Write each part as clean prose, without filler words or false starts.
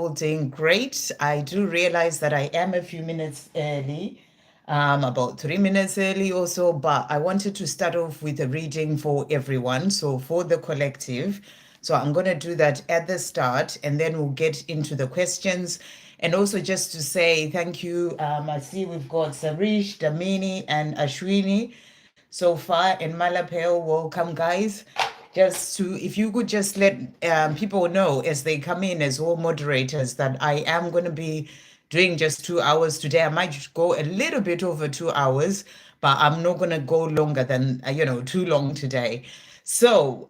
Doing great. I do realize that I am a few minutes early, about 3 minutes early or so, but I wanted to start off with a reading for everyone, so for the collective. So I'm going to do that at the start, and then we'll get into the questions. And also just to say thank you. I see we've got Sarish, Damini, and Ashwini so far, and Malapel. Welcome, guys. Just to, if you could just let people know as they come in as all moderators that I am going to be doing just 2 hours today. I might just go a little bit over 2 hours, but I'm not going to go longer than, too long today. So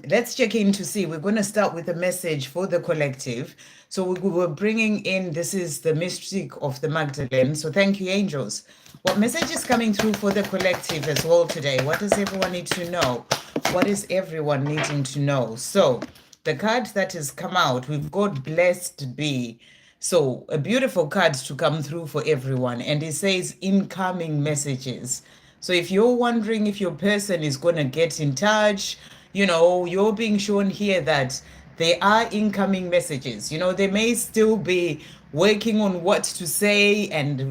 let's check in to see. We're going to start with a message for the collective. So we were bringing in, this is the mystic of the Magdalene. So thank you, angels. What message is coming through for the collective as well today? What does everyone need to know? What is everyone needing to know? So the card that has come out, we've got blessed be. So a beautiful card to come through for everyone. And it says incoming messages. So if you're wondering if your person is going to get in touch, you're being shown here that there are incoming messages. They may still be working on what to say and,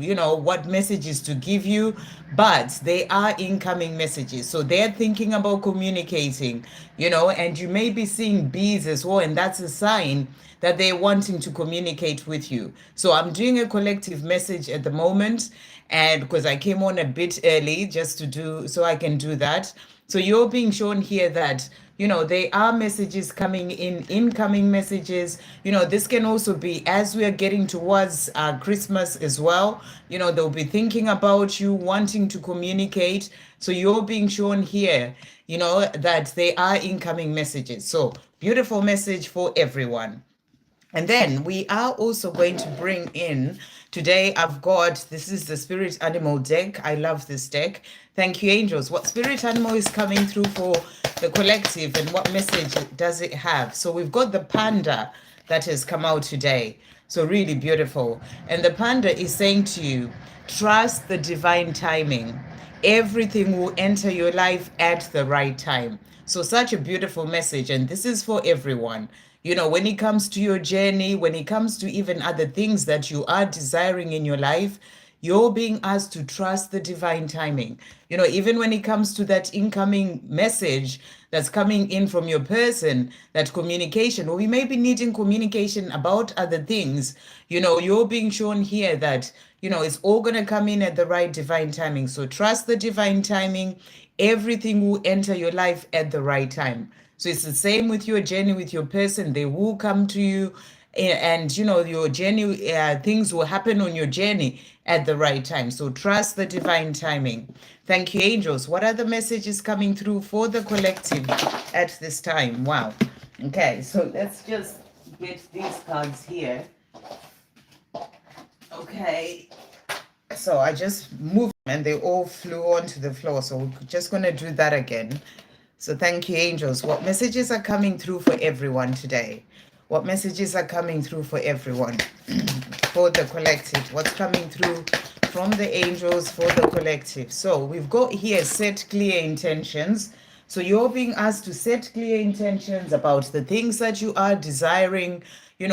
what messages to give you, but they are incoming messages. So they're thinking about communicating, and you may be seeing bees as well. And that's a sign that they're wanting to communicate with you. So I'm doing a collective message at the moment, and because I came on a bit early just to do, so I can do that. So you're being shown here that, there are messages coming in, incoming messages. This can also be as we are getting towards Christmas as well. They'll be thinking about you, wanting to communicate. So you're being shown here, that they are incoming messages. So beautiful message for everyone. And then we are also going to bring in today. This is the spirit animal deck. I love this deck. Thank you, angels. What spirit animal is coming through for the collective and what message does it have? So we've got the panda that has come out today. So really beautiful. And the panda is saying to you, trust the divine timing. Everything will enter your life at the right time. So such a beautiful message. And this is for everyone. When it comes to your journey, when it comes to even other things that you are desiring in your life, you're being asked to trust the divine timing. Even when it comes to that incoming message that's coming in from your person, that communication, or we may be needing communication about other things, you're being shown here that, it's all going to come in at the right divine timing. So trust the divine timing. Everything will enter your life at the right time. So it's the same with your journey with your person. They will come to you, and your journey, things will happen on your journey at the right time. So trust the divine timing. Thank you, angels. What are the messages coming through for the collective at this time? Wow. Okay, so let's just get these cards here. Okay. So I just moved and they all flew onto the floor. So we're just going to do that again. So thank you, angels. What messages are coming through for everyone today? What messages are coming through for everyone? For the collective. What's coming through from the angels for the collective? So we've got here set clear intentions. So you're being asked to set clear intentions about the things that you are desiring.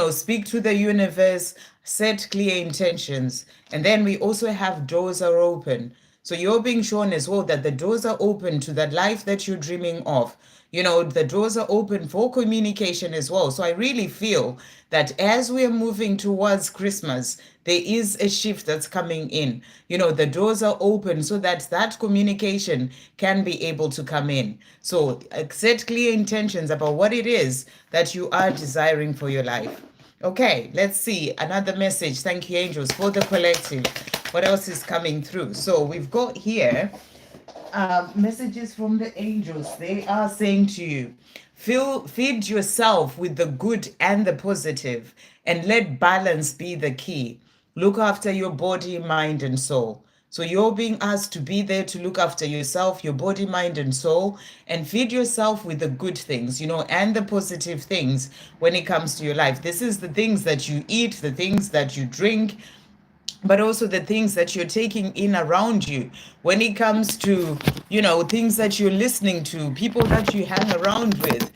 Speak to the universe, set clear intentions. And then we also have doors are open. So you're being shown as well that the doors are open to that life that you're dreaming of. The doors are open for communication as well. So I really feel that as we're moving towards Christmas, there is a shift that's coming in. The doors are open so that that communication can be able to come in. So set clear intentions about what it is that you are desiring for your life. Okay, let's see another message. Thank you, angels, for the collective. What else is coming through? So we've got here messages from the angels. They are saying to you, feed yourself with the good and the positive, and let balance be the key. Look after your body, mind, and soul. So you're being asked to be there to look after yourself, your body, mind, and soul, and feed yourself with the good things, and the positive things when it comes to your life. This is the things that you eat, the things that you drink, but also the things that you're taking in around you when it comes to, things that you're listening to, people that you hang around with.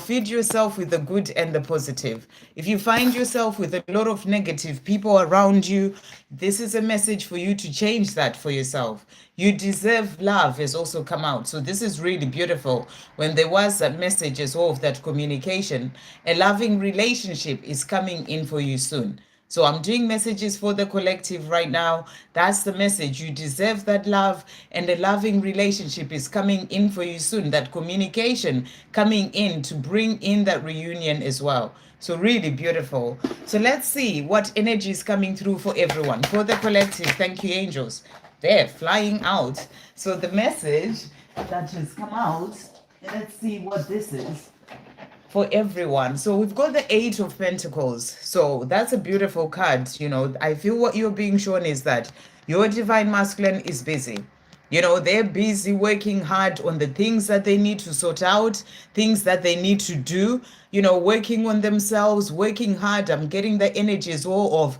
Feed yourself with the good and the positive. If you find yourself with a lot of negative people around you, this is a message for you to change that for yourself. You deserve love has also come out. So this is really beautiful. When there was that message as well of that communication, a loving relationship is coming in for you soon. So I'm doing messages for the collective right now. That's the message. You deserve that love, and a loving relationship is coming in for you soon. That communication coming in to bring in that reunion as well. So really beautiful. So let's see what energy is coming through for everyone. For the collective, thank you, angels. They're flying out. So the message that has come out, let's see what this is for everyone. So we've got the Eight of Pentacles. So that's a beautiful card. I feel what you're being shown is that your divine masculine is busy. They're busy working hard on the things that they need to sort out, things that they need to do, working on themselves, working hard. I'm getting the energy as well of,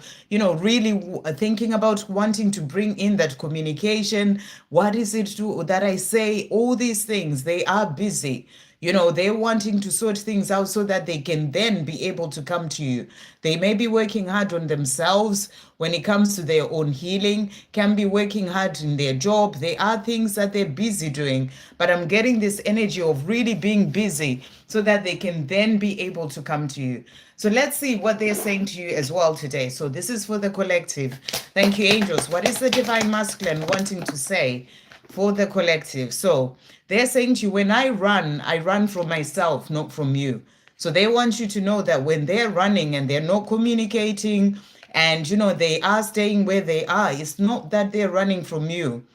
really thinking about wanting to bring in that communication. What is it that I say? All these things, they are busy. They're wanting to sort things out so that they can then be able to come to you. They may be working hard on themselves when it comes to their own healing, can be working hard in their job. There are things that they're busy doing, but I'm getting this energy of really being busy so that they can then be able to come to you. So let's see what they're saying to you as well today. So this is for the collective. Thank you, angels. What is the divine masculine wanting to say for the collective? So they're saying to you, when I run from myself, not from you. So they want you to know that when they're running and they're not communicating and, they are staying where they are, it's not that they're running from you.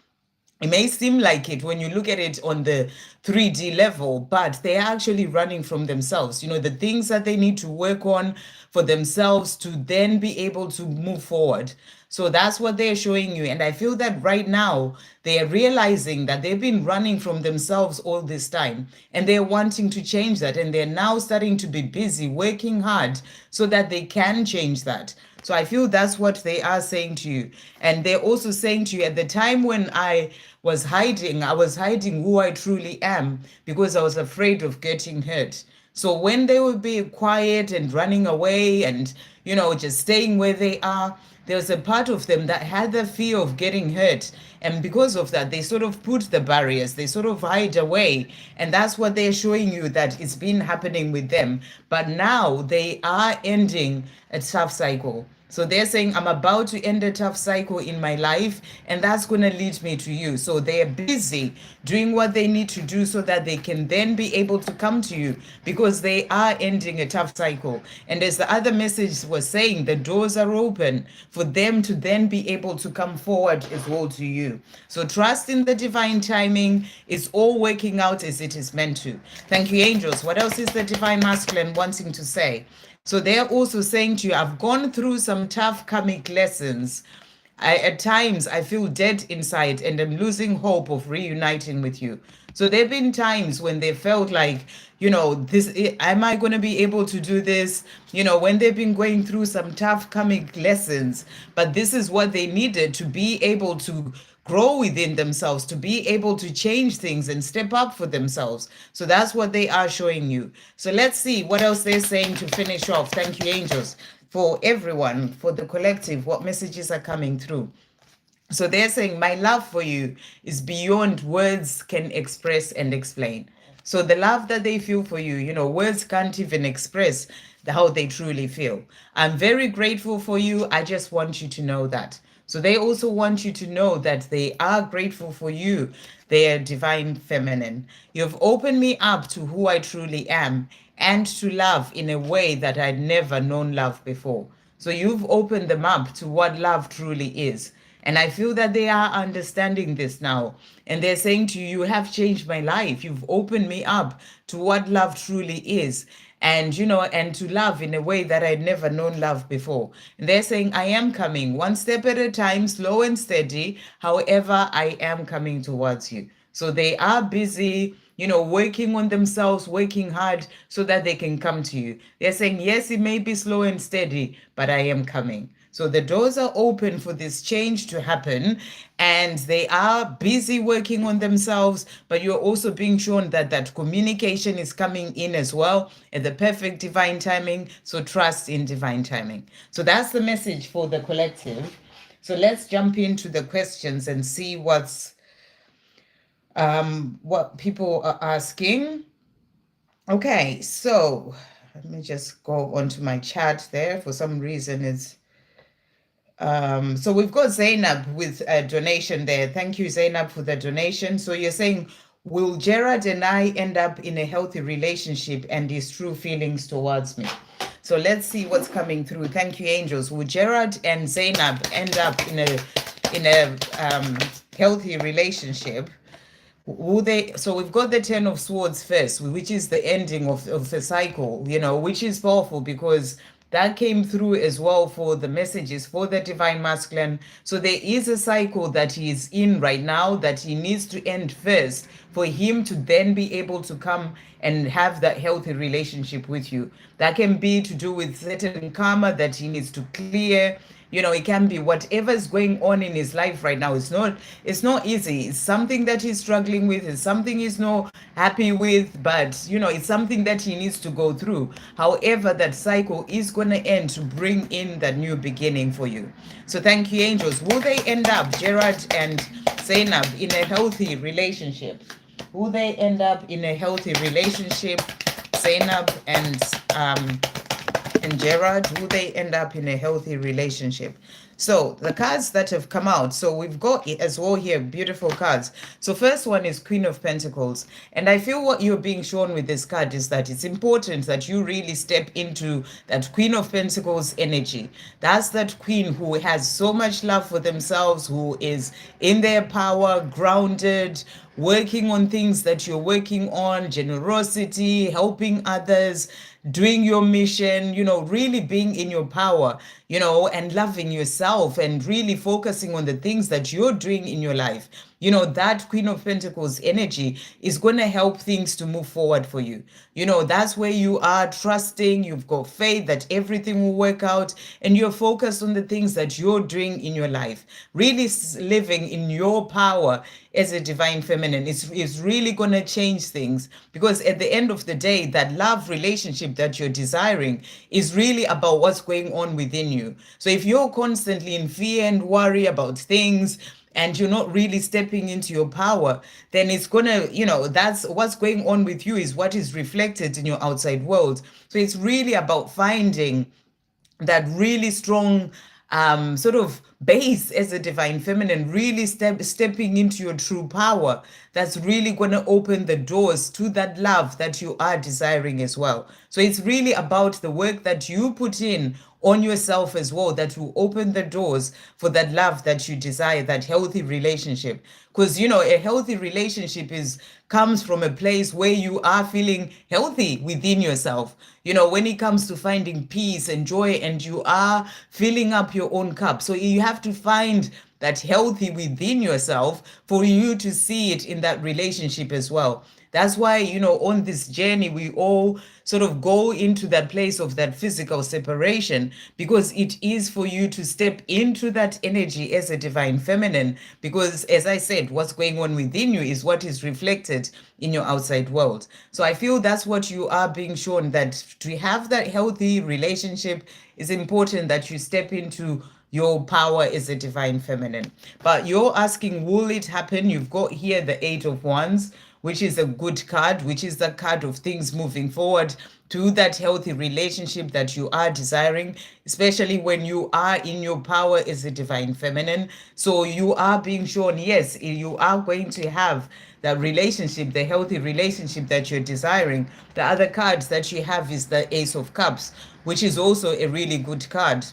It may seem like it when you look at it on the 3D level, but they're actually running from themselves. The things that they need to work on for themselves to then be able to move forward. So that's what they're showing you. And I feel that right now they are realizing that they've been running from themselves all this time and they're wanting to change that. And they're now starting to be busy working hard so that they can change that. So I feel that's what they are saying to you. And they're also saying to you, at the time when I was hiding who I truly am because I was afraid of getting hurt. So when they would be quiet and running away and, just staying where they are, there was a part of them that had the fear of getting hurt. And because of that, they sort of put the barriers, they sort of hide away. And that's what they're showing you that it's been happening with them. But now they are ending a tough cycle. So they're saying, I'm about to end a tough cycle in my life, and that's going to lead me to you. So they're busy doing what they need to do so that they can then be able to come to you because they are ending a tough cycle. And as the other message was saying, the doors are open for them to then be able to come forward as well to you. So trust in the divine timing. It's all working out as it is meant to. Thank you, angels. What else is the divine masculine wanting to say? So they're also saying to you, I've gone through some tough karmic lessons. At times, I feel dead inside and I'm losing hope of reuniting with you. So there have been times when they felt like, am I going to be able to do this? When they've been going through some tough karmic lessons, but this is what they needed to be able to grow within themselves, to be able to change things and step up for themselves. So that's what they are showing you. So let's see what else they're saying to finish off. Thank you, angels, for everyone, for the collective, what messages are coming through. So they're saying, my love for you is beyond words can express and explain. So the love that they feel for you, words can't even express how they truly feel. I'm very grateful for you. I just want you to know that. So they also want you to know that they are grateful for you. They are divine feminine. You've opened me up to who I truly am and to love in a way that I'd never known love before. So you've opened them up to what love truly is. And I feel that they are understanding this now. And they're saying to you, you have changed my life. You've opened me up to what love truly is. And, and to love in a way that I'd never known love before. And they're saying, I am coming one step at a time, slow and steady. However, I am coming towards you. So they are busy working on themselves, working hard so that they can come to you. They're saying, yes, it may be slow and steady, but I am coming. So the doors are open for this change to happen, and they are busy working on themselves, but you're also being shown that that communication is coming in as well at the perfect divine timing. So trust in divine timing. So that's the message for the collective. So let's jump into the questions and see what people are asking. Okay, so let me just go onto my chat there. For some reason, it's so we've got Zainab with a donation there. Thank you, Zainab, for the donation. So you're saying, will Gerard and I end up in a healthy relationship and his true feelings towards me? So let's see what's coming through. Thank you, angels. Will Gerard and Zainab end up in a healthy relationship? Will they? So we've got the Ten of Swords first, which is the ending of the cycle, which is powerful because that came through as well for the messages for the divine masculine. So there is a cycle that he is in right now that he needs to end first for him to then be able to come and have that healthy relationship with you. That can be to do with certain karma that he needs to clear. It can be whatever is going on in his life right now. It's not easy. It's something that he's struggling with. It's something he's not happy with, but it's something that he needs to go through. However, that cycle is going to end to bring in that new beginning for you. So thank you, angels. Will they end up, Gerard and Zainab, in a healthy relationship? Will they end up in a healthy relationship, Zainab and Gerard? Will they end up in a healthy relationship? So the cards that have come out, so we've got it as well here, beautiful cards. So first one is Queen of Pentacles, and I feel what you're being shown with this card is that it's important that you really step into that Queen of Pentacles energy. That's that queen who has so much love for themselves, who is in their power, grounded, working on things that you're working on, generosity, helping others, doing your mission, really being in your power, and loving yourself and really focusing on the things that you're doing in your life. That Queen of Pentacles energy is going to help things to move forward for you. That's where you are trusting, you've got faith that everything will work out, and you're focused on the things that you're doing in your life. Really living in your power as a divine feminine is really going to change things, because at the end of the day, that love relationship that you're desiring is really about what's going on within you. So if you're constantly in fear and worry about things, and you're not really stepping into your power, then it's gonna, that's what's going on with you is what is reflected in your outside world. So it's really about finding that really strong sort of base as a divine feminine, really stepping into your true power. That's really going to open the doors to that love that you are desiring as well. So it's really about the work that you put in on yourself as well that will open the doors for that love that you desire, that healthy relationship. Because a healthy relationship comes from a place where you are feeling healthy within yourself, when it comes to finding peace and joy, and you are filling up your own cup. So you have to find that healthy within yourself for you to see it in that relationship as well. That's why, on this journey, we all sort of go into that place of that physical separation, because it is for you to step into that energy as a divine feminine. Because as I said, what's going on within you is what is reflected in your outside world. So I feel that's what you are being shown, that to have that healthy relationship is important that you step into your power as a divine feminine. But you're asking, will it happen? You've got here the Eight of Wands, which is a good card, which is the card of things moving forward to that healthy relationship that you are desiring, especially when you are in your power as a divine feminine. So you are being shown, yes, you are going to have that relationship, the healthy relationship that you're desiring. The other cards that you have is the Ace of Cups, which is also a really good card.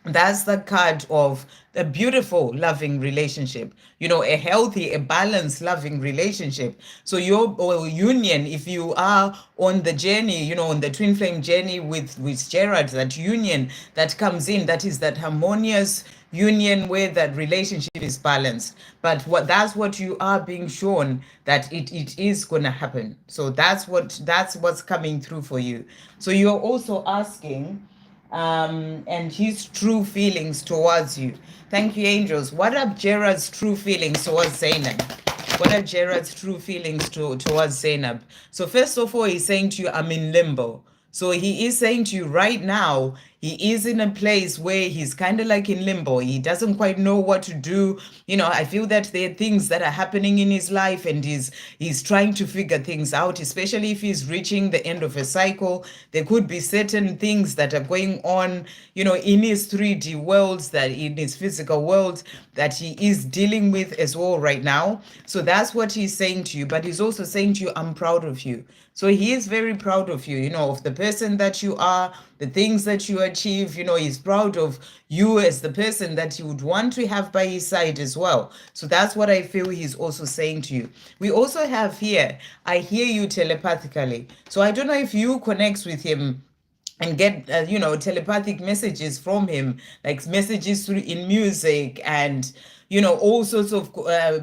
That's the card of a beautiful, loving relationship. A healthy, a balanced, loving relationship. So your union, if you are on the journey, on the twin flame journey with Gerard, that union that comes in, that is that harmonious union where that relationship is balanced. But that's what you are being shown, that it is gonna happen. So that's what's coming through for you. So you're also asking and his true feelings towards you. Thank you, angels. What are Gerard's true feelings towards Zainab? What are Gerard's true feelings towards Zainab? So first of all, he's saying to you, I'm in limbo. So he is saying to you right now, he is in a place where he's kind of like in limbo. He doesn't quite know what to do. I feel that there are things that are happening in his life, and he's trying to figure things out, especially if he's reaching the end of a cycle. There could be certain things that are going on, in his 3D worlds, that in his physical world, that he is dealing with as well right now. So that's what he's saying to you. But he's also saying to you, I'm proud of you. So he is very proud of you, of the person that you are, the things that you achieve. He's proud of you as the person that he would want to have by his side as well. So that's what I feel he's also saying to you. We also have here, I hear you telepathically. So I don't know if you connect with him and get telepathic messages from him, like messages through in music, and all sorts of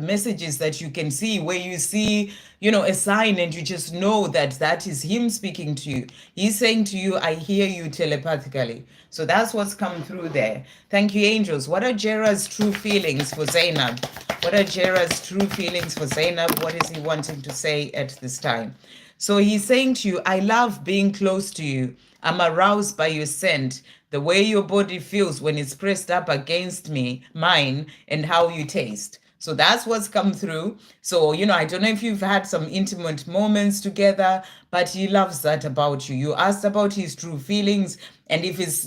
messages that you can see, where you see a sign and you just know that that is him speaking to you. He's saying to you, I hear you telepathically. So that's what's come through there. Thank you, angels. What are Jera's true feelings for Zainab? What are Jera's true feelings for Zainab? What is he wanting to say at this time? So he's saying to you, I love being close to you. I'm aroused by your scent, the way your body feels when it's pressed up against mine, and how you taste. So that's what's come through. So, I don't know if you've had some intimate moments together, but he loves that about you. You asked about his true feelings, and if it's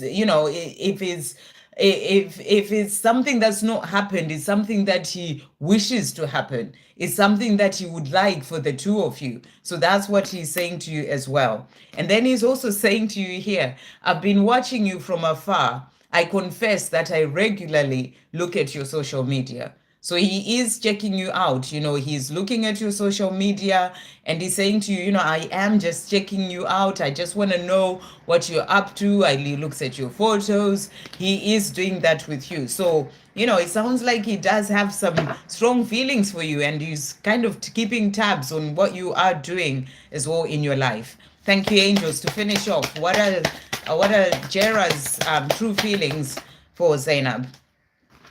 something that's not happened, it's something that he wishes to happen. It's something that he would like for the two of you. So that's what he's saying to you as well. And then he's also saying to you here, I've been watching you from afar. I confess that I regularly look at your social media. So he is checking you out. He's looking at your social media, and he's saying to you, I am just checking you out. I just want to know what you're up to. He looks at your photos. He is doing that with you. So, it sounds like he does have some strong feelings for you, and he's kind of keeping tabs on what you are doing as well in your life. Thank you, angels. To finish off, what are Jera's true feelings for Zainab?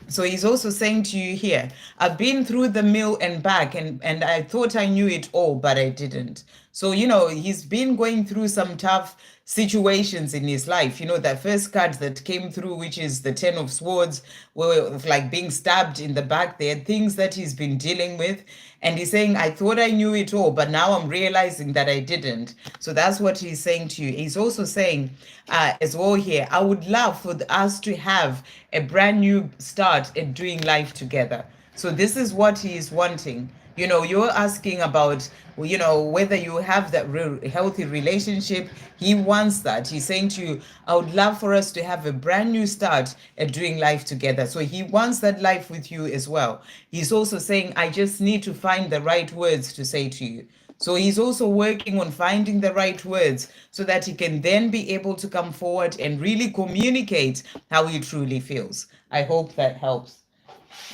So he's also saying to you here, I've been through the mill and back, and I thought I knew it all, but I didn't. So, he's been going through some tough situations in his life. That first card that came through, which is the Ten of Swords, where like being stabbed in the back, there are things that he's been dealing with. And he's saying, I thought I knew it all, but now I'm realizing that I didn't. So that's what he's saying to you. He's also saying as well here, I would love for us to have a brand new start at doing life together. So this is what he is wanting. You're asking about, whether you have that healthy relationship. He wants that. He's saying to you, I would love for us to have a brand new start at doing life together. So he wants that life with you as well. He's also saying, I just need to find the right words to say to you. So he's also working on finding the right words so that he can then be able to come forward and really communicate how he truly feels. I hope that helps.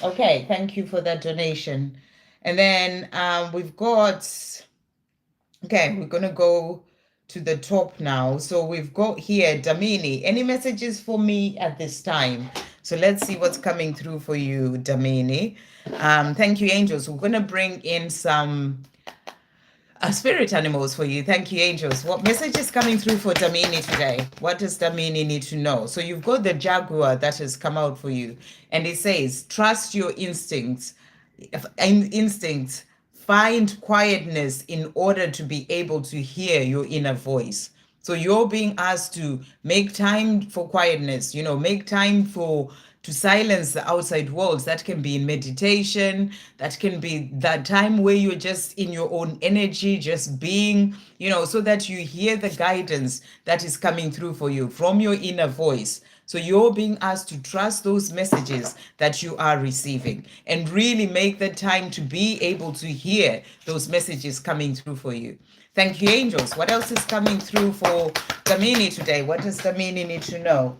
Okay, thank you for that donation. And then we've got, okay, we're going to go to the top now. So we've got here, Damini. Any messages for me at this time? So let's see what's coming through for you, Damini. Thank you, angels. We're going to bring in some spirit animals for you. Thank you, angels. What message is coming through for Damini today? What does Damini need to know? So you've got the jaguar that has come out for you. And it says, trust your instincts. Find quietness in order to be able to hear your inner voice. So you're being asked to make time for quietness, make time to silence the outside worlds. That can be in meditation. That can be that time where you're just in your own energy, just being, so that you hear the guidance that is coming through for you from your inner voice. So you're being asked to trust those messages that you are receiving and really make the time to be able to hear those messages coming through for you. Thank you, angels. What else is coming through for Damini today? What does Damini need to know?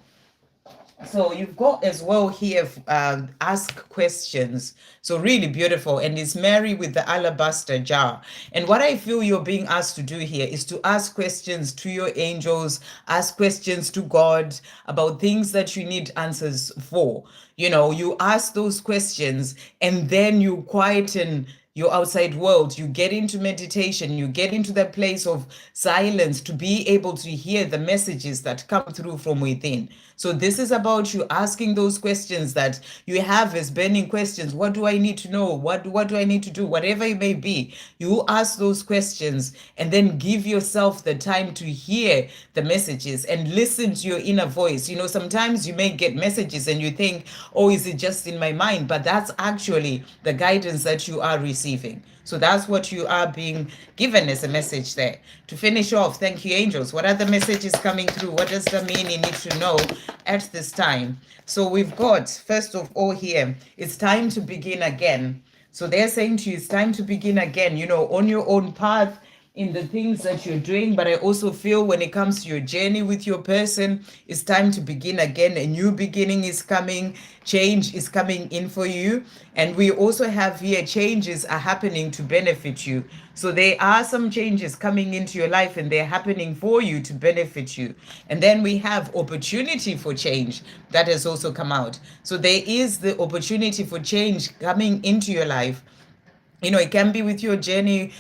So you've got as well here, ask questions. So really beautiful. And it's Mary with the alabaster jar. And what I feel you're being asked to do here is to ask questions to your angels, ask questions to God about things that you need answers for. You know, you ask those questions and then you quieten your outside world. You get into meditation, you get into that place of silence to be able to hear the messages that come through from within. So this is about you asking those questions that you have as burning questions. What do I need to know? What do I need to do? Whatever it may be, you ask those questions and then give yourself the time to hear the messages and listen to your inner voice. You know, sometimes you may get messages and you think, oh, is it just in my mind? But that's actually the guidance that you are receiving. So that's what you are being given as a message there. To finish off, thank you, angels. What are the messages coming through? What does the meaning need to know at this time? So we've got, first of all here, it's time to begin again. So they're saying to you, it's time to begin again, you know, on your own path, in the things that you're doing. But I also feel when it comes to your journey with your person, it's time to begin again. A new beginning is coming, change is coming in for you. And we also have here, changes are happening to benefit you. So there are some changes coming into your life and they're happening for you to benefit you. And then we have opportunity for change that has also come out. So there is the opportunity for change coming into your life. You know, it can be with your journey,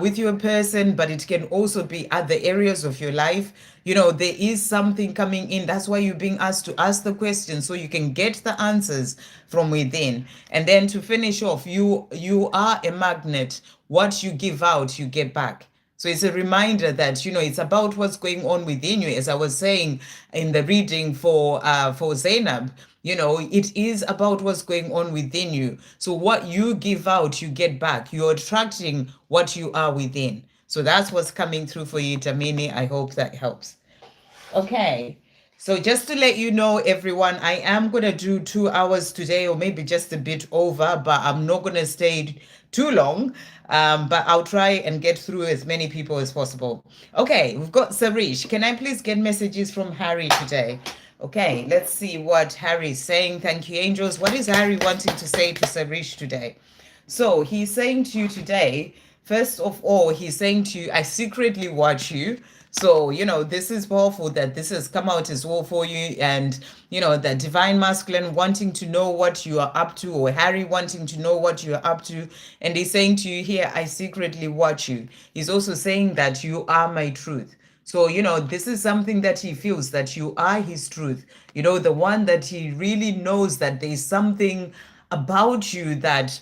with your person, but it can also be other areas of your life. You know, there is something coming in. That's why you're being asked to ask the question so you can get the answers from within. And then to finish off, you are a magnet. What you give out, you get back. So it's a reminder that, you know, it's about what's going on within you. As I was saying in the reading for Zainab, you know, it is about what's going on within you. So what you give out, you get back. You're attracting what you are within. So that's what's coming through for you, Tamini. I hope that helps. Okay. So just to let you know, everyone, I am going to do 2 hours today, or maybe just a bit over, but I'm not going to stay too long. But I'll try and get through as many people as possible. Okay, we've got Sarish. Can I please get messages from Harry today? Okay, let's see what Harry's saying. Thank you, angels. What is Harry wanting to say to Sarish today? So he's saying to you today, first of all, he's saying to you, I secretly watch you. So, you know, this is powerful that this has come out as well for you. And, you know, the divine masculine wanting to know what you are up to, or Harry wanting to know what you are up to. And he's saying to you here, I secretly watch you. He's also saying that you are my truth. So, you know, this is something that he feels, that you are his truth. You know, the one that he really knows that there's something about you that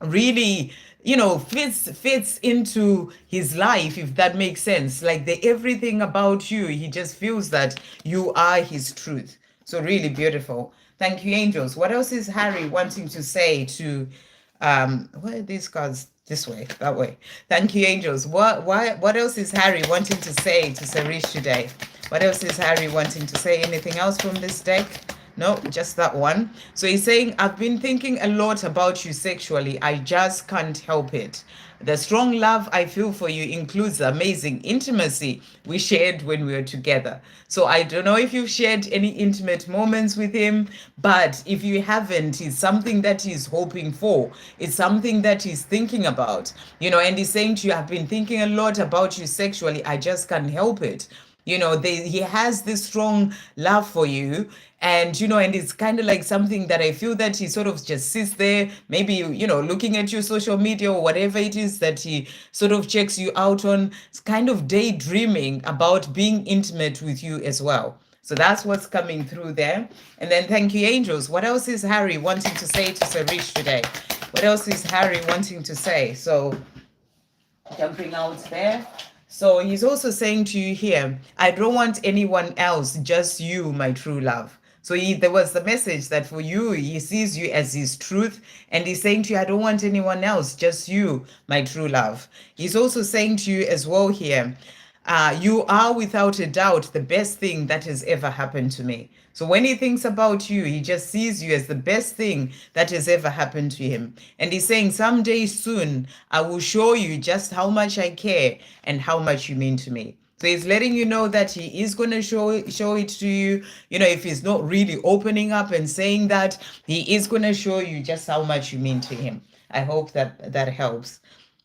really, you know, fits into his life, if that makes sense. Like the everything about you, he just feels that you are his truth. So really beautiful. Thank you, angels. What else is Harry wanting to say to where are these cards? This way, that way. Thank you, angels. What else is Harry wanting to say to Sarish today? What else is Harry wanting to say? Anything else from this deck? No, just that one. So he's saying, I've been thinking a lot about you sexually. I just can't help it. The strong love I feel for you includes the amazing intimacy we shared when we were together. So I don't know if you've shared any intimate moments with him, but if you haven't, it's something that he's hoping for. It's something that he's thinking about, you know, and he's saying to you, I've been thinking a lot about you sexually. I just can't help it. You know, he has this strong love for you. And, you know, and it's kind of like something that I feel that he sort of just sits there, maybe, you know, looking at your social media or whatever it is that he sort of checks you out on. It's kind of daydreaming about being intimate with you as well. So that's what's coming through there. And then thank you, angels. What else is Harry wanting to say to Sarish today? What else is Harry wanting to say? So jumping out there. So he's also saying to you here, I don't want anyone else, just you, my true love. So there was the message that for you, he sees you as his truth. And he's saying to you, I don't want anyone else, just you, my true love. He's also saying to you as well here, you are without a doubt the best thing that has ever happened to me. So when he thinks about you, he just sees you as the best thing that has ever happened to him. And he's saying, someday soon, I will show you just how much I care and how much you mean to me. So he's letting you know that he is going to show it to you. You know, if he's not really opening up and saying that, he is going to show you just how much you mean to him. I hope that that helps.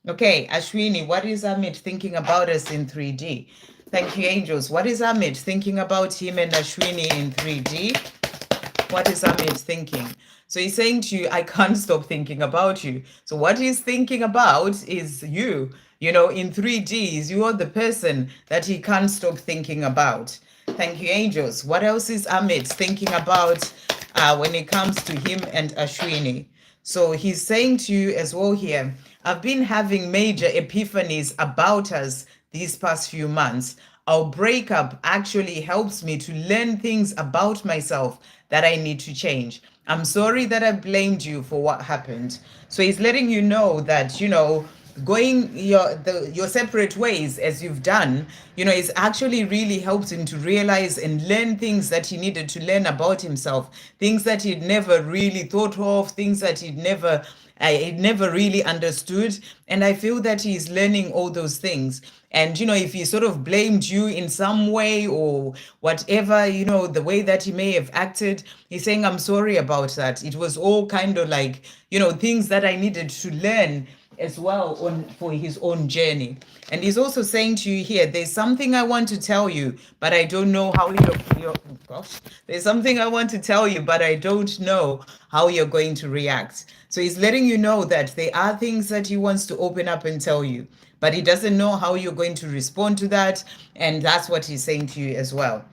Okay, Ashwini, what is Amit thinking about us in 3D? Thank you, angels. What is Amit thinking about him and Ashwini in 3D? What is Amit thinking? So he's saying to you, I can't stop thinking about you. So what he's thinking about is you. You know, in 3Ds, you are the person that he can't stop thinking about. Thank you, angels. What else is Amit thinking about when it comes to him and Ashwini? So he's saying to you as well here, I've been having major epiphanies about us these past few months. Our breakup actually helps me to learn things about myself that I need to change. I'm sorry that I blamed you for what happened. So he's letting you know that, you know, going your separate ways as you've done, you know, it's actually really helped him to realize and learn things that he needed to learn about himself, things that he'd never really thought of, things that he'd never really understood. And I feel that he's learning all those things. And, you know, if he sort of blamed you in some way or whatever, you know, the way that he may have acted, he's saying, I'm sorry about that. It was all kind of like, you know, things that I needed to learn as well for his own journey. And he's also saying to you here, there's something I want to tell you, but I don't know how you're gosh, there's something I want to tell you, but I don't know how you're going to react. So he's letting you know that there are things that he wants to open up and tell you, but he doesn't know how you're going to respond to that. And that's what he's saying to you as well.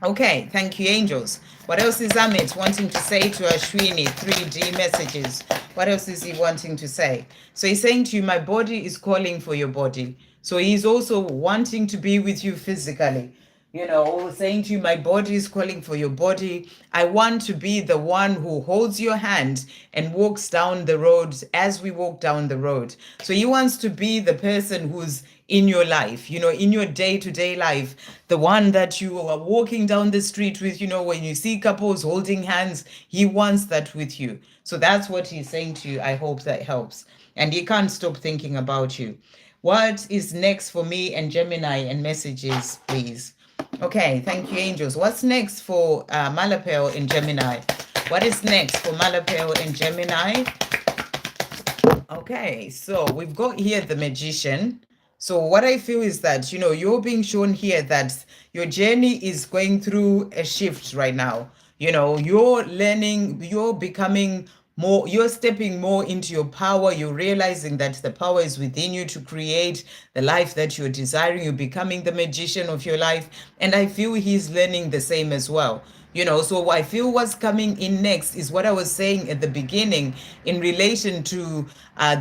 Okay, thank you, angels. What else is Amit wanting to say to Ashwini? 3D messages. What else is he wanting to say? So he's saying to you, my body is calling for your body. So he's also wanting to be with you physically. You know, saying to you, my body is calling for your body. I want to be the one who holds your hand and walks down the road as we walk down the road. So he wants to be the person who's in your life, you know, in your day-to-day life, the one that you are walking down the street with, you know, when you see couples holding hands, he wants that with you. So that's what he's saying to you. I hope that helps. And he can't stop thinking about you. What is next for me and Gemini and messages, please? Okay, thank you, angels. What's next for Malapel in Gemini? What is next for Malapel in Gemini? Okay, so we've got here the Magician. So what I feel is that, you know, you're being shown here that your journey is going through a shift right now. You know, you're learning, you're becoming more, you're stepping more into your power. You're realizing that the power is within you to create the life that you're desiring. You're becoming the magician of your life. And I feel he's learning the same as well. You know, so I feel what's coming in next is what I was saying at the beginning in relation to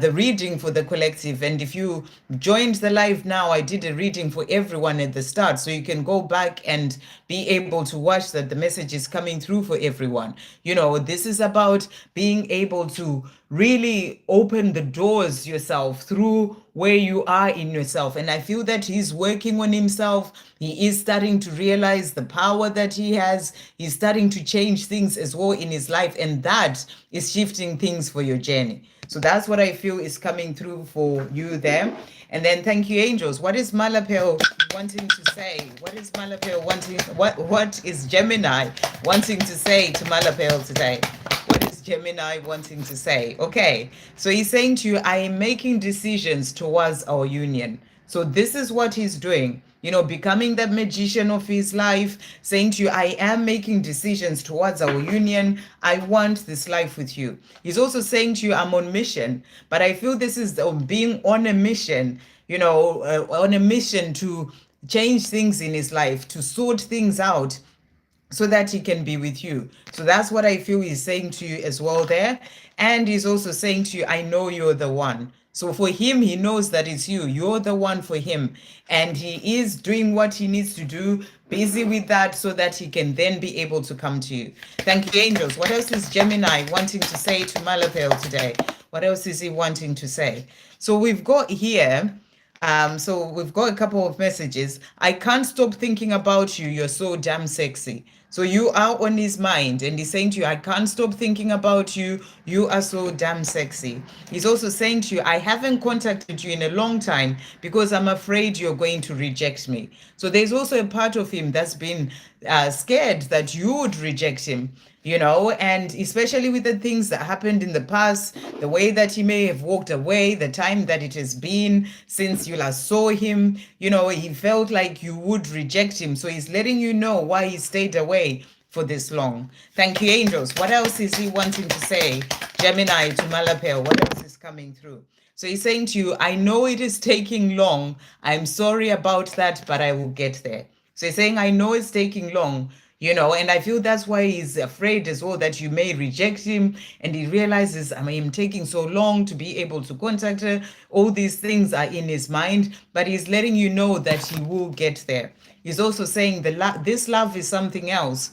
the reading for the collective. And if you joined the live now, I did a reading for everyone at the start. So you can go back and be able to watch that the message is coming through for everyone. You know, this is about being able to really open the doors yourself through where you are in yourself. And I feel that he's working on himself. He is starting to realize the power that he has. He's starting to change things as well in his life. And that is shifting things for your journey. So that's what I feel is coming through for you there. And then thank you, angels. What is Malapel wanting to say? What is Malapel wanting? What is Gemini wanting to say to Malapel today? What is Gemini wanting to say? Okay, so he's saying to you, I am making decisions towards our union. So this is what he's doing, you know, becoming the magician of his life, saying to you, I am making decisions towards our union. I want this life with you. He's also saying to you, I'm on mission, but I feel this is being on a mission, you know, on a mission to change things in his life, to sort things out, so that he can be with you. So that's what I feel he's saying to you as well there. And he's also saying to you, I know you're the one. So for him, he knows that it's you. You're the one for him. And he is doing what he needs to do, busy with that, so that he can then be able to come to you. Thank you, angels. What else is Gemini wanting to say to Malapel today? What else is he wanting to say? So we've got here, so we've got a couple of messages. I can't stop thinking about you. You're so damn sexy. So you are on his mind, and he's saying to you, I can't stop thinking about you. You are so damn sexy. He's also saying to you, I haven't contacted you in a long time because I'm afraid you're going to reject me. So there's also a part of him that's been scared that you would reject him, you know, and especially with the things that happened in the past, the way that he may have walked away, the time that it has been since you last saw him, you know, he felt like you would reject him. So he's letting you know why he stayed away for this long. Thank you, angels. What else is he wanting to say? Gemini to Malapel, what else is coming through? So he's saying to you, I know it is taking long. I'm sorry about that, but I will get there. So he's saying, I know it's taking long, you know, and I feel that's why he's afraid as well that you may reject him. And he realizes, I mean, taking so long to be able to contact her. All these things are in his mind, but he's letting you know that he will get there. He's also saying this love is something else.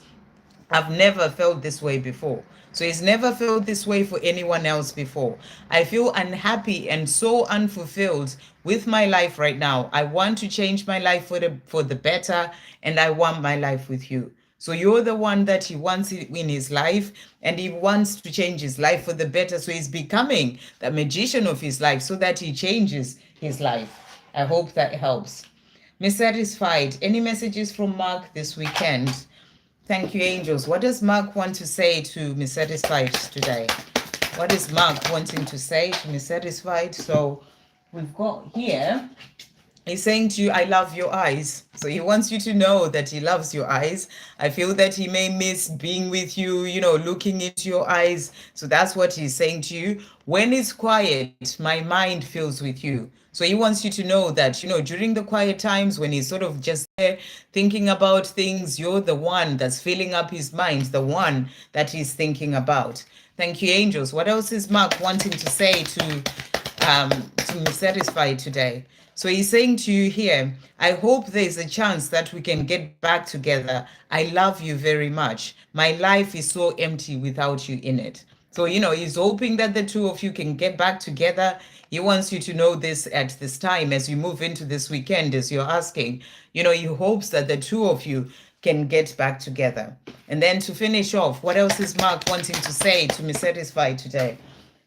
I've never felt this way before. So he's never felt this way for anyone else before. I feel unhappy and so unfulfilled with my life right now. I want to change my life for the better, and I want my life with you. So you're the one that he wants in his life, and he wants to change his life for the better. So he's becoming the magician of his life so that he changes his life. I hope that helps. Miss Satisfied, any messages from Mark this weekend? Thank you, angels. What does Mark want to say to Miss Satisfied today? What is Mark wanting to say to Miss Satisfied? So we've got here, he's saying to you, I love your eyes. So he wants you to know that he loves your eyes. I feel that he may miss being with you, you know, looking into your eyes. So that's what he's saying to you. When it's quiet, my mind fills with you. So he wants you to know that, you know, during the quiet times when he's sort of just there thinking about things, you're the one that's filling up his mind, the one that he's thinking about. Thank you, angels. What else is Mark wanting to say to Miss Satisfied today? So he's saying to you here, I hope there's a chance that we can get back together. I love you very much. My life is so empty without you in it. So, you know, he's hoping that the two of you can get back together. He wants you to know this at this time as you move into this weekend, as you're asking. You know, he hopes that the two of you can get back together. And then to finish off, what else is Mark wanting to say to Miss Satisfied today?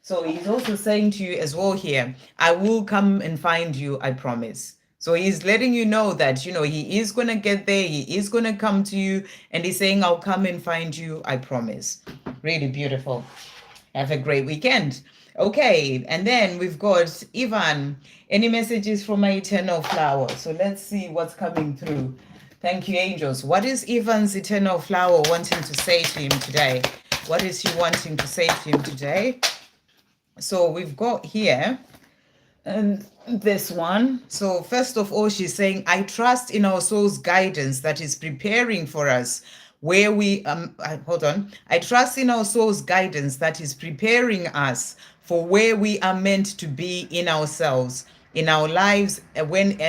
So he's also saying to you as well here, I will come and find you, I promise. So he's letting you know that, you know, he is going to get there. He is going to come to you. And he's saying, I'll come and find you, I promise. Really beautiful. Have a great weekend. Okay, and then we've got Ivan. Any messages from my eternal flower? So let's see what's coming through. Thank you, angels. What is Ivan's eternal flower wanting to say to him today? What is he wanting to say to him today? So we've got here and this one. So first of all, she's saying, I trust in our soul's guidance that is preparing for us where we hold on. I trust in our soul's guidance that is preparing us for where we are meant to be in ourselves, in our lives, when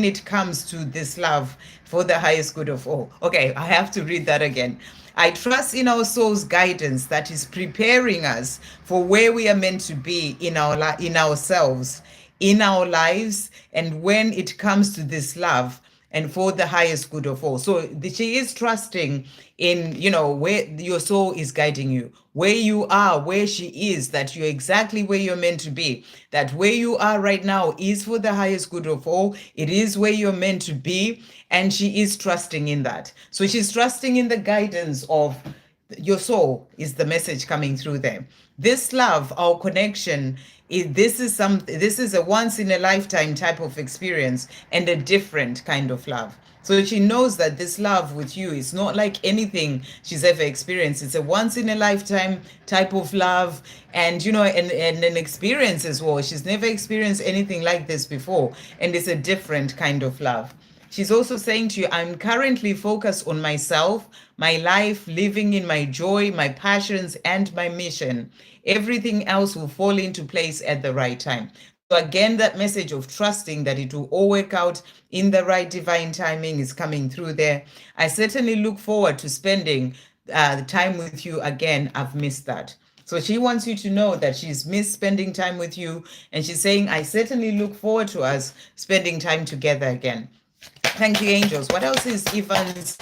it comes to this love for the highest good of all. Okay, I have to read that again. I trust in our soul's guidance that is preparing us for where we are meant to be in ourselves, in our lives, and when it comes to this love and for the highest good of all. So she is trusting in, you know, where your soul is guiding you, where you are, where she is, that you're exactly where you're meant to be, that where you are right now is for the highest good of all. It is where you're meant to be. And she is trusting in that. So she's trusting in the guidance of your soul is the message coming through there. This love, our connection, this is a once in a lifetime type of experience and a different kind of love. So she knows that this love with you is not like anything she's ever experienced. It's a once in a lifetime type of love, and you know, and an experience as well. She's never experienced anything like this before, and it's a different kind of love. She's also saying to you, I'm currently focused on myself, my life, living in my joy, my passions, and my mission. Everything else will fall into place at the right time. So again, that message of trusting that it will all work out in the right divine timing is coming through there. I certainly look forward to spending the time with you again. I've missed that. So she wants you to know that she's missed spending time with you. And she's saying, I certainly look forward to us spending time together again. Thank you, angels. What else is Ivan's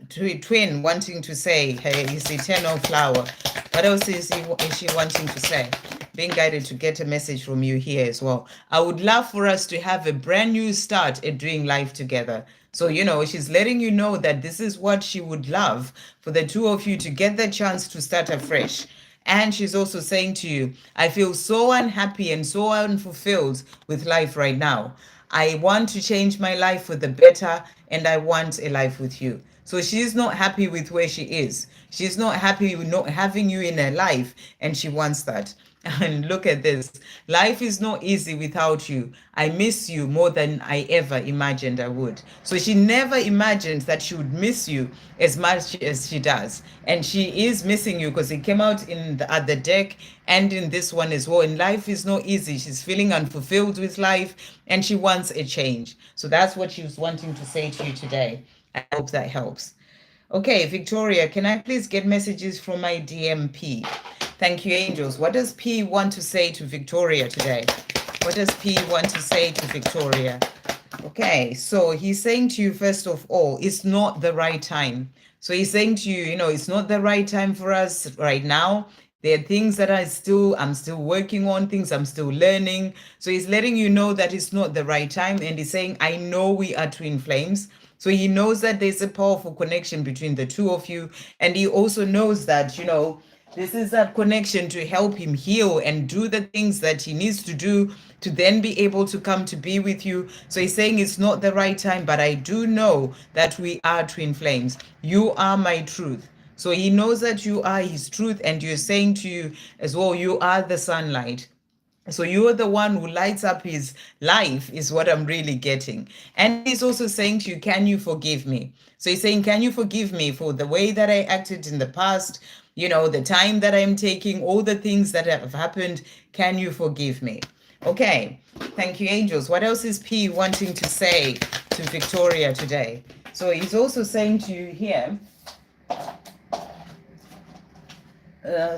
Twin wanting to say, hey, it's eternal flower. What else is she wanting to say? Being guided to get a message from you here as well. I would love for us to have a brand new start at doing life together. So, she's letting you know that this is what she would love for the two of you to get the chance to start afresh. And she's also saying to you, I feel so unhappy and so unfulfilled with life right now. I want to change my life for the better, and I want a life with you. So she's not happy with where she is. She's not happy with not having you in her life, and she wants that. And look at this. Life is not easy without you. I miss you more than I ever imagined I would. So she never imagined that she would miss you as much as she does. And she is missing you because it came out at the deck and in this one as well. And life is not easy. She's feeling unfulfilled with life and she wants a change. So that's what she was wanting to say to you today. I hope that helps. Okay, Victoria, can I please get messages from my DMP? Thank you, angels. What does P want to say to Victoria today? What does P want to say to Victoria? Okay, so he's saying to you, first of all, it's not the right time. So he's saying to you, it's not the right time for us right now. There are things that I'm still working on, things I'm still learning. So he's letting you know that it's not the right time. And he's saying, I know we are twin flames. So he knows that there's a powerful connection between the two of you. And he also knows that, this is a connection to help him heal and do the things that he needs to do to then be able to come to be with you. So he's saying it's not the right time, but I do know that we are twin flames. You are my truth. So he knows that you are his truth, and you're saying to you as well, you are the sunlight. So you're the one who lights up his life is what I'm really getting. And he's also saying to you, can you forgive me? So he's saying, can you forgive me for the way that I acted in the past? The time that I'm taking, all the things that have happened. Can you forgive me? Okay. Thank you, angels. What else is P wanting to say to Victoria today? So he's also saying to you here,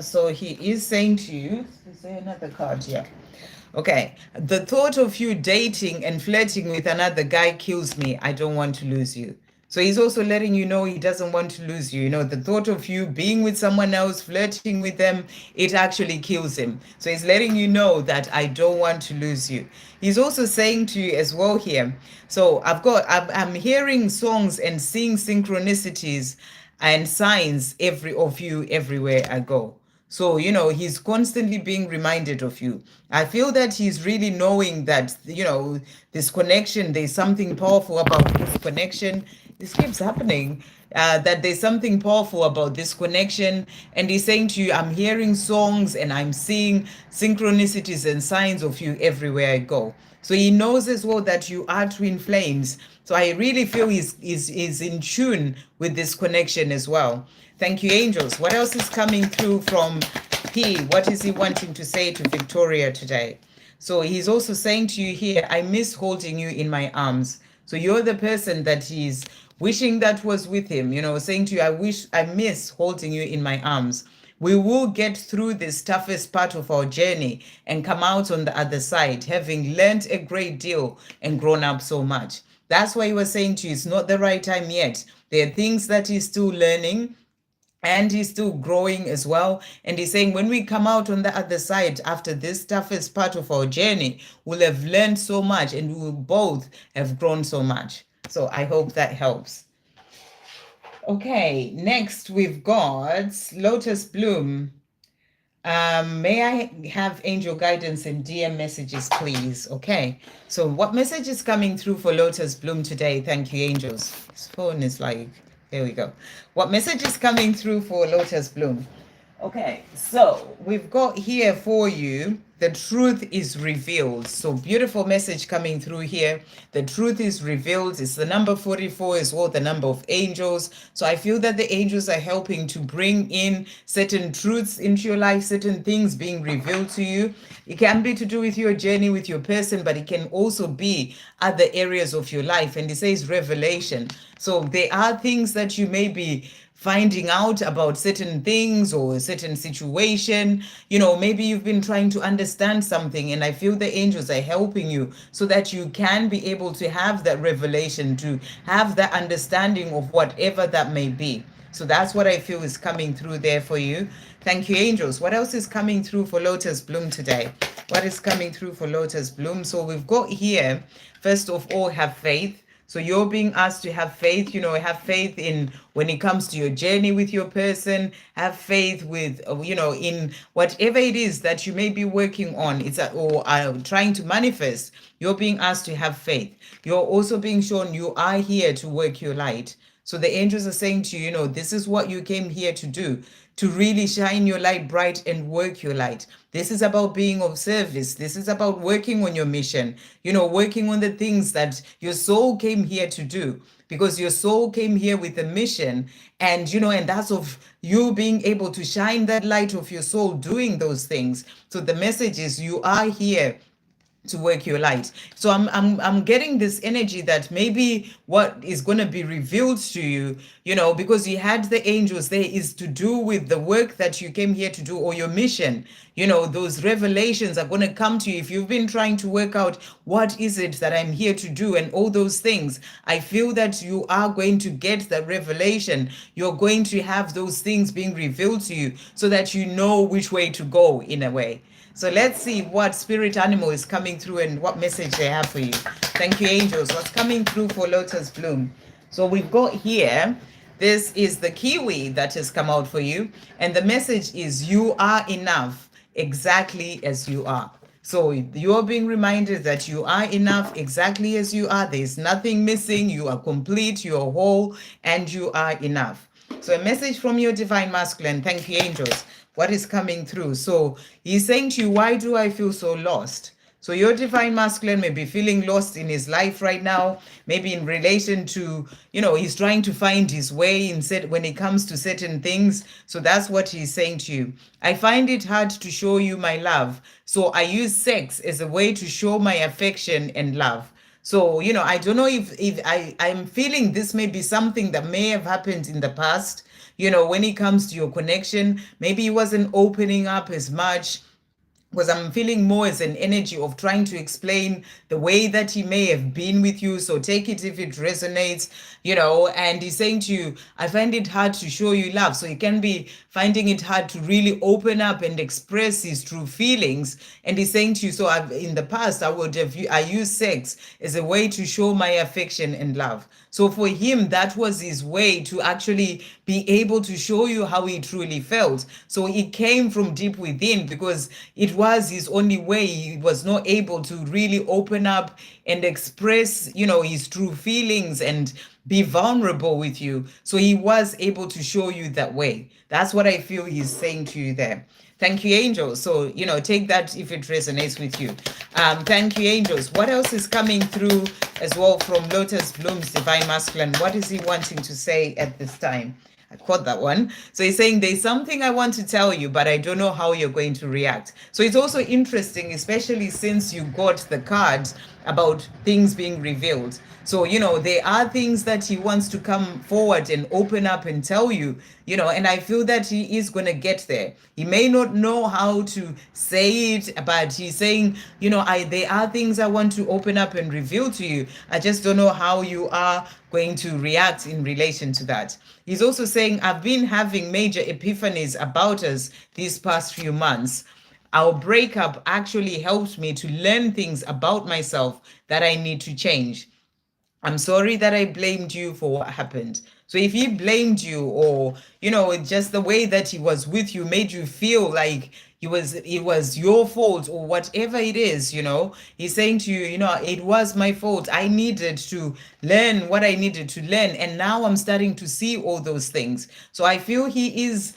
so he is saying to you, is there another card here? Okay. The thought of you dating and flirting with another guy kills me. I don't want to lose you. So he's also letting you know he doesn't want to lose you. The thought of you being with someone else, flirting with them, it actually kills him. So he's letting you know that I don't want to lose you. He's also saying to you as well here. So I'm hearing songs and seeing synchronicities and signs of you everywhere I go. So, he's constantly being reminded of you. I feel that he's really knowing that, this connection, there's something powerful about this connection. This keeps happening, that there's something powerful about this connection. And he's saying to you, I'm hearing songs and I'm seeing synchronicities and signs of you everywhere I go. So he knows as well that you are twin flames. So I really feel he's in tune with this connection as well. Thank you, angels. What else is coming through from P? What is he wanting to say to Victoria today? So he's also saying to you here, I miss holding you in my arms. So you're the person that he's wishing that was with him, saying to you, I miss holding you in my arms. We will get through this toughest part of our journey and come out on the other side, having learned a great deal and grown up so much. That's why he was saying to you, it's not the right time yet. There are things that he's still learning and he's still growing as well. And he's saying when we come out on the other side after this toughest part of our journey, we'll have learned so much and we will both have grown so much. So I hope that helps. Okay, next we've got Lotus Bloom. May I have angel guidance and DM messages, please? Okay, so what message is coming through for Lotus Bloom today? Thank you, angels. His phone is like, there we go. What message is coming through for Lotus Bloom? Okay, so we've got here for you, the truth is revealed. So beautiful message coming through here. The truth is revealed. It's the number 44 as well, the number of angels. So I feel that the angels are helping to bring in certain truths into your life, certain things being revealed to you. It can be to do with your journey with your person, but it can also be other areas of your life. And it says revelation. So there are things that you may be finding out about certain things or a certain situation. Maybe you've been trying to understand something, and I feel the angels are helping you so that you can be able to have that revelation, to have that understanding of whatever that may be. So that's what I feel is coming through there for you. Thank you, angels. What else is coming through for Lotus Bloom today? What is coming through for Lotus Bloom? So we've got here, first of all, have faith. So you're being asked to have faith, have faith in when it comes to your journey with your person, have faith with, in whatever it is that you may be working on, or trying to manifest. You're being asked to have faith. You're also being shown you are here to work your light. So the angels are saying to you, this is what you came here to do, to really shine your light bright and work your light. This is about being of service. This is about working on your mission, working on the things that your soul came here to do, because your soul came here with a mission, and that's of you being able to shine that light of your soul doing those things. So the message is you are here to work your light. So I'm getting this energy that maybe what is going to be revealed to you, because you had the angels there, is to do with the work that you came here to do, or your mission. Those revelations are going to come to you if you've been trying to work out what is it that I'm here to do and all those things. I feel that you are going to get the revelation. You're going to have those things being revealed to you so that you know which way to go, in a way. So let's see what spirit animal is coming through and what message they have for you. Thank you, angels. What's coming through for Lotus Bloom? So we've got here, this is the kiwi that has come out for you. And the message is you are enough exactly as you are. So you're being reminded that you are enough exactly as you are. There's nothing missing. You are complete, you are whole, and you are enough. So a message from your divine masculine. Thank you, angels. What is coming through? So he's saying to you, why do I feel so lost? So your divine masculine may be feeling lost in his life right now, maybe in relation to, he's trying to find his way when it comes to certain things. So that's what he's saying to you. I find it hard to show you my love. So I use sex as a way to show my affection and love. So, I don't know if I'm feeling this may be something that may have happened in the past, when it comes to your connection. Maybe he wasn't opening up as much, because I'm feeling more as an energy of trying to explain the way that he may have been with you. So take it if it resonates, and he's saying to you, I find it hard to show you love. So he can be finding it hard to really open up and express his true feelings. And he's saying to you, so in the past, I used sex as a way to show my affection and love. So for him, that was his way to actually be able to show you how he truly felt. So it came from deep within, because it was his only way. He was not able to really open up and express, his true feelings and be vulnerable with you. So he was able to show you that way. That's what I feel he's saying to you there. Thank you, angels. So, take that if it resonates with you. Thank you, angels. What else is coming through as well from Lotus Bloom's divine masculine? What is he wanting to say at this time? I caught that one. So he's saying there's something I want to tell you, but I don't know how you're going to react. So it's also interesting, especially since you got the card about things being revealed. So, there are things that he wants to come forward and open up and tell you, and I feel that he is going to get there. He may not know how to say it, but he's saying, there are things I want to open up and reveal to you. I just don't know how you are going to react in relation to that. He's also saying, I've been having major epiphanies about us these past few months. Our breakup actually helped me to learn things about myself that I need to change. I'm sorry that I blamed you for what happened. So if he blamed you, or, just the way that he was with you made you feel like it was your fault or whatever it is, he's saying to you, it was my fault. I needed to learn what I needed to learn. And now I'm starting to see all those things. So I feel he is,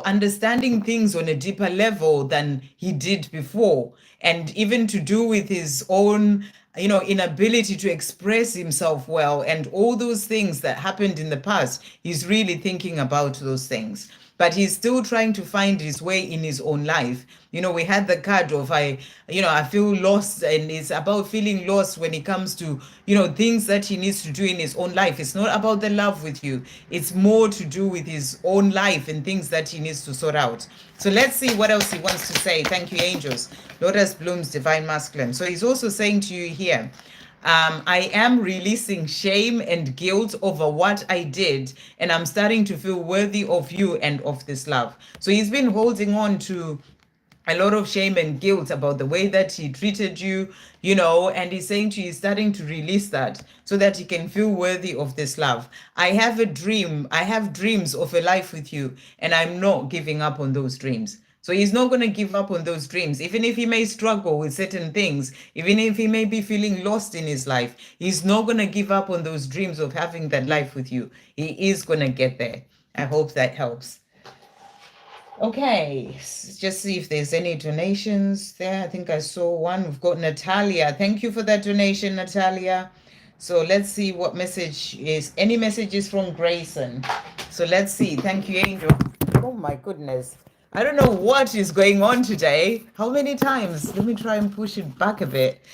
understanding things on a deeper level than he did before. And even to do with his own inability to express himself well, and all those things that happened in the past, he's really thinking about those things. but he's still trying to find his way in his own life. We had the card of I feel lost, and it's about feeling lost when it comes to, things that he needs to do in his own life. It's not about the love with you. It's more to do with his own life and things that he needs to sort out. So let's see what else he wants to say. Thank you, angels. Lotus blooms, divine masculine. So he's also saying to you here, I am releasing shame and guilt over what I did, and I'm starting to feel worthy of you and of this love. So he's been holding on to a lot of shame and guilt about the way that he treated you, and he's saying to you, he's starting to release that so that he can feel worthy of this love. I have a dream. I have dreams of a life with you, and I'm not giving up on those dreams. So he's not going to give up on those dreams, even if he may struggle with certain things, even if he may be feeling lost in his life. He's not going to give up on those dreams of having that life with you. He is going to get there. I hope that helps. Okay, just see if there's any donations there. I think I saw one. We've got Natalia. Thank you for that donation, Natalia. So let's see what message is. Any messages from Grayson? So let's see. Thank you, Angel. Oh my goodness. I don't know what is going on today. How many times? Let me try and push it back a bit.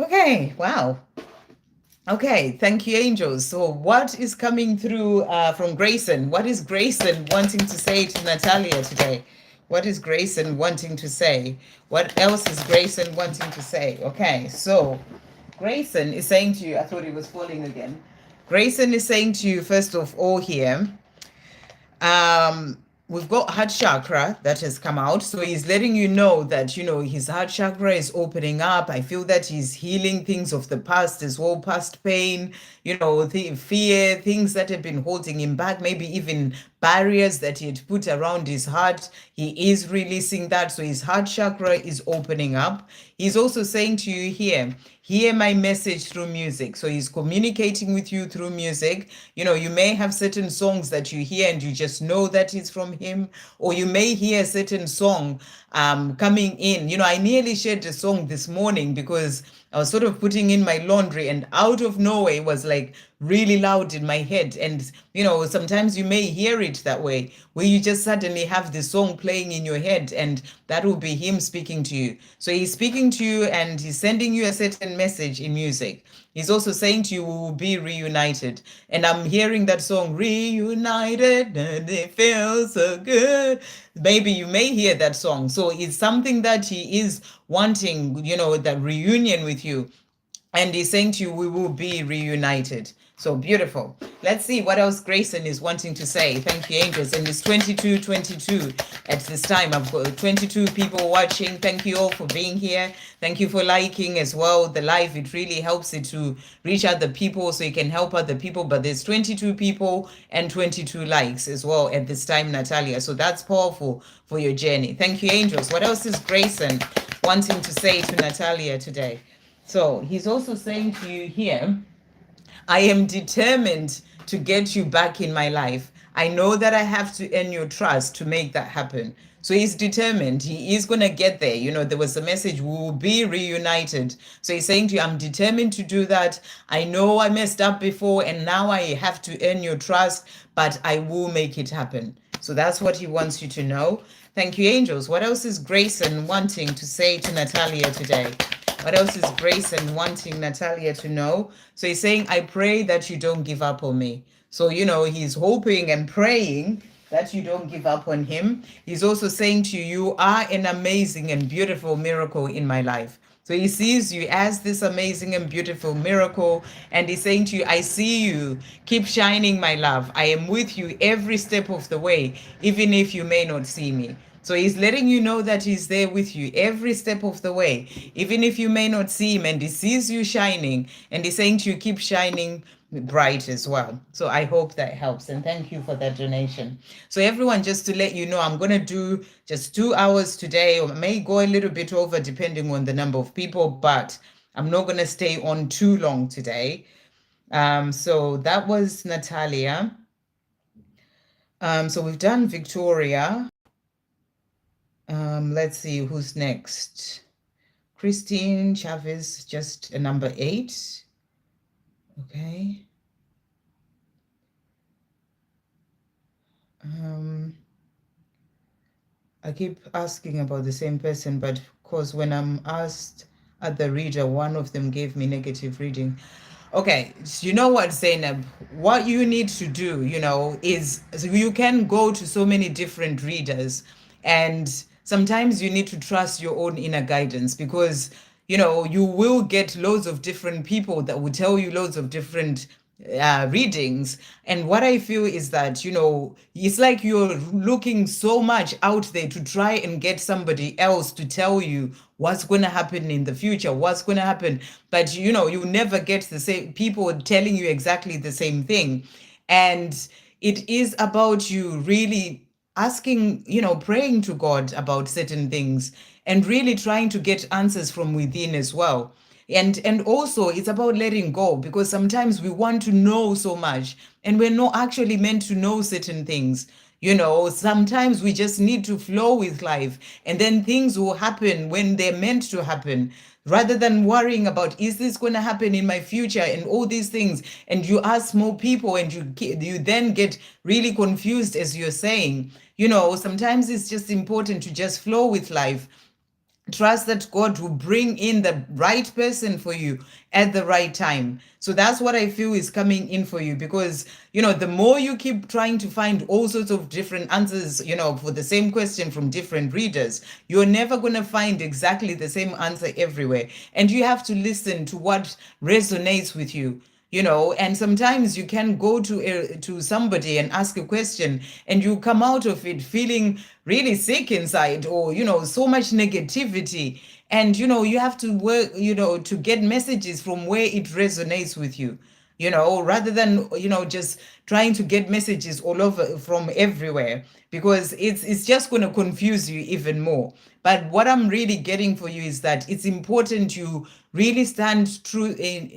Okay, wow. Okay, thank you, angels. So, what is coming through from Grayson? What is Grayson wanting to say to Natalia today? What is Grayson wanting to say? What else is Grayson wanting to say? Okay, so Grayson is saying to you, I thought he was falling again. Grayson is saying to you, first of all, here, we've got heart chakra that has come out. So he's letting you know that, his heart chakra is opening up. I feel that he's healing things of the past as well, past pain, the fear, things that have been holding him back, maybe even barriers that he had put around his heart. He is releasing that. So his heart chakra is opening up. He's also saying to you here, hear my message through music. So he's communicating with you through music. You may have certain songs that you hear and you just know that it's from him, or you may hear a certain song coming in. I nearly shared a song this morning because I was sort of putting in my laundry, and out of nowhere it was like really loud in my head. And sometimes you may hear it that way, where you just suddenly have the song playing in your head, and that will be him speaking to you. So he's speaking to you and he's sending you a certain message in music. He's also saying to you, we will be reunited. And I'm hearing that song, reunited, and it feels so good. Maybe you may hear that song. So it's something that he is wanting, that reunion with you. And he's saying to you, we will be reunited. So beautiful. Let's see what else Grayson is wanting to say. Thank you, angels. And it's 22:22 at this time. I've got 22 people watching. Thank you all for being here. Thank you for liking as well the live. It really helps it to reach other people so you can help other people. But there's 22 people and 22 likes as well at this time, Natalia. So that's powerful for your journey. Thank you, angels. What else is Grayson wanting to say to Natalia today? So he's also saying to you here, I am determined to get you back in my life. I know that I have to earn your trust to make that happen. So he's determined. He is going to get there. There was a message, we will be reunited. So he's saying to you, I'm determined to do that. I know I messed up before and now I have to earn your trust, but I will make it happen. So that's what he wants you to know. Thank you, angels. What else is Grayson wanting to say to Natalia today? What else is Grayson wanting Natalia to know? So he's saying, I pray that you don't give up on me. So, he's hoping and praying that you don't give up on him. He's also saying to you, you are an amazing and beautiful miracle in my life. So he sees you as this amazing and beautiful miracle. And he's saying to you, I see you. Keep shining, my love. I am with you every step of the way, even if you may not see me. So he's letting you know that he's there with you every step of the way, even if you may not see him, and he sees you shining, and he's saying to you, keep shining bright as well. So I hope that helps, and thank you for that donation. So everyone, just to let you know, I'm going to do just 2 hours today, or may go a little bit over depending on the number of people, but I'm not going to stay on too long today. So that was Natalia. So we've done Victoria. Let's see who's next. Christine Chavez, just a number 8. Okay. I keep asking about the same person, but of course, when I'm asked at the reader, one of them gave me negative reading. Okay, so you know what, Zainab? What you need to do, is so you can go to so many different readers, and sometimes you need to trust your own inner guidance because, you will get loads of different people that will tell you loads of different readings. And what I feel is that, it's like you're looking so much out there to try and get somebody else to tell you what's going to happen in the future, what's going to happen. But, you never get the same people telling you exactly the same thing. And it is about you really asking, praying to God about certain things and really trying to get answers from within as well. And also it's about letting go because sometimes we want to know so much and we're not actually meant to know certain things. Sometimes we just need to flow with life and then things will happen when they're meant to happen rather than worrying about is this going to happen in my future and all these things. And you ask more people and you then get really confused, as you're saying. Sometimes it's just important to just flow with life. Trust that God will bring in the right person for you at the right time. So that's what I feel is coming in for you because, the more you keep trying to find all sorts of different answers, for the same question from different readers, you're never going to find exactly the same answer everywhere. And you have to listen to what resonates with you. And sometimes you can go to somebody and ask a question and you come out of it feeling really sick inside or so much negativity. And you have to work to get messages from where it resonates with you, rather than just trying to get messages all over from everywhere, because it's just going to confuse you even more. But what I'm really getting for you is that it's important you really stand true in,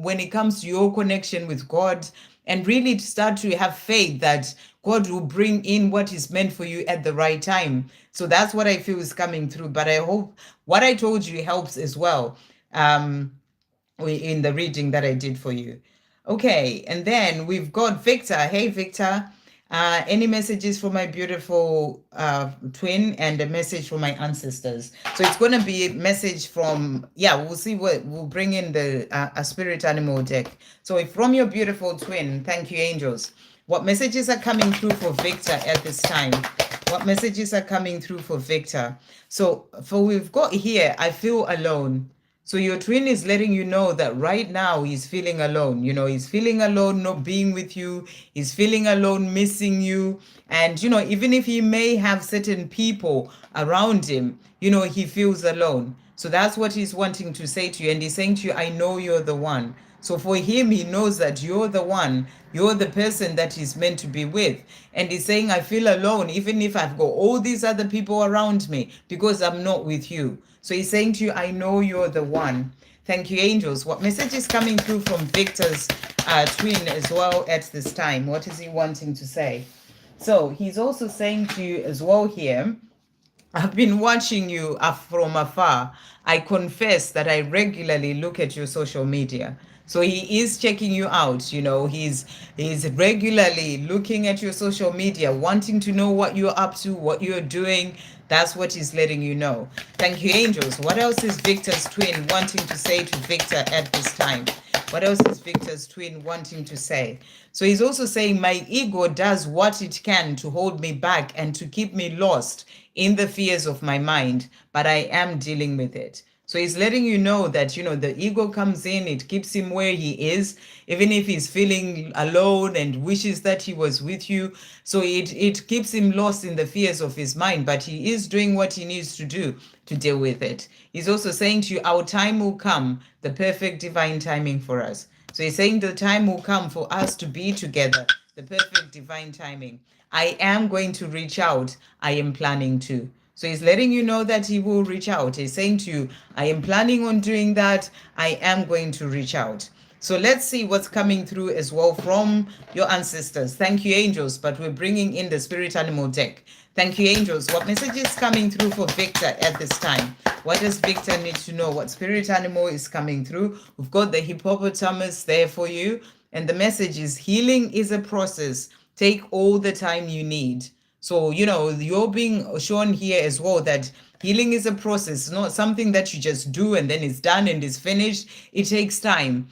when it comes to your connection with God, and really start to have faith that God will bring in what is meant for you at the right time. So that's what I feel is coming through. But I hope what I told you helps as well. In the reading that I did for you. Okay, and then we've got Victor. Hey, Victor. Any messages for my beautiful twin and a message for my ancestors? So it's going to be a message from, we'll see what we'll bring in the a spirit animal deck. So if from your beautiful twin, thank you, angels. What messages are coming through for Victor at this time? What messages are coming through for Victor? So for we've got here, I feel alone. So your twin is letting you know that right now he's feeling alone. He's feeling alone not being with you. He's feeling alone missing you. And, even if he may have certain people around him, he feels alone. So that's what he's wanting to say to you. And he's saying to you, I know you're the one. So for him, he knows that you're the one, you're the person that he's meant to be with. And he's saying, I feel alone, even if I've got all these other people around me, because I'm not with you. So he's saying to you, I know you're the one. Thank you, angels. What message is coming through from Victor's twin as well at this time? What is he wanting to say? So he's also saying to you as well here, I've been watching you from afar. I confess that I regularly look at your social media. So he is checking you out. He's regularly looking at your social media, wanting to know what you're up to, what you're doing. That's what he's letting you know. Thank you, angels. What else is Victor's twin wanting to say to Victor at this time? What else is Victor's twin wanting to say? So he's also saying, my ego does what it can to hold me back and to keep me lost in the fears of my mind, but I am dealing with it. So he's letting you know that, the ego comes in, it keeps him where he is, even if he's feeling alone and wishes that he was with you. So it keeps him lost in the fears of his mind, but he is doing what he needs to do to deal with it. He's also saying to you, our time will come, the perfect divine timing for us. So he's saying the time will come for us to be together, the perfect divine timing. I am going to reach out. I am planning to. So he's letting you know that he will reach out. He's saying to you, I am planning on doing that. I am going to reach out. So let's see what's coming through as well from your ancestors. Thank you, angels. But we're bringing in the spirit animal deck. Thank you, angels. What message is coming through for Victor at this time? What does Victor need to know? What spirit animal is coming through? We've got the hippopotamus there for you. And the message is, healing is a process. Take all the time you need. So, you're being shown here as well that healing is a process, not something that you just do and then it's done and it's finished. It takes time.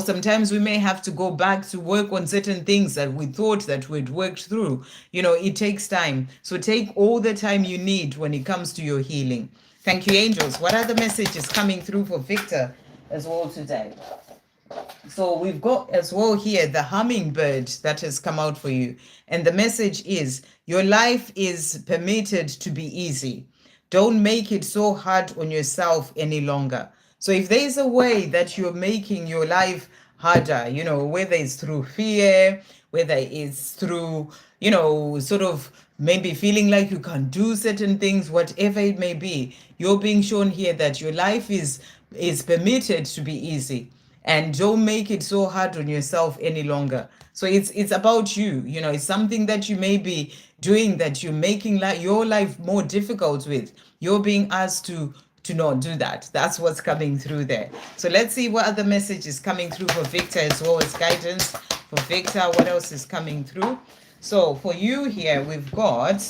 Sometimes we may have to go back to work on certain things that we thought that we'd worked through. It takes time. So take all the time you need when it comes to your healing. Thank you, angels. What are the messages coming through for Victor as well today? So we've got as well here the hummingbird that has come out for you. And the message is, your life is permitted to be easy. Don't make it so hard on yourself any longer. So if there's a way that you're making your life harder, whether it's through fear, whether it's through, sort of maybe feeling like you can't do certain things, whatever it may be, you're being shown here that your life is permitted to be easy, and don't make it so hard on yourself any longer. So it's about you. It's something that you may be doing that you're making your life more difficult with. You're being asked to not do that. That's what's coming through there. So let's see what other message is coming through for Victor as well as guidance for Victor. What else is coming through? So for you here, we've got,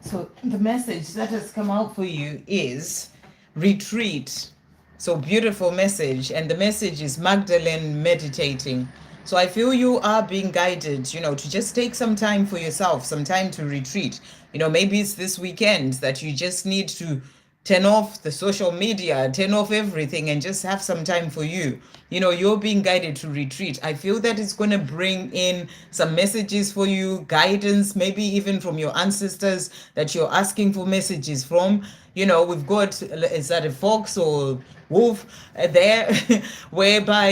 so the message that has come out for you is retreat. So beautiful message. And the message is Magdalene meditating. So I feel you are being guided, to just take some time for yourself, some time to retreat. Maybe it's this weekend that you just need to turn off the social media, turn off everything and just have some time for you. You're being guided to retreat. I feel that it's going to bring in some messages for you, guidance, maybe even from your ancestors that you're asking for messages from. We've got, is that a fox or wolf there, whereby,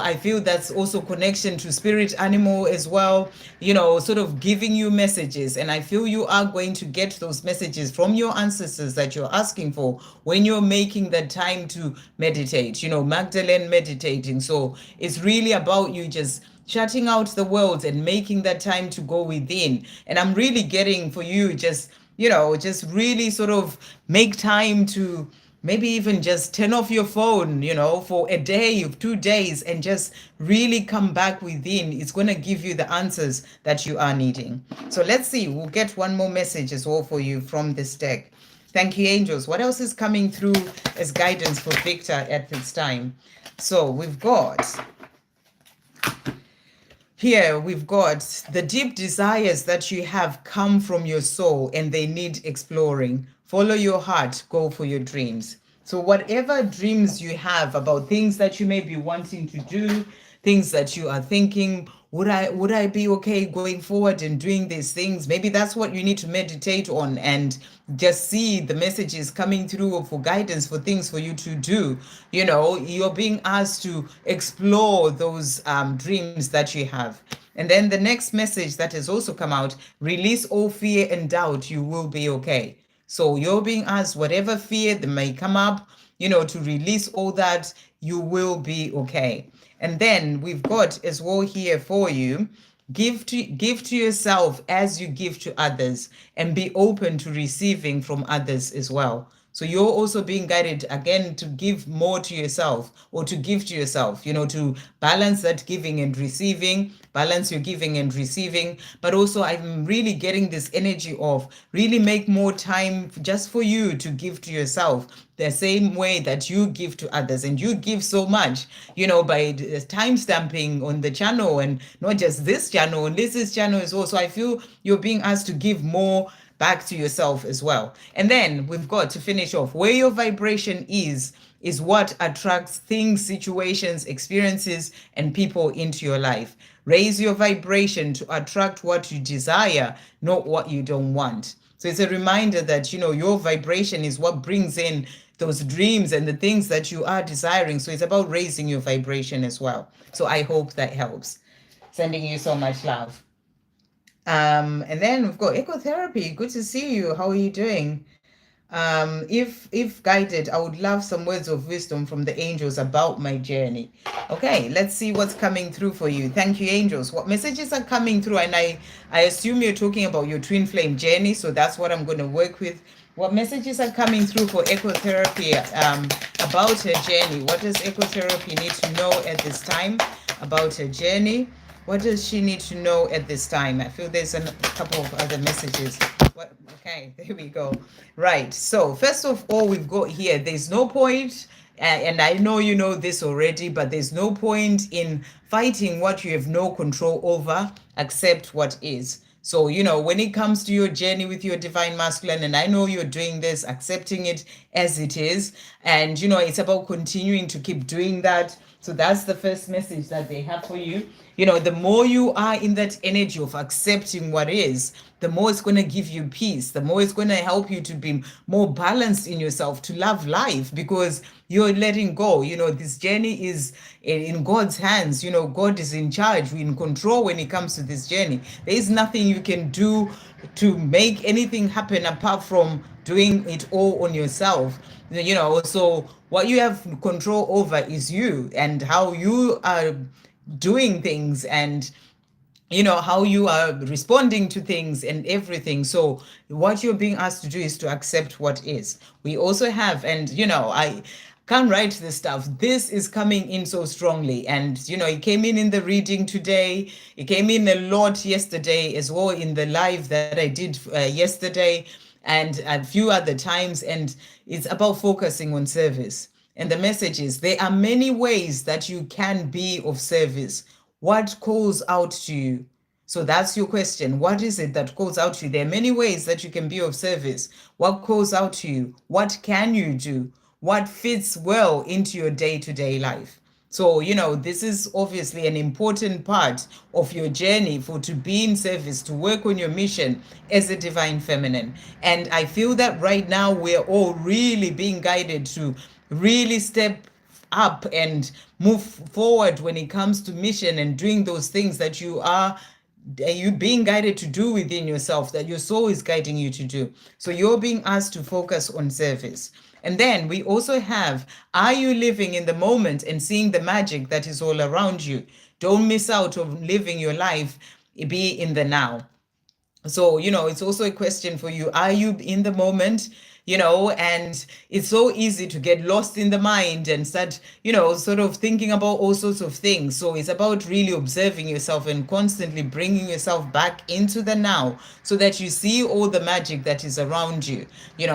I feel that's also connection to spirit animal as well, sort of giving you messages. And I feel you are going to get those messages from your ancestors that you're asking for when you're making that time to meditate, Magdalene meditating. So it's really about you just shutting out the world and making that time to go within. And I'm really getting for you just really sort of make time to maybe even just turn off your phone, for a day or 2 days and just really come back within. It's going to give you the answers that you are needing. So let's see. We'll get one more message as well for you from this deck. Thank you, angels. What else is coming through as guidance for Victor at this time? So we've got here, we've got the deep desires that you have come from your soul and they need exploring. Follow your heart, go for your dreams. So whatever dreams you have about things that you may be wanting to do, things that you are thinking, would I be okay going forward and doing these things? Maybe that's what you need to meditate on and just see the messages coming through for guidance for things for you to do. You're being asked to explore those dreams that you have. And then the next message that has also come out, release all fear and doubt, you will be okay. So you're being asked whatever fear that may come up, to release all that, you will be okay. And then we've got as well here for you, give to yourself as you give to others and be open to receiving from others as well. So you're also being guided again to give more to yourself or to give to yourself, to balance that giving and receiving, balance your giving and receiving. But also I'm really getting this energy of really make more time just for you to give to yourself the same way that you give to others. And you give so much, by time stamping on the channel, and not just this channel, and this channel as well. So I feel you're being asked to give more back to yourself as well. And then we've got to finish off where your vibration is what attracts things, situations, experiences, and people into your life. Raise your vibration to attract what you desire, not what you don't want. So it's a reminder that, your vibration is what brings in those dreams and the things that you are desiring. So it's about raising your vibration as well. So I hope that helps. Sending you so much love. And then we've got ecotherapy. Good to see you. How are you doing? If guided, I would love some words of wisdom from the angels about my journey. Okay, let's see what's coming through for you. Thank you, angels. What messages are coming through? And I assume you're talking about your twin flame journey, so that's what I'm going to work with. What messages are coming through for ecotherapy about her journey? What does ecotherapy need to know at this time about her journey? What does she need to know at this time? I feel there's a couple of other messages. What? Okay, there we go. Right. So first of all, we've got here. There's no point, and I know you know this already, but there's no point in fighting what you have no control over. Accept what is. So, when it comes to your journey with your divine masculine, and I know you're doing this, accepting it as it is, and, it's about continuing to keep doing that. So that's the first message that they have for you. The more you are in that energy of accepting what is, the more it's going to give you peace, the more it's going to help you to be more balanced in yourself, to love life, because you're letting go. This journey is in God's hands. God is in charge, we're in control when it comes to this journey. There is nothing you can do to make anything happen apart from doing it all on yourself. So what you have control over is you and how you are doing things, and how you are responding to things and everything. So what you're being asked to do is to accept what is. We also have, and I can't write this stuff, this is coming in so strongly, and it came in the reading today, it came in a lot yesterday as well, in the live that I did yesterday, and a few other times, and it's about focusing on service. And the message is, there are many ways that you can be of service. What calls out to you? So that's your question. What is it that calls out to you? There are many ways that you can be of service. What calls out to you? What can you do? What fits well into your day-to-day life? So, this is obviously an important part of your journey, for to be in service, to work on your mission as a divine feminine. And I feel that right now we're all really being guided to really step up and move forward when it comes to mission and doing those things that you being guided to do within yourself, that your soul is guiding you to do. So you're being asked to focus on service. And then we also have, are you living in the moment and seeing the magic that is all around you? Don't miss out on living your life, be in the now. So, it's also a question for you. Are you in the moment? And it's so easy to get lost in the mind and start, sort of thinking about all sorts of things. So it's about really observing yourself and constantly bringing yourself back into the now, so that you see all the magic that is around you.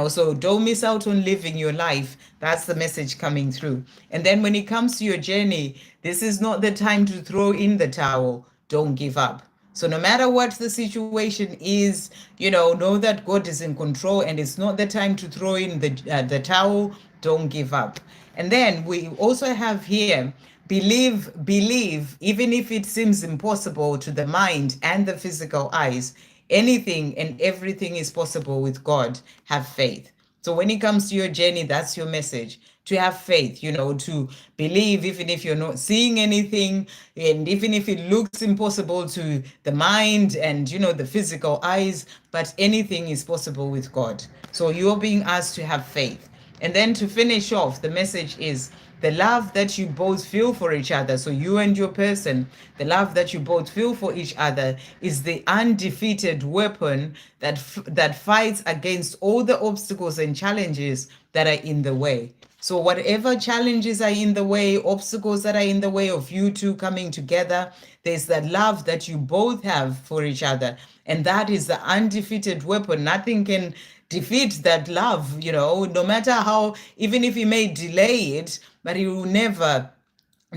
So don't miss out on living your life. That's the message coming through. And then when it comes to your journey, this is not the time to throw in the towel. Don't give up. So no matter what the situation is, know that God is in control, and it's not the time to throw in the towel. Don't give up. And then we also have here, believe, even if it seems impossible to the mind and the physical eyes, anything and everything is possible with God. Have faith. So when it comes to your journey, that's your message. To have faith, to believe, even if you're not seeing anything, and even if it looks impossible to the mind and, the physical eyes, but anything is possible with God. So you're being asked to have faith. And then to finish off, the message is the love that you both feel for each other. So you and your person, the love that you both feel for each other is the undefeated weapon that fights against all the obstacles and challenges that are in the way. So whatever challenges are in the way, obstacles that are in the way of you two coming together, there's that love that you both have for each other. And that is the undefeated weapon. Nothing can defeat that love, no matter how, even if you may delay it, but it will never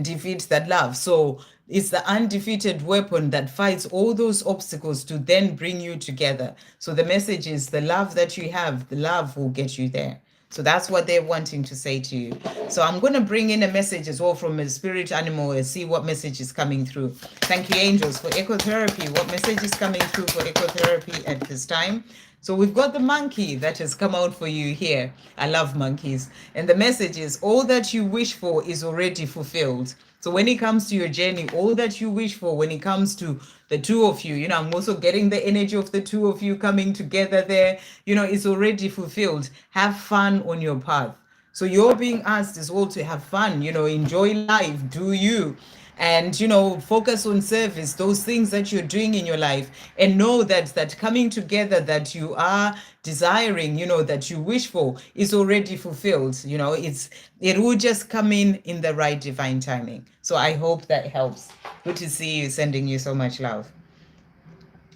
defeat that love. So it's the undefeated weapon that fights all those obstacles to then bring you together. So the message is, the love that you have, the love will get you there. So that's what they're wanting to say to you. So I'm going to bring in a message as well from a spirit animal and see what message is coming through. Thank you, angels, for ecotherapy. What message is coming through for ecotherapy at this time? So we've got the monkey that has come out for you here. I love monkeys. And the message is, all that you wish for is already fulfilled. So when it comes to your journey, all that you wish for, when it comes to the two of you, I'm also getting the energy of the two of you coming together there, it's already fulfilled. Have fun on your path. So you're being asked as well to have fun, enjoy life, do you. and focus on service, those things that you're doing in your life, and know that coming together that you are desiring, that you wish for, is already fulfilled. It will just come in the right divine timing. So I hope that helps. Good to see you. Sending you so much love.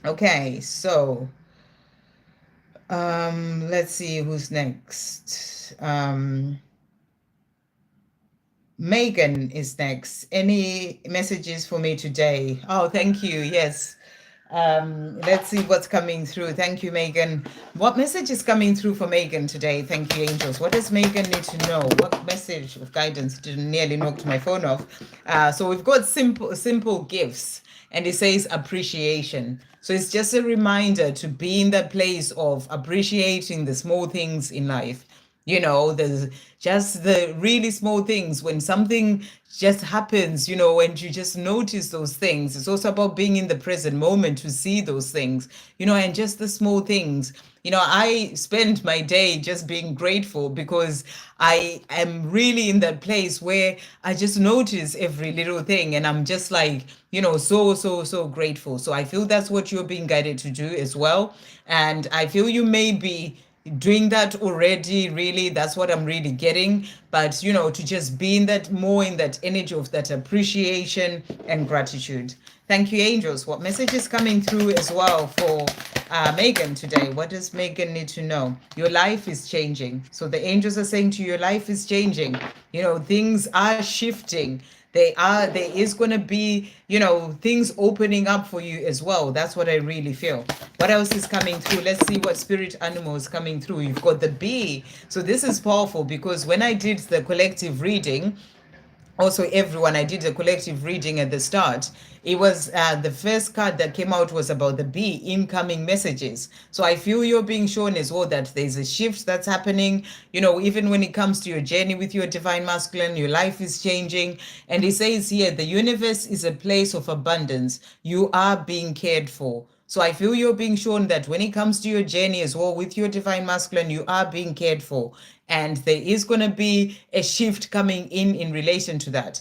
Okay, so let's see who's next. Megan is next. Any messages for me today? Oh, thank you. Yes. Let's see what's coming through. Thank you, Megan. What message is coming through for Megan today? Thank you, angels. What does Megan need to know? What message of guidance? Nearly knocked my phone off. So we've got simple gifts, and it says appreciation. So it's just a reminder to be in that place of appreciating the small things in life. There's just the really small things when something just happens, and you just notice those things. It's also about being in the present moment to see those things, and just the small things. I spend my day just being grateful because I am really in that place where I just notice every little thing, and I'm just like, so grateful. So I feel that's what you're being guided to do as well. And I feel you may be doing that already. Really, that's what I'm really getting. But to just be in that, more in that energy of that appreciation and gratitude. Thank you, angels. What message is coming through as well for Megan today? What does Megan need to know? Your life is changing. So the angels are saying to you, your life is changing. Things are shifting. There is going to be, things opening up for you as well. That's what I really feel. What else is coming through? Let's see what spirit animal is coming through. You've got the bee. So this is powerful because when I did the collective reading, also everyone, I did a collective reading at the start. It was the first card that came out was about the bee, incoming messages. So I feel you're being shown as well that there's a shift that's happening, even when it comes to your journey with your divine masculine. Your life is changing. And it says here, the universe is a place of abundance. You are being cared for. So I feel you're being shown that when it comes to your journey as well with your divine masculine, you are being cared for. And there is going to be a shift coming in relation to that.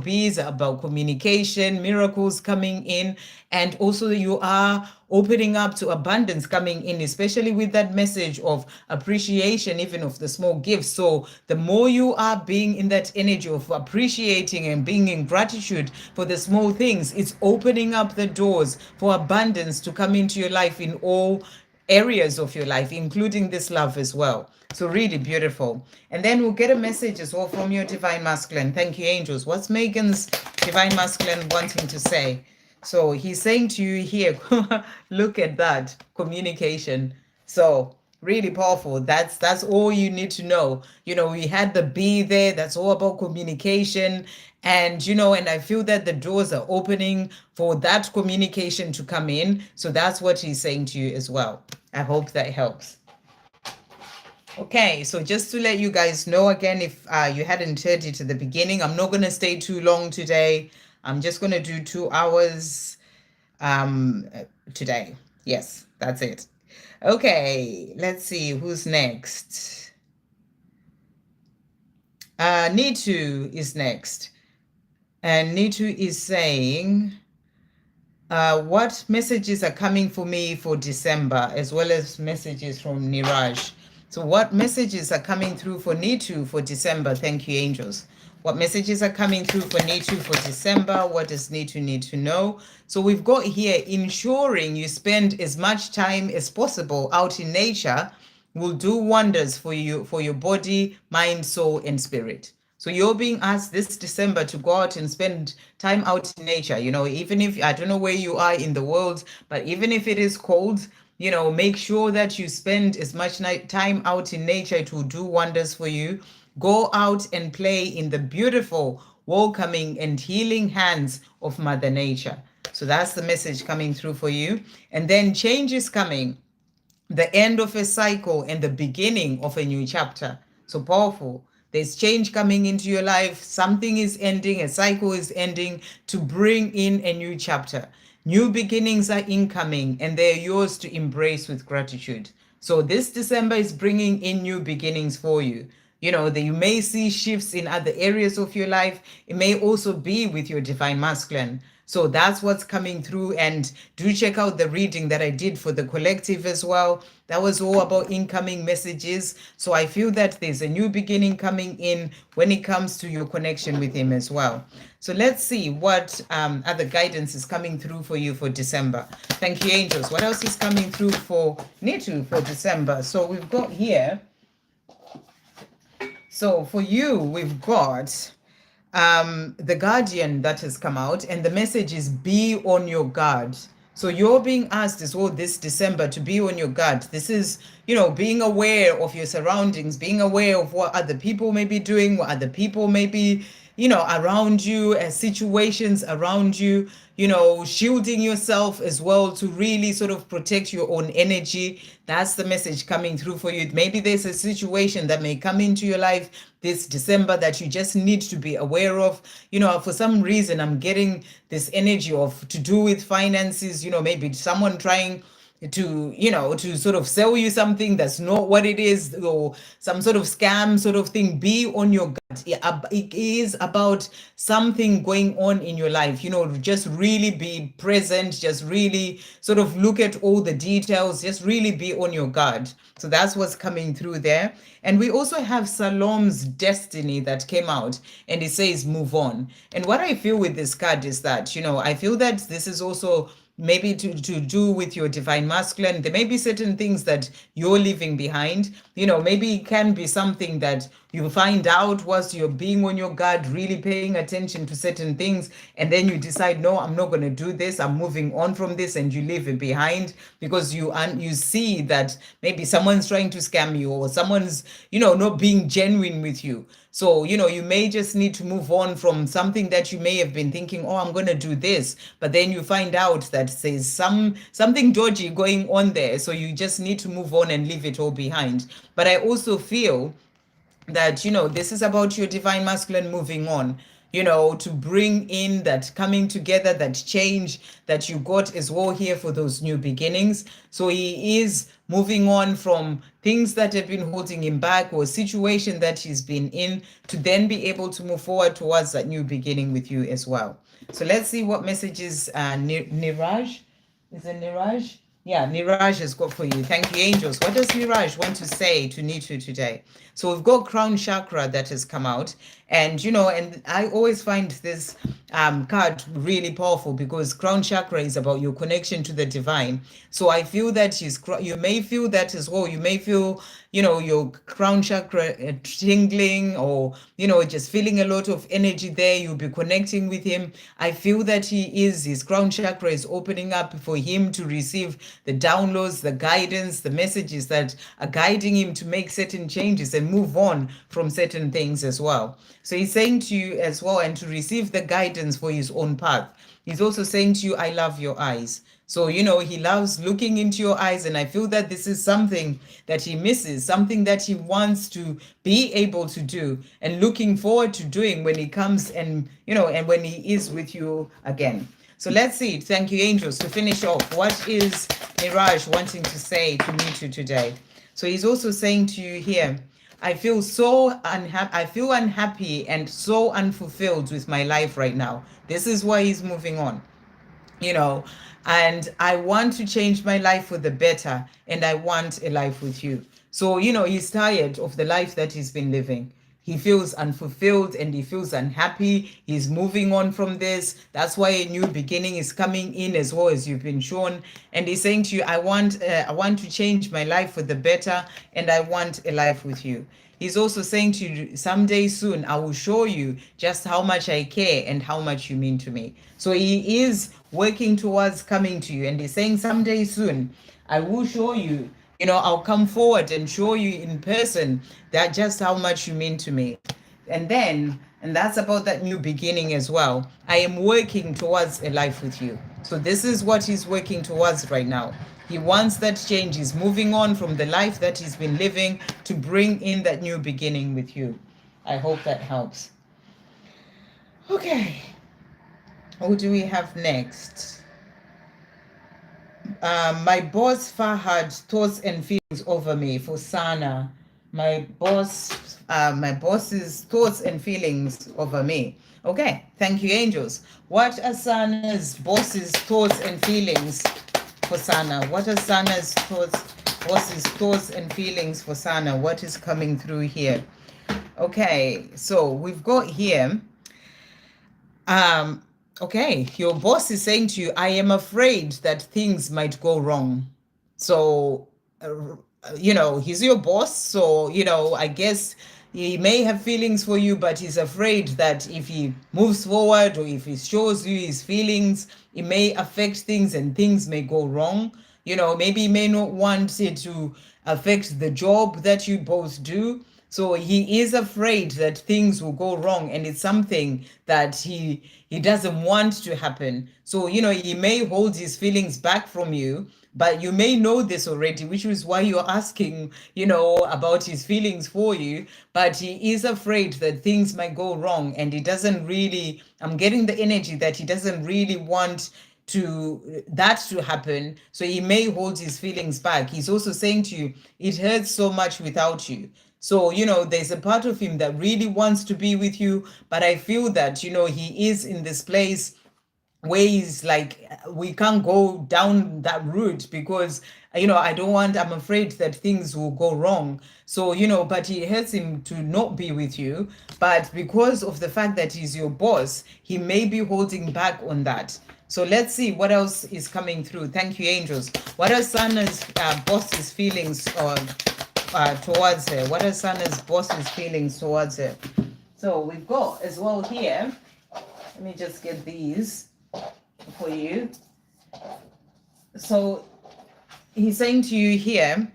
Bees are about communication, miracles coming in, and also you are opening up to abundance coming in, especially with that message of appreciation, even of the small gifts. So the more you are being in that energy of appreciating and being in gratitude for the small things, it's opening up the doors for abundance to come into your life in all areas of your life, including this love as well. So really beautiful. And then we'll get a message as well from your divine masculine. Thank you, angels. What's Megan's divine masculine wanting to say? So he's saying to you here, look at that communication. So really powerful. That's all you need to know. We had the bee there. That's all about communication. And and I feel that the doors are opening for that communication to come in. So that's what he's saying to you as well. I hope that helps. Okay, so just to let you guys know again, if you hadn't heard it at the beginning, I'm not going to stay too long today. I'm just going to do 2 hours today. Yes, that's it. Okay, let's see who's next. Nitu is next. And Nitu is saying, what messages are coming for me for December, as well as messages from Niraj. So what messages are coming through for Nitu for December? Thank you, angels. What messages are coming through for Nitu for December? What does Nitu need to know? So we've got here, ensuring you spend as much time as possible out in nature will do wonders for you, for your body, mind, soul, and spirit. So you're being asked this December to go out and spend time out in nature. Even if, I don't know where you are in the world, but even if it is cold, make sure that you spend as much time out in nature. It will do wonders for you. Go out and play in the beautiful, welcoming, and healing hands of Mother Nature. So that's the message coming through for you. And then change is coming. The end of a cycle and the beginning of a new chapter. So powerful. There's change coming into your life. Something is ending. A cycle is ending to bring in a new chapter. New beginnings are incoming, and they're yours to embrace with gratitude. So this December is bringing in new beginnings for you. that you may see shifts in other areas of your life. It may also be with your divine masculine. So that's what's coming through. And do check out the reading that I did for the collective as well. That was all about incoming messages. So I feel that there's a new beginning coming in when it comes to your connection with him as well. So let's see what other guidance is coming through for you for December. Thank you, angels. What else is coming through for Nitu for December? So we've got here. So for you, we've got the Guardian that has come out, and the message is be on your guard. So you're being asked as well this December to be on your guard. This is, being aware of your surroundings, being aware of what other people may be doing, what other people may be, around you, situations around you, shielding yourself as well to really sort of protect your own energy. That's the message coming through for you. Maybe there's a situation that may come into your life this December that you just need to be aware of. For some reason, I'm getting this energy of to do with finances, maybe someone trying to sort of sell you something that's not what it is, or some sort of scam sort of thing. Be on your gut. It is about something going on in your life. Just really be present, just really sort of look at all the details, just really be on your guard. So that's what's coming through there. And we also have Salom's destiny that came out, and it says move on. And what I feel with this card is that, I feel that this is also maybe to do with your divine masculine. There may be certain things that you're leaving behind. Maybe it can be something that you find out whilst you're being on your guard, really paying attention to certain things, and then you decide, no, I'm not going to do this, I'm moving on from this, and you leave it behind because you see that maybe someone's trying to scam you, or someone's not being genuine with you. So, you may just need to move on from something that you may have been thinking, oh, I'm going to do this. But then you find out that there's something dodgy going on there. So you just need to move on and leave it all behind. But I also feel that, this is about your divine masculine moving on, to bring in that coming together, that change that you got as well here for those new beginnings. So he is moving on from things that have been holding him back, or a situation that he's been in, to then be able to move forward towards that new beginning with you as well. So let's see what messages Niraj, is it Niraj? Yeah, Niraj has got for you. Thank you, angels. What does Niraj want to say to Nitu today? So we've got crown chakra that has come out. And, and I always find this card really powerful, because crown chakra is about your connection to the divine. So I feel that you may feel that as well. You may feel, your crown chakra tingling, or, just feeling a lot of energy there. You'll be connecting with him. I feel that his crown chakra is opening up for him to receive the downloads, the guidance, the messages that are guiding him to make certain changes and move on from certain things as well. So he's saying to you as well, and to receive the guidance for his own path. He's also saying to you, I love your eyes. So, he loves looking into your eyes. And I feel that this is something that he misses, something that he wants to be able to do and looking forward to doing when he comes and, and when he is with you again. So let's see. Thank you, angels. To finish off, what is Niraj wanting to say to Nitu today? So he's also saying to you here, I feel so unhappy. I feel unhappy and so unfulfilled with my life right now. This is why he's moving on, and I want to change my life for the better, and I want a life with you. So, he's tired of the life that he's been living. He feels unfulfilled and he feels unhappy. He's moving on from this. That's why a new beginning is coming in as well, as you've been shown. And he's saying to you, I want to change my life for the better, and I want a life with you. He's also saying to you, someday soon, I will show you just how much I care and how much you mean to me. So he is working towards coming to you, and he's saying someday soon, I will show you, I'll come forward and show you in person that just how much you mean to me. And that's about that new beginning as well. I am working towards a life with you. So this is what he's working towards right now. He wants that change. He's moving on from the life that he's been living to bring in that new beginning with you. I hope that helps. Okay. Who do we have next? My boss Fahad thoughts and feelings over me for Sana. My boss my boss's thoughts and feelings over me. Okay, thank you, angels. What are Sana's boss's thoughts and feelings for Sana? What are Sana's boss's thoughts and feelings for Sana? What is coming through here? Okay, so we've got here, okay, your boss is saying to you, I am afraid that things might go wrong. So, he's your boss. So, I guess he may have feelings for you, but he's afraid that if he moves forward or if he shows you his feelings, it may affect things and things may go wrong. Maybe he may not want it to affect the job that you both do. So he is afraid that things will go wrong, and it's something that he doesn't want to happen. So, he may hold his feelings back from you, but you may know this already, which is why you're asking, about his feelings for you. But he is afraid that things might go wrong, and he doesn't really, I'm getting the energy that he doesn't really want that to happen. So he may hold his feelings back. He's also saying to you, it hurts so much without you. So, there's a part of him that really wants to be with you, but I feel that, he is in this place where he's like, we can't go down that route because, I'm afraid that things will go wrong. So, but it hurts him to not be with you. But because of the fact that he's your boss, he may be holding back on that. So let's see what else is coming through. Thank you, angels. What are Sana's boss's feelings towards her? What are Sana's boss's feelings towards her? So we've got as well here, let me just get these for you. So he's saying to you here,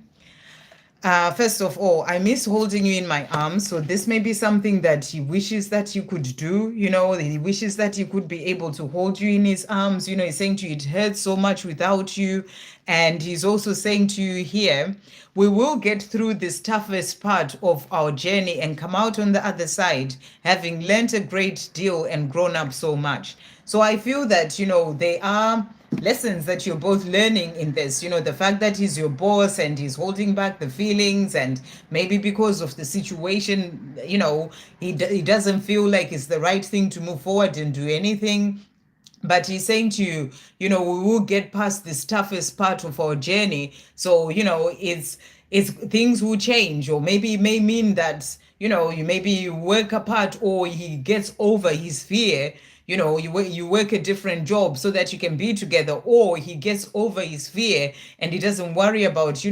first of all, I miss holding you in my arms. So this may be something that he wishes that you could do. He wishes that he could be able to hold you in his arms. He's saying to you, it hurts so much without you. And he's also saying to you here, we will get through this toughest part of our journey and come out on the other side, having learned a great deal and grown up so much. So I feel that, they are lessons that you're both learning in this. The fact that he's your boss and he's holding back the feelings, and maybe because of the situation, he doesn't feel like it's the right thing to move forward and do anything. But he's saying to you, we will get past this toughest part of our journey. So, it's things will change, or maybe it may mean that, you maybe work apart, or he gets over his fear. You work a different job so that you can be together, or he gets over his fear and he doesn't worry about,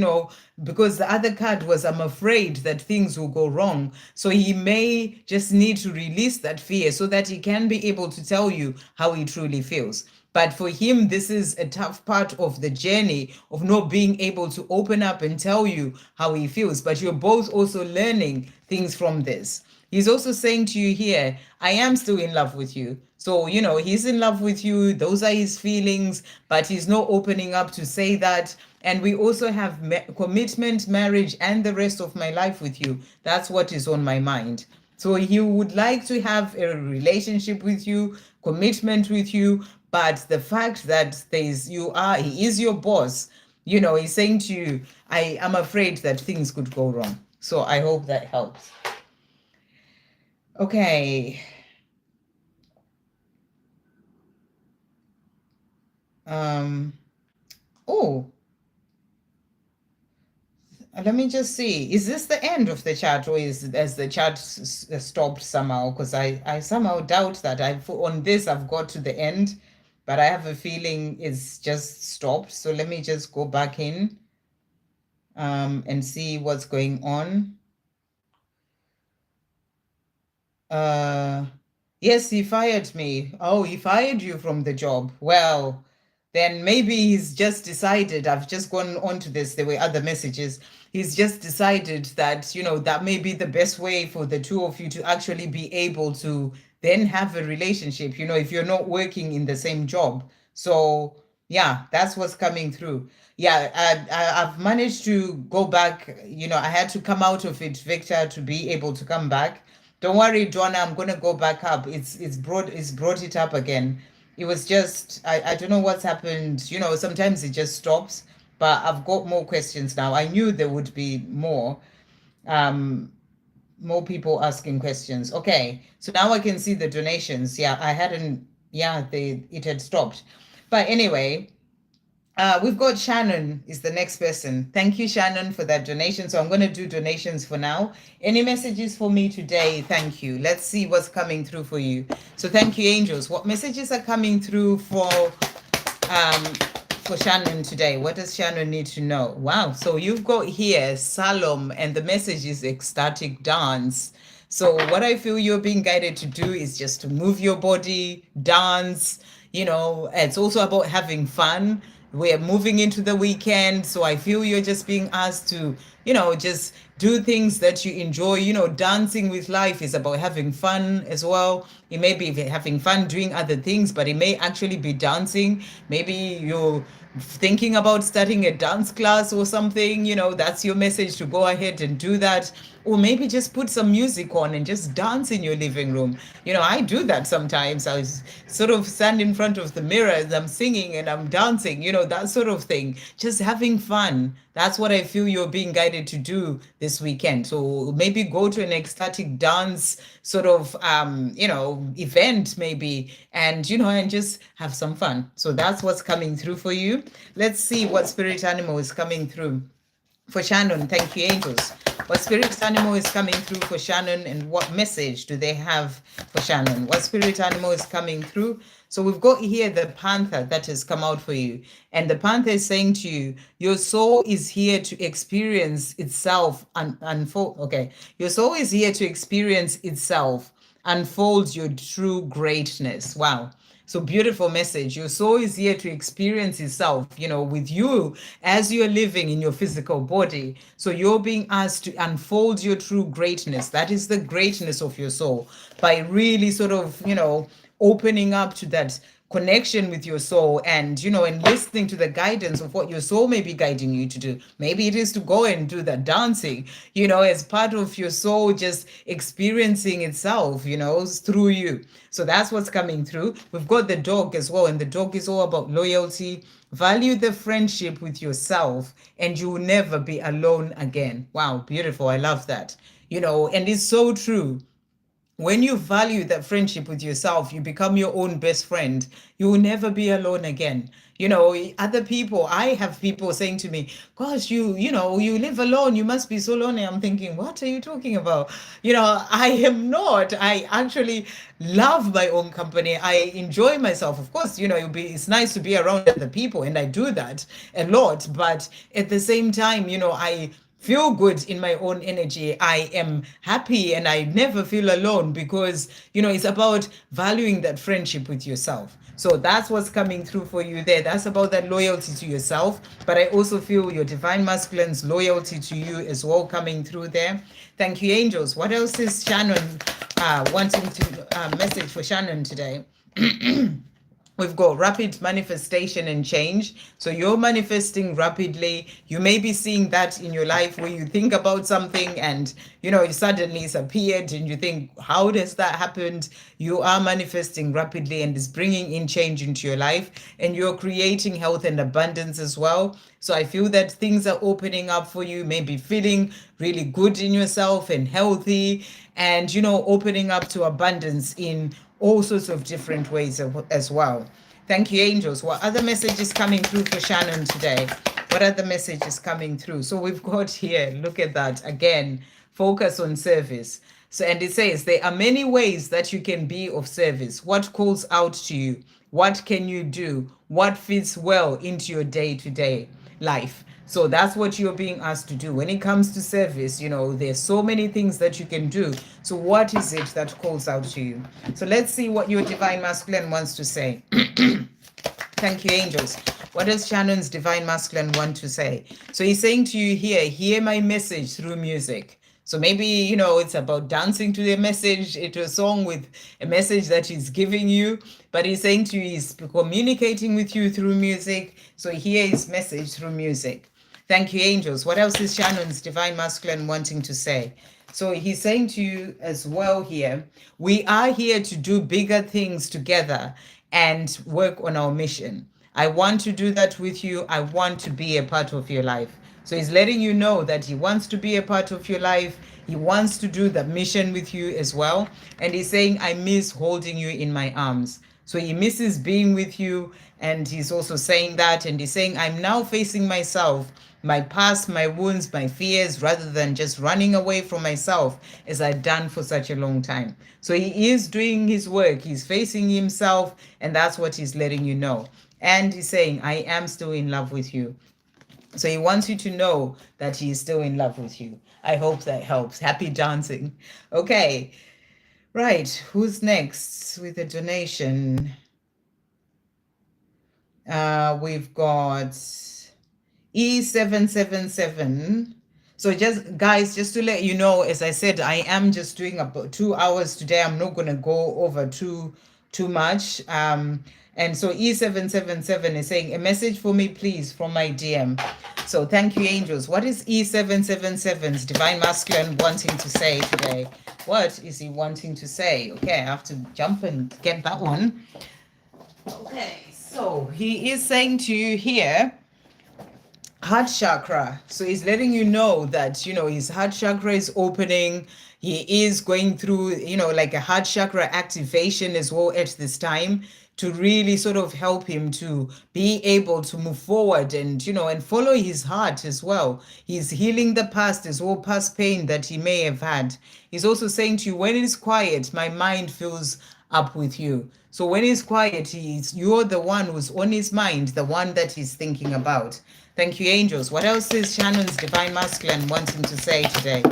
because the other card was, I'm afraid that things will go wrong. So he may just need to release that fear so that he can be able to tell you how he truly feels. But for him, this is a tough part of the journey of not being able to open up and tell you how he feels. But you're both also learning things from this. He's also saying to you here, I am still in love with you. So, he's in love with you. Those are his feelings, but he's not opening up to say that. And we also have commitment, marriage, and the rest of my life with you. That's what is on my mind. So he would like to have a relationship with you, commitment with you, but the fact that he is your boss, he's saying to you, I am afraid that things could go wrong. So I hope that helps. Okay. Oh, let me just see. Is this the end of the chat, or has the chat stopped somehow? Because I somehow doubt that. On this, I've got to the end, but I have a feeling it's just stopped. So let me just go back in and see what's going on. Yes, he fired me. Oh, he fired you from the job. Well, then maybe he's just decided, I've just gone on to this, there were other messages. He's just decided that, that may be the best way for the two of you to actually be able to then have a relationship, if you're not working in the same job. So yeah, that's what's coming through. Yeah, I've managed to go back. I had to come out of it, Victor, to be able to come back. Don't worry, Donna, I'm gonna go back up. It's brought it up again. It was just I don't know what's happened. Sometimes it just stops. But I've got more questions now. I knew there would be more. more people asking questions. Okay, so now I can see the donations. Yeah, I hadn't, yeah, it had stopped. But anyway, we've got Shannon is the next person. Thank you, Shannon, for that donation. So I'm going to do donations for now. Any messages for me today? Thank you. Let's see what's coming through for you. So thank you, angels. What messages are coming through um for Shannon today? What does Shannon need to know? Wow. So you've got here Salom, and the message is ecstatic dance. So what I feel you're being guided to do is just to move your body, dance. It's also about having fun. We're moving into the weekend, so I feel you're just being asked to, just do things that you enjoy. Dancing with life is about having fun as well. It may be having fun doing other things, but it may actually be dancing. Maybe you're thinking about starting a dance class or something. That's your message to go ahead and do that. Or maybe just put some music on and just dance in your living room. I do that sometimes. I sort of stand in front of the mirror as I'm singing and I'm dancing, that sort of thing. Just having fun. That's what I feel you're being guided to do this weekend. So maybe go to an ecstatic dance sort of, event maybe, and just have some fun. So that's what's coming through for you. Let's see what spirit animal is coming through for Shannon. Thank you, angels. What spirit animal is coming through for Shannon, and what message do they have for Shannon? What spirit animal is coming through? So we've got here the panther that has come out for you. And the panther is saying to you, your soul is here to experience itself and unfold. Okay. Your soul is here to experience itself, unfold your true greatness. Wow. So beautiful message. Your soul is here to experience itself, with you as you're living in your physical body. So you're being asked to unfold your true greatness. That is the greatness of your soul, by really sort of, opening up to that connection with your soul, and listening to the guidance of what your soul may be guiding you to do. Maybe it is to go and do that dancing, as part of your soul just experiencing itself, through you. So that's what's coming through. We've got the dog as well, and the dog is all about loyalty. Value the friendship with yourself, and you will never be alone again. Wow, beautiful. I love that. And it's so true. When you value that friendship with yourself, you become your own best friend. You will never be alone again. Other people, I have people saying to me, gosh, you live alone. You must be so lonely. I'm thinking, what are you talking about? I am not. I actually love my own company. I enjoy myself. Of course, it's nice to be around other people, and I do that a lot. But at the same time, I feel good in my own energy. I am happy and I never feel alone, because it's about valuing that friendship with yourself. So that's what's coming through for you there. That's about that loyalty to yourself. But I also feel your divine masculine's loyalty to you as well coming through there. Thank you, angels. What else is Shannon wanting to message for Shannon today? We've got rapid manifestation and change. So you're manifesting rapidly. You may be seeing that in your life, where you think about something and, suddenly it's appeared and you think, how does that happen? You are manifesting rapidly, and it's bringing in change into your life, and you're creating health and abundance as well. So I feel that things are opening up for you, maybe feeling really good in yourself and healthy, and, opening up to abundance in all sorts of different ways as well. Thank you, angels. What other messages coming through for Shannon today? What other messages coming through? So we've got here, look at that again, focus on service. So, and it says, there are many ways that you can be of service. What calls out to you? What can you do? What fits well into your day-to-day life? So that's what you're being asked to do. When it comes to service, there's so many things that you can do. So what is it that calls out to you? So let's see what your divine masculine wants to say. Thank you, angels. What does Shannon's divine masculine want to say? So he's saying to you here, hear my message through music. So maybe, it's about dancing to the message, to a song with a message that he's giving you. But he's saying to you, he's communicating with you through music. So hear his message through music. Thank you, angels. What else is Shannon's divine masculine wanting to say? So he's saying to you as well here, we are here to do bigger things together and work on our mission. I want to do that with you. I want to be a part of your life. So he's letting you know that he wants to be a part of your life. He wants to do the mission with you as well. And he's saying, I miss holding you in my arms. So he misses being with you. And he's also saying that. And he's saying, I'm now facing myself, my past, my wounds, my fears, rather than just running away from myself as I've done for such a long time. So he is doing his work. He's facing himself. And that's what he's letting you know. And he's saying, I am still in love with you. So he wants you to know that he is still in love with you. I hope that helps. Happy dancing. Okay. Right. Who's next with a donation? We've got E777. So just guys, just to let you know, as I said, I am just doing about 2 hours today. I'm not going to go over too much. And so E777 is saying, a message for me, please, from my DM. So thank you, angels. What is E777's divine masculine wanting to say today? What is he wanting to say? Okay, I have to jump and get that one. Okay, so he is saying to you here, heart chakra. So he's letting you know that, his heart chakra is opening. He is going through, like a heart chakra activation as well at this time, to really sort of help him to be able to move forward and, and follow his heart as well. He's healing the past as well, past pain that he may have had. He's also saying to you, when it's quiet, my mind fills up with you. So when he's quiet, you're the one who's on his mind, the one that he's thinking about. Thank you, angels. What else is Shannon's divine masculine wanting to say today?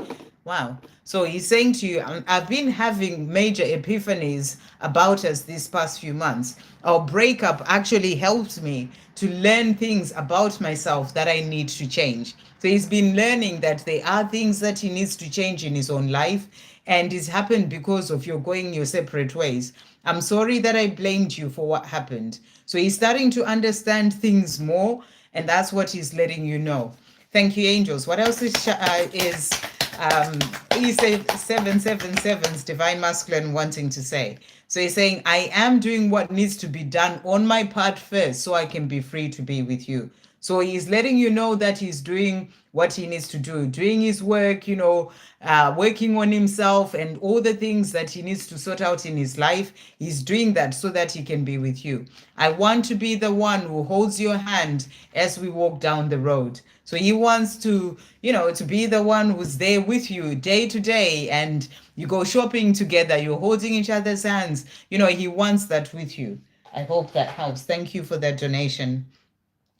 Wow. So he's saying to you, I've been having major epiphanies about us these past few months. Our breakup actually helped me to learn things about myself that I need to change. So he's been learning that there are things that he needs to change in his own life. And it's happened because of your going your separate ways. I'm sorry that I blamed you for what happened. So he's starting to understand things more. And that's what he's letting you know. Thank you, angels. What else is E777's divine masculine wanting to say? So he's saying, I am doing what needs to be done on my part first so I can be free to be with you. So he's letting you know that he's doing what he needs to do, doing his work, working on himself and all the things that he needs to sort out in his life. He's doing that so that he can be with you. I want to be the one who holds your hand as we walk down the road. So he wants to, to be the one who's there with you day to day, and you go shopping together, you're holding each other's hands. He wants that with you. I hope that helps. Thank you for that donation.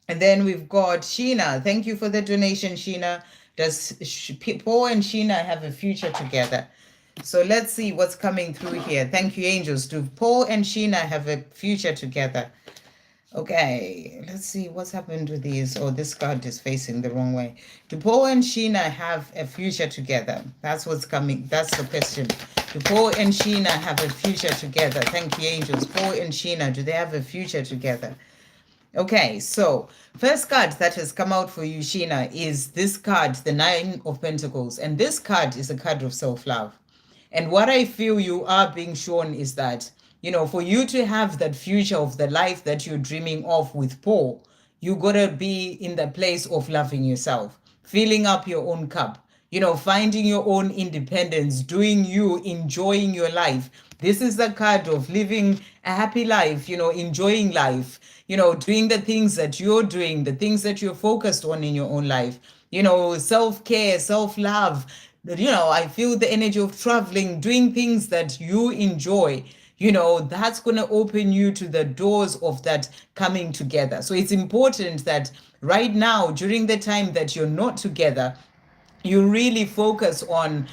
And then we've got Sheena. Thank you for the donation, Sheena. Does Paul and Sheena have a future together? So let's see what's coming through here. Thank you, angels. Do Paul and Sheena have a future together? Okay, let's see what's happened with these. Oh, this card is facing the wrong way. Do Paul and Sheena have a future together? That's what's coming. That's the question. Do Paul and Sheena have a future together? Thank you, angels. Paul and Sheena, do they have a future together? Okay, so first card that has come out for you, Sheena, is this card, the Nine of Pentacles. And this card is a card of self-love. And what I feel you are being shown is that, for you to have that future of the life that you're dreaming of with Paul, you got to be in the place of loving yourself, filling up your own cup, finding your own independence, doing you, enjoying your life. This is the card of living a happy life, enjoying life, doing the things that you're doing, the things that you're focused on in your own life, self-care, self-love. I feel the energy of traveling, doing things that you enjoy. That's going to open you to the doors of that coming together. So it's important that right now, during the time that you're not together, you really focus on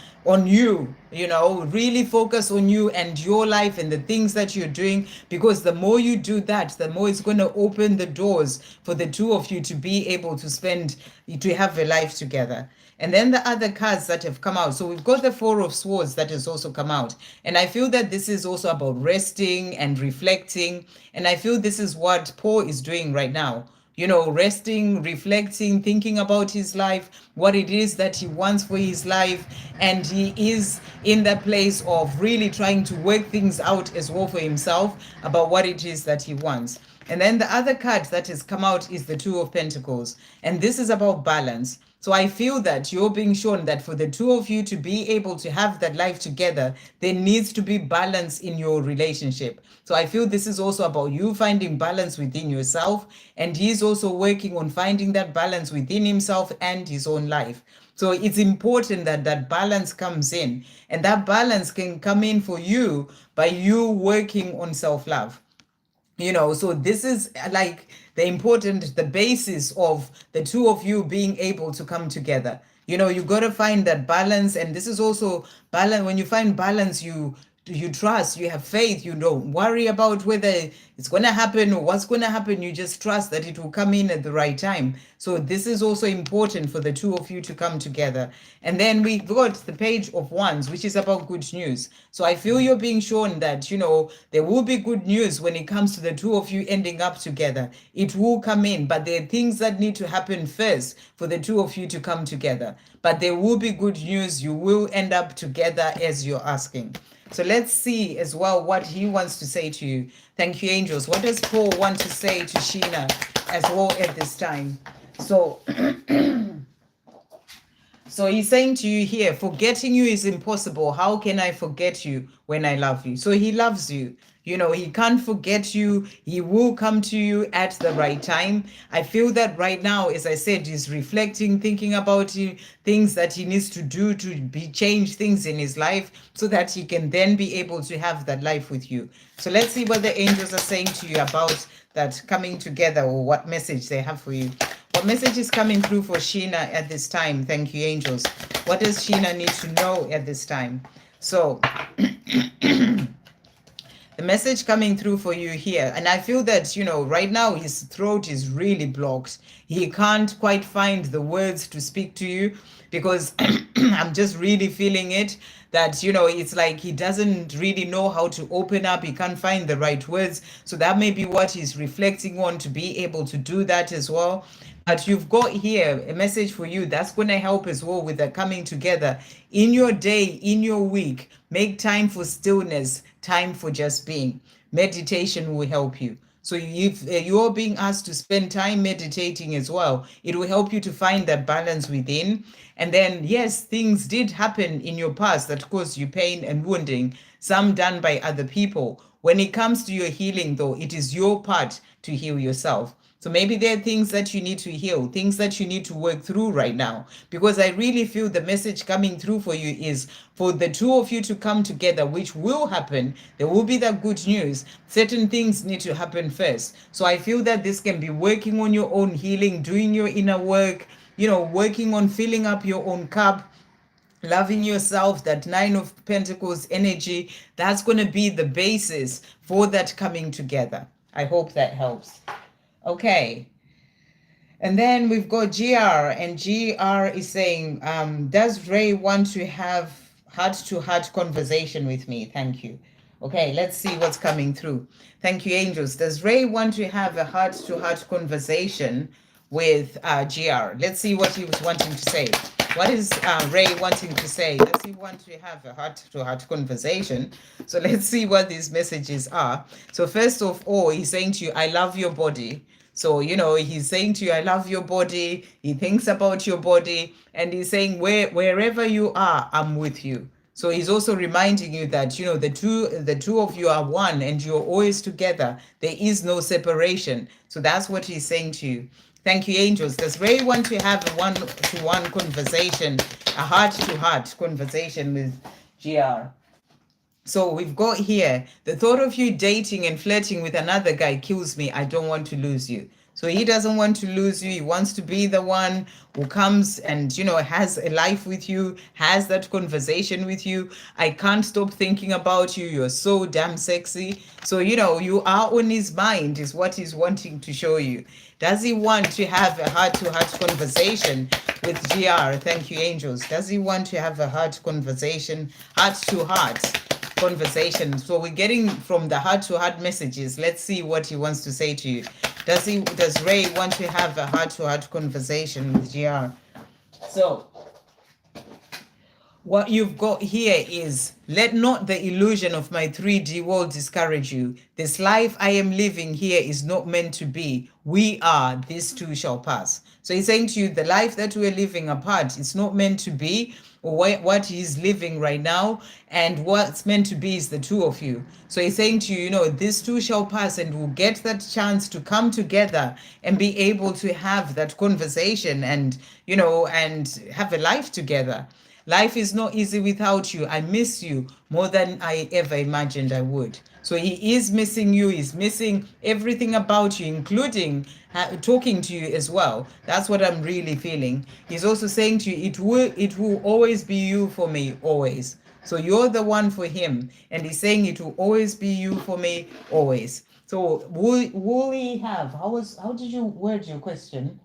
you, really focus on you and your life and the things that you're doing, because the more you do that, the more it's going to open the doors for the two of you to be able to have a life together. And then the other cards that have come out. So we've got the Four of Swords that has also come out. And I feel that this is also about resting and reflecting. And I feel this is what Paul is doing right now. Resting, reflecting, thinking about his life, what it is that he wants for his life. And he is in the place of really trying to work things out as well for himself about what it is that he wants. And then the other card that has come out is the Two of Pentacles. And this is about balance. So I feel that you're being shown that for the two of you to be able to have that life together, there needs to be balance in your relationship. So I feel this is also about you finding balance within yourself, and he's also working on finding that balance within himself and his own life. So it's important that that balance comes in, and that balance can come in for you by you working on self-love. So this is like the basis of the two of you being able to come together. You got to find that balance, and this is also balance. When you find balance, you trust, you have faith, you don't worry about whether it's going to happen or what's going to happen. You just trust that it will come in at the right time. So this is also important for the two of you to come together. And then we got the Page of Wands, which is about good news. So I feel you're being shown that there will be good news when it comes to the two of you ending up together. It will come in, but there are things that need to happen first for the two of you to come together. But there will be good news. You will end up together as you're asking. So let's see as well what he wants to say to you. Thank you, angels. What does Paul want to say to Sheena as well at this time? So, so he's saying to you here, forgetting you is impossible. How can I forget you when I love you? So he loves you. He can't forget you. He will come to you at the right time. I feel that right now, as I said, he's reflecting, thinking about you, things that he needs to do to change things in his life so that he can then be able to have that life with you. So let's see what the angels are saying to you about that coming together, or what message they have for you. What message is coming through for Sheena at this time? Thank you, angels. What does Sheena need to know at this time? So the message coming through for you here, and I feel that right now his throat is really blocked. He can't quite find the words to speak to you, because I'm just really feeling it, that it's like he doesn't really know how to open up. He can't find the right words. So that may be what he's reflecting on, to be able to do that as well. But you've got here a message for you that's going to help as well with the coming together in your day, in your week. Make time for stillness, time for just being. Meditation will help you. So if you're being asked to spend time meditating as well, it will help you to find that balance within. And then, yes, things did happen in your past that caused you pain and wounding, some done by other people. When it comes to your healing, though, it is your part to heal yourself. So maybe there are things that you need to heal, things that you need to work through right now. Because I really feel the message coming through for you is for the two of you to come together, which will happen. There will be that good news. Certain things need to happen first. So I feel that this can be working on your own healing, doing your inner work, working on filling up your own cup, loving yourself, that Nine of Pentacles energy. That's going to be the basis for that coming together. I hope that helps. Okay. And then we've got GR, and GR is saying, does Ray want to have heart-to-heart conversation with me? Thank you. Okay, let's see what's coming through. Thank you, angels. Does Ray want to have a heart-to-heart conversation with GR? Let's see what he was wanting to say. What is Ray wanting to say? Does he want to have a heart-to-heart conversation? So let's see what these messages are. So first of all, he's saying to you, I love your body. So, he's saying to you, I love your body. He thinks about your body. And he's saying, wherever you are, I'm with you. So he's also reminding you that, the two of you are one, and you're always together. There is no separation. So that's what he's saying to you. Thank you, angels. Does Ray want to have a one-to-one conversation, a heart-to-heart conversation with GR? So we've got here, the thought of you dating and flirting with another guy kills me. I don't want to lose you. So he doesn't want to lose you. He wants to be the one who comes and, has a life with you, has that conversation with you. I can't stop thinking about you. You're so damn sexy. So, you are on his mind is what he's wanting to show you. Does he want to have a heart-to-heart conversation with GR? Thank you, angels. Does he want to have a heart-to-heart conversation? So we're getting from the heart-to-heart messages. Let's see what he wants to say to you. Does Ray want to have a heart-to-heart conversation with GR? So What you've got here is, let not the illusion of my 3D world discourage you. This life I am living here is not meant to be. We are, this too shall pass. So he's saying to you, the life that we're living apart, it's not meant to be, or what he's living right now, and what's meant to be is the two of you. So he's saying to you, this too shall pass, and we'll get that chance to come together and be able to have that conversation and, and have a life together. Life is not easy without you. I miss you more than I ever imagined I would. So he is missing you. He's missing everything about you, including talking to you as well. That's what I'm really feeling. He's also saying to you, it will always be you for me, always. So you're the one for him. And he's saying it will always be you for me, always. So will he have, how did you word your question?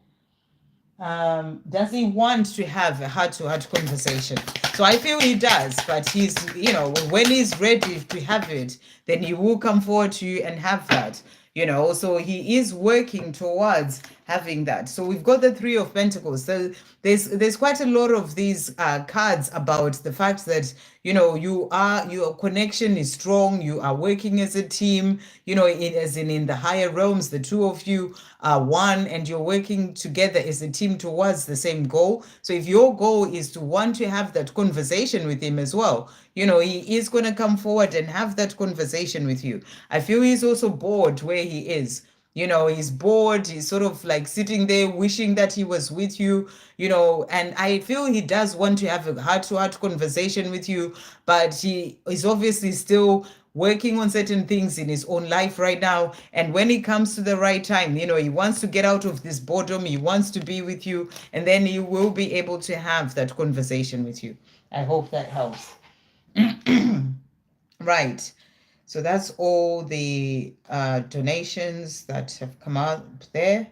Does he want to have a heart-to-heart conversation? So I feel he does, but he's, when he's ready to have it, then he will come forward to you and have that. So he is working towards having that. So we've got the Three of Pentacles. So there's quite a lot of these cards about the fact that your connection is strong. You are working as a team. As in the higher realms, the two of you are one, and you're working together as a team towards the same goal. So if your goal is to want to have that conversation with him as well, he is going to come forward and have that conversation with you. I feel he's also bored where he is. He's bored. He's sort of like sitting there wishing that he was with you, and I feel he does want to have a heart-to-heart conversation with you, but he is obviously still working on certain things in his own life right now. And when it comes to the right time, he wants to get out of this boredom. He wants to be with you, and then he will be able to have that conversation with you. I hope that helps. Right. So that's all the donations that have come out there.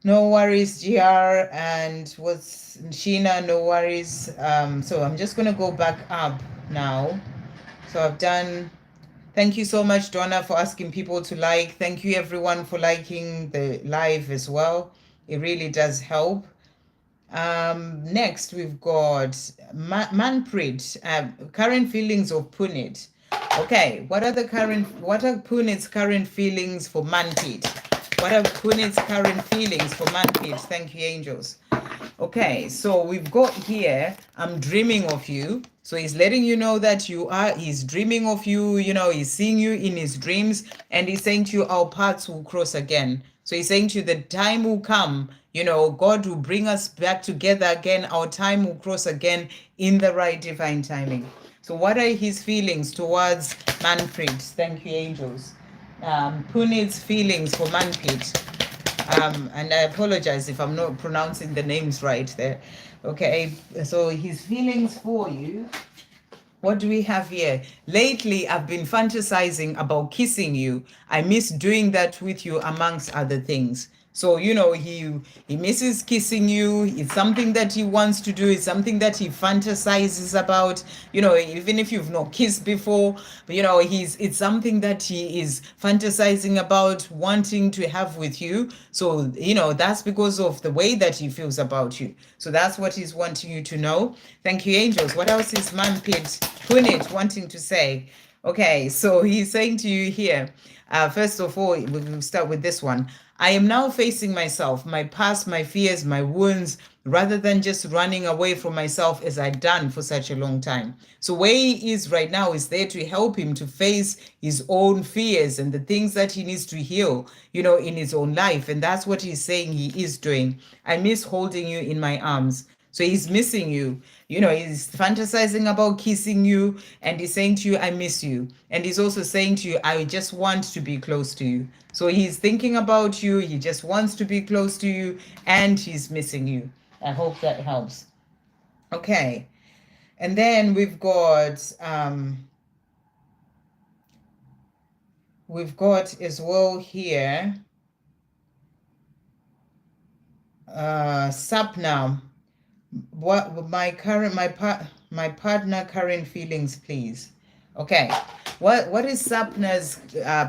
No worries, GR, and what's Sheena, no worries. So I'm just going to go back up now. So I've done, thank you so much, Donna, for asking people to like. Thank you, everyone, for liking the live as well. It really does help. Next, we've got Manpreet, current feelings of Punit. Okay, what are Punit's current feelings for Manpreet? What are Punit's current feelings for Manpreet? Thank you, angels. Okay, so we've got here, I'm dreaming of you. So he's letting you know that he's dreaming of you, he's seeing you in his dreams, and he's saying to you, our paths will cross again. So he's saying to you, the time will come, God will bring us back together again. Our time will cross again in the right divine timing. So what are his feelings towards Manpreet? Thank you, angels. Punit's feelings for Manpreet. And I apologize if I'm not pronouncing the names right there. Okay, so his feelings for you. What do we have here? Lately, I've been fantasizing about kissing you. I miss doing that with you, amongst other things. So, he misses kissing you. It's something that he wants to do. It's something that he fantasizes about, even if you've not kissed before, but, it's something that he is fantasizing about, wanting to have with you. So, that's because of the way that he feels about you. So that's what he's wanting you to know. Thank you, angels. What else is Manpreet Punit wanting to say? Okay, so he's saying to you here, first of all, we'll start with this one. I am now facing myself, my past, my fears, my wounds, rather than just running away from myself as I'd done for such a long time. So where he is right now is there to help him to face his own fears and the things that he needs to heal, in his own life. And that's what he's saying he is doing. I miss holding you in my arms. So he's missing you. He's fantasizing about kissing you, and he's saying to you, I miss you. And he's also saying to you, I just want to be close to you. So he's thinking about you. He just wants to be close to you, and he's missing you. I hope that helps. Okay. And then we've got as well here, Sapna. What my partner current feelings, please. Okay, what is Sapna's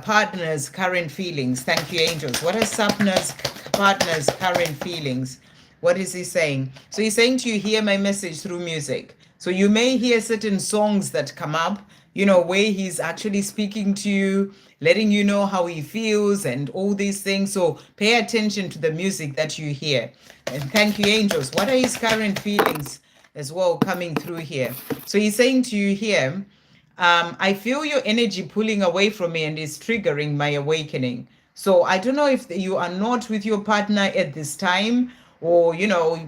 partner's current feelings? Thank you, angels. What are Sapna's partner's current feelings? What is he saying? So he's saying to you, hear my message through music. So you may hear certain songs that come up, where he's actually speaking to you, letting you know how he feels and all these things. So pay attention to the music that you hear. And thank you, angels. What are his current feelings as well coming through here? So he's saying to you here, I feel your energy pulling away from me and is triggering my awakening. So I don't know if you are not with your partner at this time, or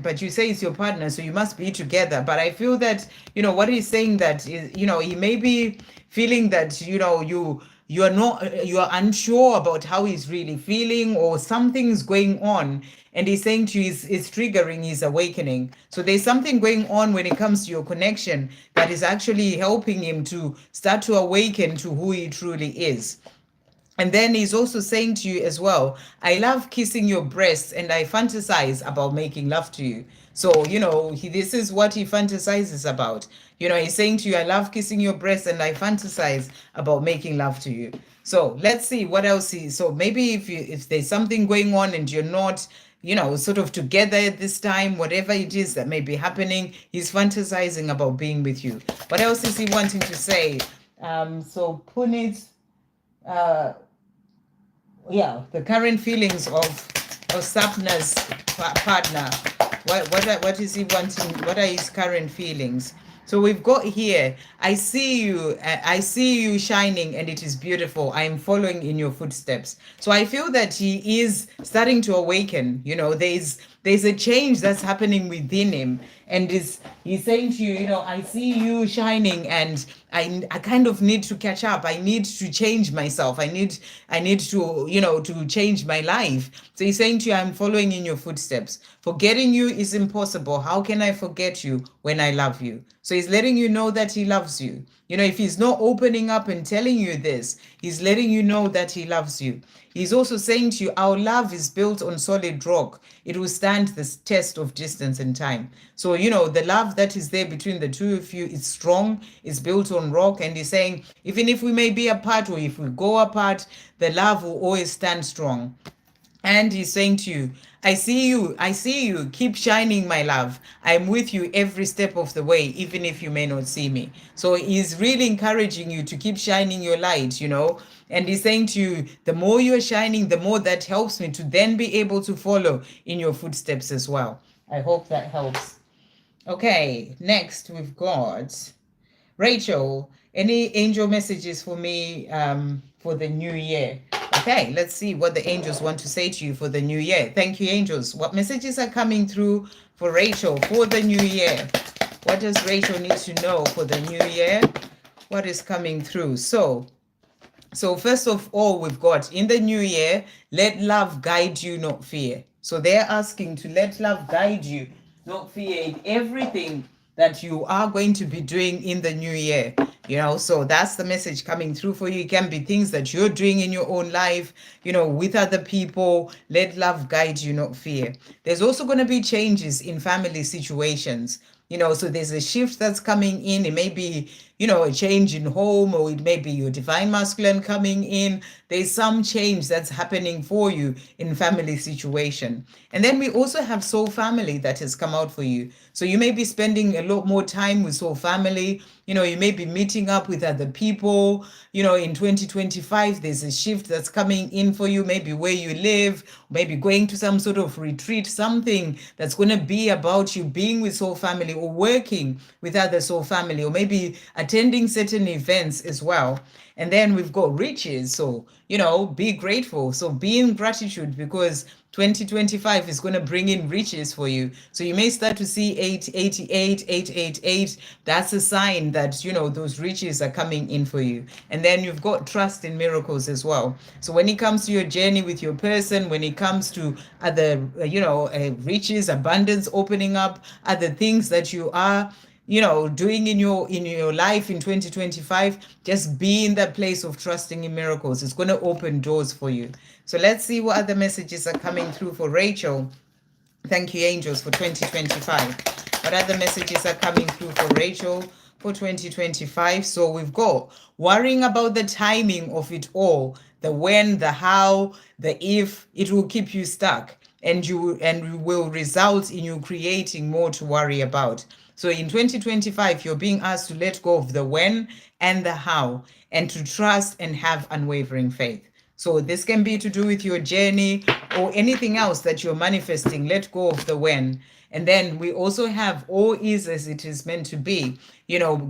but you say it's your partner, so you must be together. But I feel that what he's saying, that is, he may be feeling that you are unsure about how he's really feeling, or something's going on, and he's saying to you is triggering his awakening. So there's something going on when it comes to your connection that is actually helping him to start to awaken to who he truly is. And then he's also saying to you as well, I love kissing your breasts and I fantasize about making love to you. So, this is what he fantasizes about. He's saying to you, I love kissing your breasts and I fantasize about making love to you. So let's see what else so maybe if there's something going on and you're not, sort of together at this time, whatever it is that may be happening, he's fantasizing about being with you. What else is he wanting to say? So Punit, uh, the current feelings of Sapna's partner. What is he wanting? What are his current feelings? So we've got here, I see you shining and it is beautiful. I am following in your footsteps. So I feel that he is starting to awaken. There's a change that's happening within him. And he's saying to you, I see you shining and I kind of need to catch up. I need to change myself. I need to, to change my life. So he's saying to you, I'm following in your footsteps. Forgetting you is impossible. How can I forget you when I love you? So he's letting you know that he loves you. If he's not opening up and telling you this, he's letting you know that he loves you. He's also saying to you, our love is built on solid rock. It will stand the test of distance and time. So, the love that is there between the two of you is strong, it's built on rock. And he's saying, even if we may be apart or if we go apart, the love will always stand strong. And he's saying to you, I see you, keep shining, my love. I'm with you every step of the way, even if you may not see me. So he's really encouraging you to keep shining your light, and he's saying to you, the more you're shining, the more that helps me to then be able to follow in your footsteps as well. I hope that helps. Okay, next we've got Rachel. Any angel messages for me for the new year? Okay, let's see what the angels want to say to you for the new year. Thank you, angels. What messages are coming through for Rachel for the new year? What does Rachel need to know for the new year? What is coming through? So first of all, we've got in the new year, let love guide you, not fear. So they're asking to let love guide you, not fear, in everything that you are going to be doing in the new year. So that's the message coming through for you. It can be things that you're doing in your own life, with other people. Let love guide you, not fear. There's also going to be changes in family situations. So there's a shift that's coming in. It may be, a change in home, or it may be your divine masculine coming in. There's some change that's happening for you in family situation. And then we also have soul family that has come out for you. So you may be spending a lot more time with soul family. You may be meeting up with other people. In 2025, there's a shift that's coming in for you, maybe where you live, maybe going to some sort of retreat, something that's going to be about you being with soul family or working with other soul family, or maybe attending certain events as well. And then we've got riches. So, be grateful. So be in gratitude, because 2025 is going to bring in riches for you. So you may start to see 888, 888. That's a sign that, those riches are coming in for you. And then you've got trust in miracles as well. So when it comes to your journey with your person, when it comes to other, riches, abundance opening up, other things that you are doing in your life in 2025, just be in that place of trusting in miracles. It's going to open doors for you. So let's see what other messages are coming through for Rachel. Thank you, angels, for 2025. What other messages are coming through for Rachel for 2025? So we've got worrying about the timing of it all, the when, the how, the if. It will keep you stuck. and will result in you creating more to worry about. So in 2025, you're being asked to let go of the when and the how, and to trust and have unwavering faith. So this can be to do with your journey or anything else that you're manifesting. Let go of the when. And then we also have all is as it is meant to be.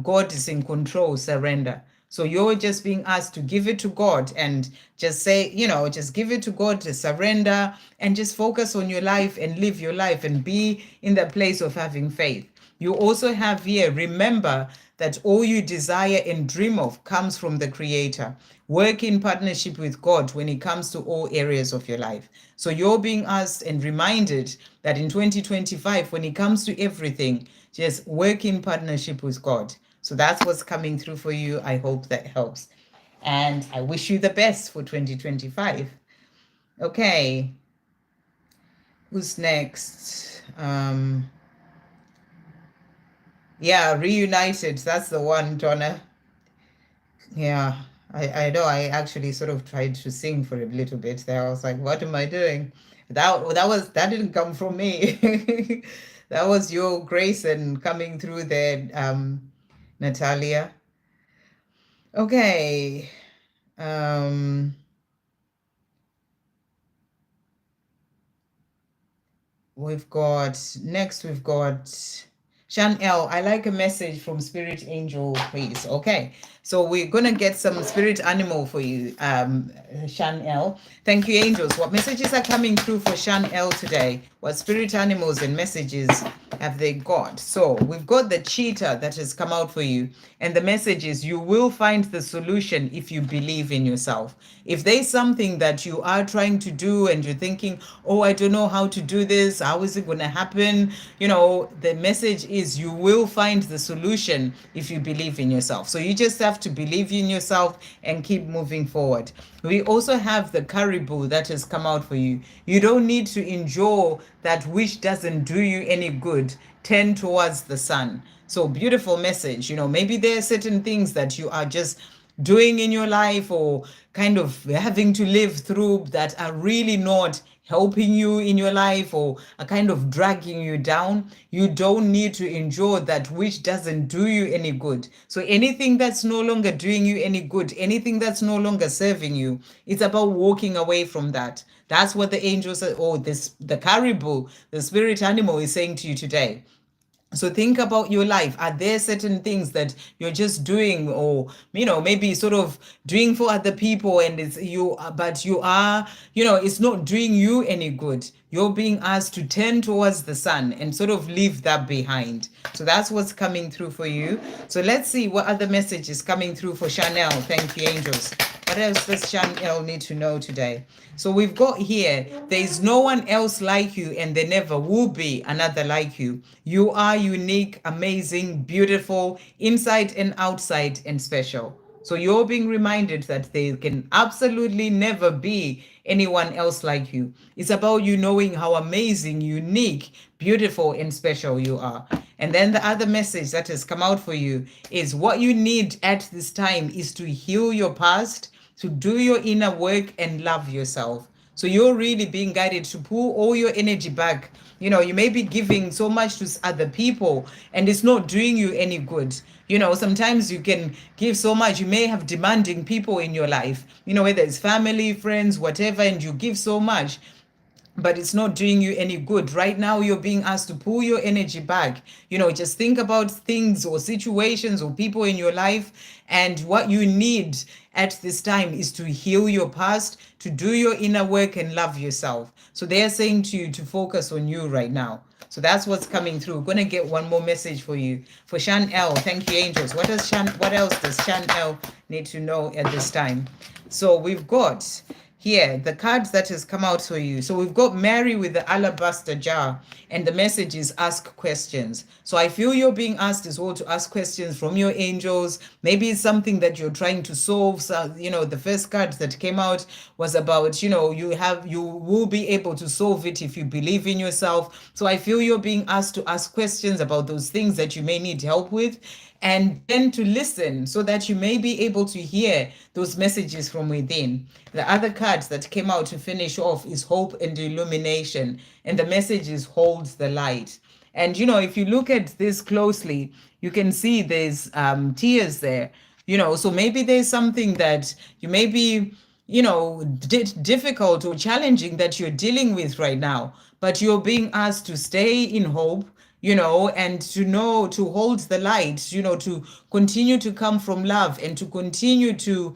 God is in control, surrender. So you're just being asked to give it to God and just say, just give it to God, to surrender and just focus on your life and live your life and be in the place of having faith. You also have here, remember that all you desire and dream of comes from the Creator. Work in partnership with God when it comes to all areas of your life. So you're being asked and reminded that in 2025, when it comes to everything, just work in partnership with God. So that's what's coming through for you. I hope that helps. And I wish you the best for 2025. Okay. Who's next? Yeah, reunited. That's the one, Donna. Yeah, I know. I actually sort of tried to sing for a little bit there. I was like, what am I doing? That didn't come from me. That was your Grayson coming through there, Natalia. Okay. Um, we've got Shannon. I like a message from Spirit Angel, please. Okay. So we're gonna get some spirit animal for you, Shannon. Thank you, angels. What messages are coming through for Shannon today? What spirit animals and messages have they got? So we've got the cheetah that has come out for you, and the message is you will find the solution if you believe in yourself. If there's something that you are trying to do and you're thinking, oh, I don't know how to do this, how is it going to happen? The message is you will find the solution if you believe in yourself. So you just have to believe in yourself and keep moving forward. We also have the caribou that has come out for you. You don't need to endure that which doesn't do you any good. Tend towards the sun. So beautiful message. Maybe there are certain things that you are just doing in your life or kind of having to live through that are really not helping you in your life or are kind of dragging you down. You don't need to endure that which doesn't do you any good. So anything that's no longer doing you any good, anything that's no longer serving you, it's about walking away from that. That's what the angels or the caribou, the spirit animal, is saying to you today. So think about your life. Are there certain things that you're just doing, or maybe sort of doing for other people, and but you are, it's not doing you any good. You're being asked to turn towards the sun and sort of leave that behind. So that's what's coming through for you. So let's see what other message is coming through for Chanel. Thank you, angels. What else does Chanel need to know today? So we've got here, there is no one else like you, and there never will be another like you. You are unique, amazing, beautiful, inside and outside, and special. So you're being reminded that there can absolutely never be anyone else like you. It's about you knowing how amazing, unique, beautiful, and special you are. And then the other message that has come out for you is what you need at this time is to heal your past, to do your inner work, and love yourself. So you're really being guided to pull all your energy back. You may be giving so much to other people and it's not doing you any good. Sometimes you can give so much. You may have demanding people in your life, whether it's family, friends, whatever, and you give so much, but it's not doing you any good. Right now, you're being asked to pull your energy back. Just think about things or situations or people in your life. And what you need at this time is to heal your past, to do your inner work, and love yourself. So they are saying to you to focus on you right now. So that's what's coming through. We're going to get one more message for you. For Chanel, thank you, angels. What else does Chanel need to know at this time? So we've got here the cards that has come out for you. So we've got Mary with the alabaster jar, and the message is ask questions. So I feel you're being asked as well to ask questions from your angels. Maybe it's something that you're trying to solve. So the first card that came out was about you will be able to solve it if you believe in yourself. So I feel you're being asked to ask questions about those things that you may need help with, and then to listen so that you may be able to hear those messages from within. The other card cards that came out to finish off is hope and illumination. And the message is holds the light. And, if you look at this closely, you can see there's tears there, so maybe there's something that you may be, difficult or challenging that you're dealing with right now, but you're being asked to stay in hope, and to know to hold the light, to continue to come from love and to continue to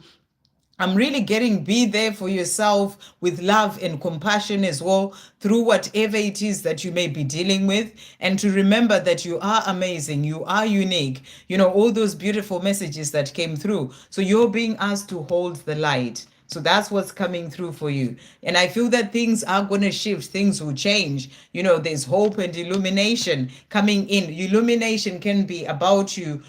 I'm really getting be there for yourself with love and compassion as well through whatever it is that you may be dealing with. And to remember that you are amazing, you are unique, all those beautiful messages that came through. So you're being asked to hold the light. So that's what's coming through for you. And I feel that things are going to shift, things will change. There's hope and illumination coming in. Illumination can be about you,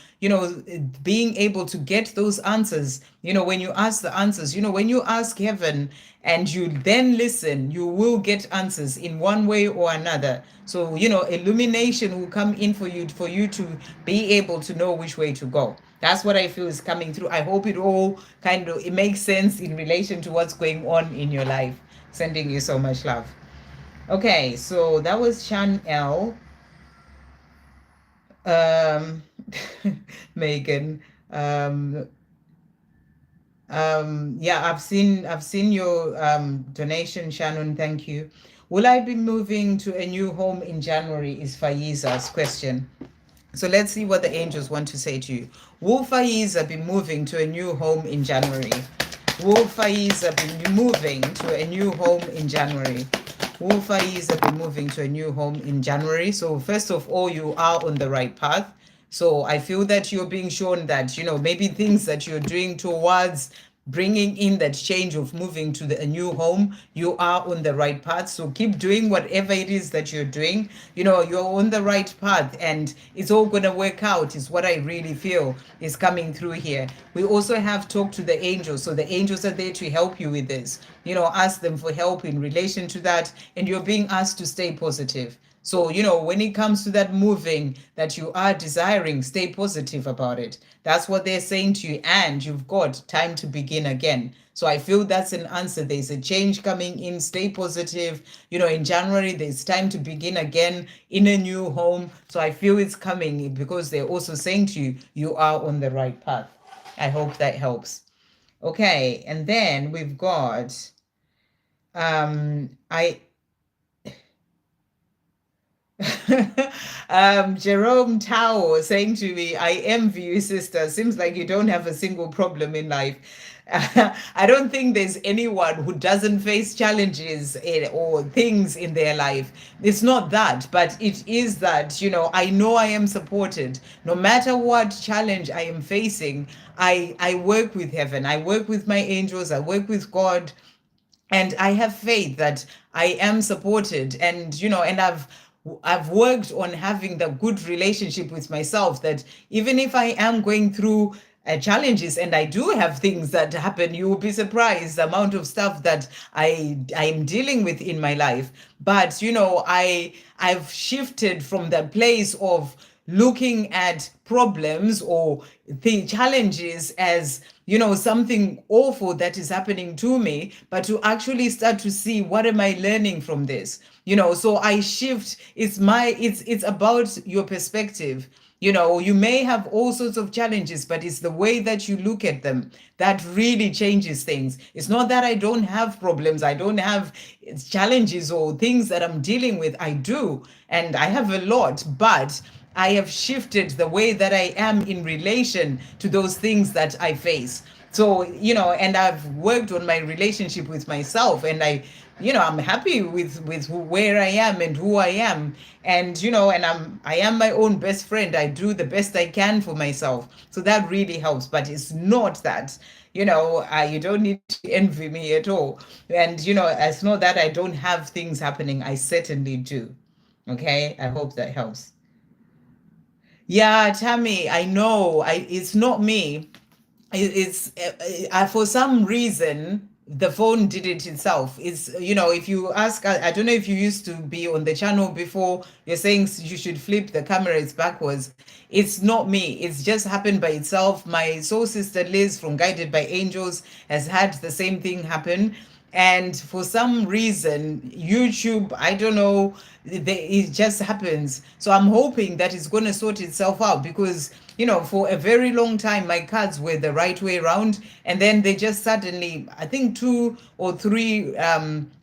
being able to get those answers. When you ask the answers, when you ask heaven and you then listen, you will get answers in one way or another. So, illumination will come in for you to be able to know which way to go. That's what I feel is coming through. I hope it all it makes sense in relation to what's going on in your life. Sending you so much love. Okay, so that was Shannon. Megan. Yeah, I've seen your donation, Shannon. Thank you. Will I be moving to a new home in January? Is Faiza's question. So let's see what the angels want to say to you. Will Faiza be moving to a new home in January? Will Faiza be moving to a new home in January? Will Faiza be moving to a new home in January? So first of all, you are on the right path. So I feel that you're being shown that, maybe things that you're doing towards bringing in that change of moving to a new home, you are on the right path. So keep doing whatever it is that you're doing. You're on the right path and it's all going to work out is what I really feel is coming through here. We also have talked to the angels. So the angels are there to help you with this. Ask them for help in relation to that. And you're being asked to stay positive. So, when it comes to that moving that you are desiring, stay positive about it. That's what they're saying to you. And you've got time to begin again. So I feel that's an answer. There's a change coming in. Stay positive. In January, there's time to begin again in a new home. So I feel it's coming because they're also saying to you, you are on the right path. I hope that helps. Okay. And then we've got, Jerome Tao saying to me, I envy you, sister. Seems like you don't have a single problem in life. I don't think there's anyone who doesn't face challenges or things in their life. It's not that, but it is that, I know I am supported. No matter what challenge I am facing, I work with heaven. I work with my angels. I work with God. And I have faith that I am supported. And, and I've worked on having the good relationship with myself that even if I am going through challenges and I do have things that happen, you will be surprised the amount of stuff that I'm dealing with in my life. But, I've shifted from the place of looking at problems or the challenges as something awful that is happening to me, but to actually start to see what am I learning from this. So I shift. It's about your perspective. You may have all sorts of challenges, but it's the way that you look at them that really changes things. It's not that I don't have problems, I don't have challenges or things that I'm dealing with. I do, and I have a lot, but I have shifted the way that I am in relation to those things that I face. So, and I've worked on my relationship with myself, and I'm happy with where I am and who I am. And, and I am my own best friend. I do the best I can for myself. So that really helps. But it's not that, you don't need to envy me at all. And, it's not that I don't have things happening. I certainly do. Okay. I hope that helps. Yeah, Tammy, I know. It's not me. It's for some reason the phone did it itself. It's if you ask, I don't know if you used to be on the channel before. You're saying you should flip the camera, it's backwards. It's not me. It's just happened by itself. My soul sister Liz from Guided by Angels has had the same thing happen. And for some reason, YouTube, I don't know, it just happens. So I'm hoping that it's going to sort itself out because, for a very long time, my cards were the right way around. And then they just suddenly, I think 2 or 3